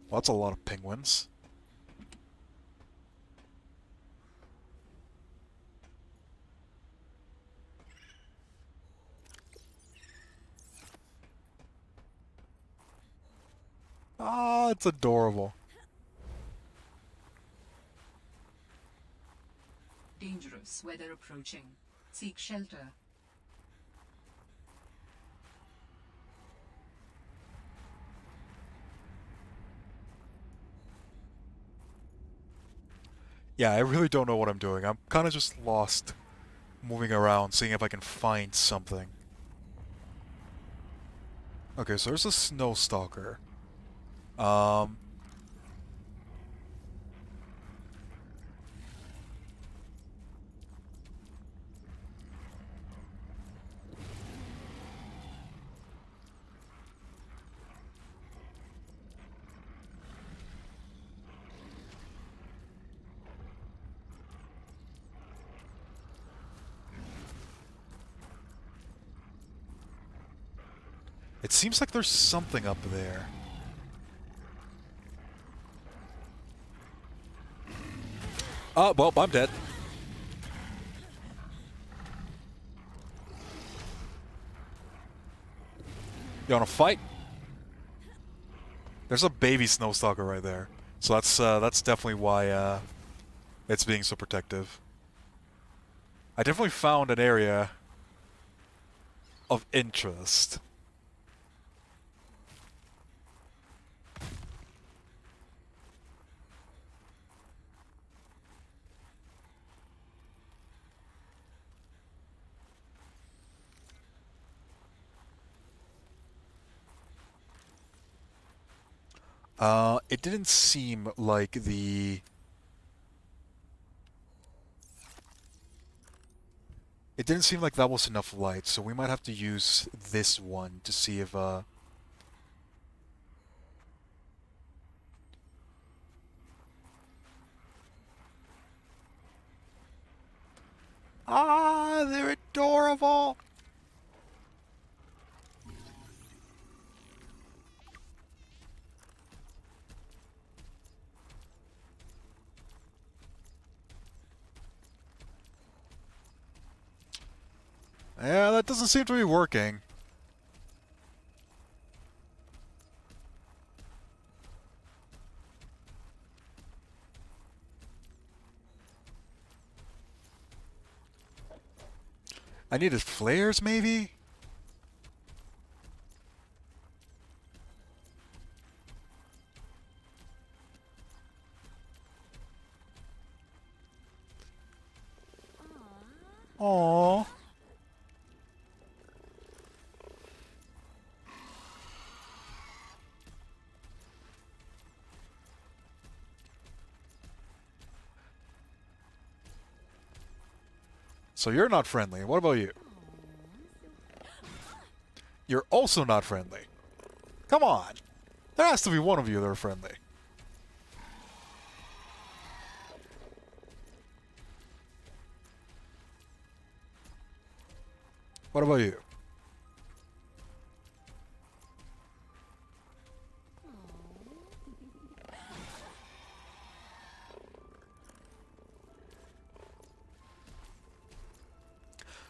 Well, that's a lot of penguins. Ah, it's adorable. Dangerous weather approaching. Seek shelter. Yeah, I really don't know what I'm doing. I'm kind of just lost moving around, seeing if I can find something. Okay, so there's a snow stalker. It seems like there's something up there. Oh, well, I'm dead. You wanna fight? There's a baby snowstalker right there. So that's definitely why it's being so protective. I definitely found an area of interest. It didn't seem like the... It didn't seem like that was enough light, so we might have to use this one to see if, Ah, they're adorable! Yeah, that doesn't seem to be working. I needed flares, maybe? Aww. So you're not friendly. What about you? You're also not friendly. Come on. There has to be one of you that are friendly. What about you?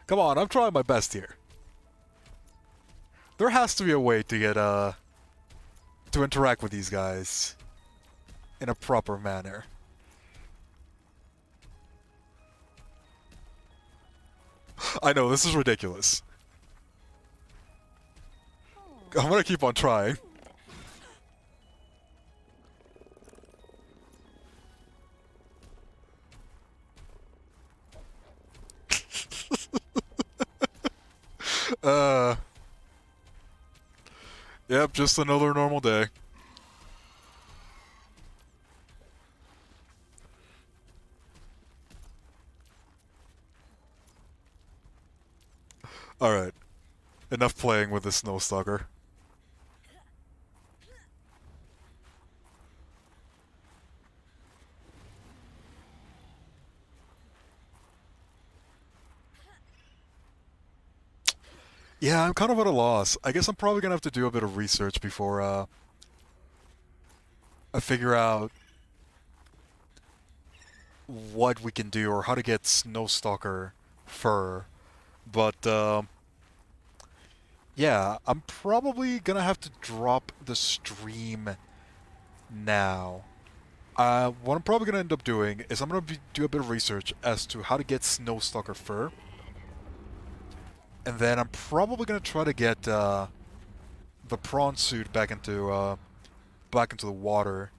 Come on, I'm trying my best here. There has to be a way to get, to interact with these guys in a proper manner. I know, this is ridiculous. I'm gonna keep on trying. Yep, just another normal day. Alright. Enough playing with this Snowstalker. Yeah, I'm kind of at a loss. I guess I'm probably gonna have to do a bit of research before I figure out what we can do or how to get Snowstalker fur. But yeah, I'm probably gonna have to drop the stream now. What I'm probably gonna end up doing is I'm gonna do a bit of research as to how to get Snowstalker fur. And then I'm probably gonna try to get the prawn suit back into the water.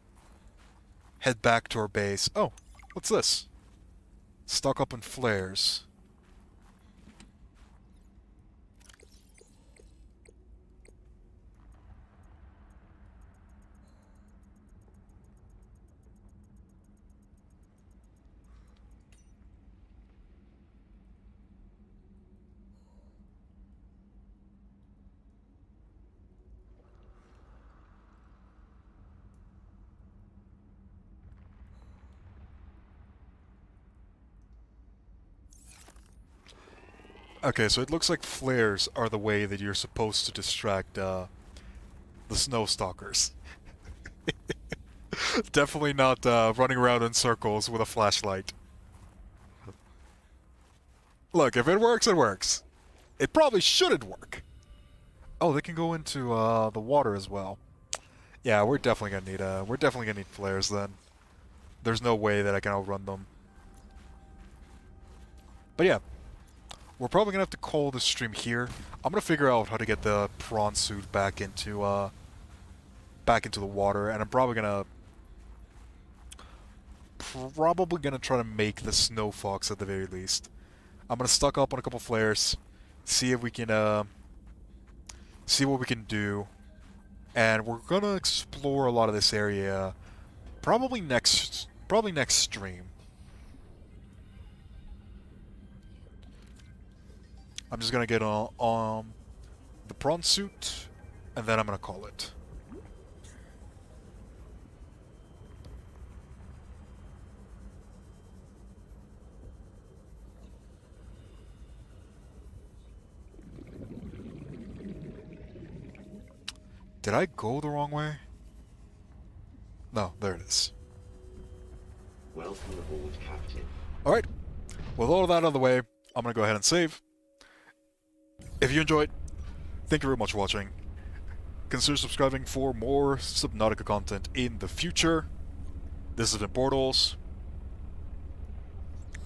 Head back to our base. Oh, what's this? Stock up on flares. Okay, so it looks like flares are the way that you're supposed to distract the Snowstalkers. Definitely not running around in circles with a flashlight. Look, if it works, it works. It probably shouldn't work. Oh, they can go into the water as well. Yeah, we're definitely gonna need flares then. There's no way that I can outrun them. But yeah. We're probably gonna have to call the stream here. I'm gonna figure out how to get the prawn suit back into the water, and I'm probably gonna try to make the snow fox at the very least. I'm gonna stock up on a couple flares, see if we can see what we can do, and we're gonna explore a lot of this area probably next stream. I'm just gonna get on the prawn suit, and then I'm gonna call it. Did I go the wrong way? No, there it is. Welcome aboard, Captain. Alright, with all of that out of the way, I'm gonna go ahead and save. If you enjoyed, thank you very much for watching. Consider subscribing for more Subnautica content in the future. This has been Portals.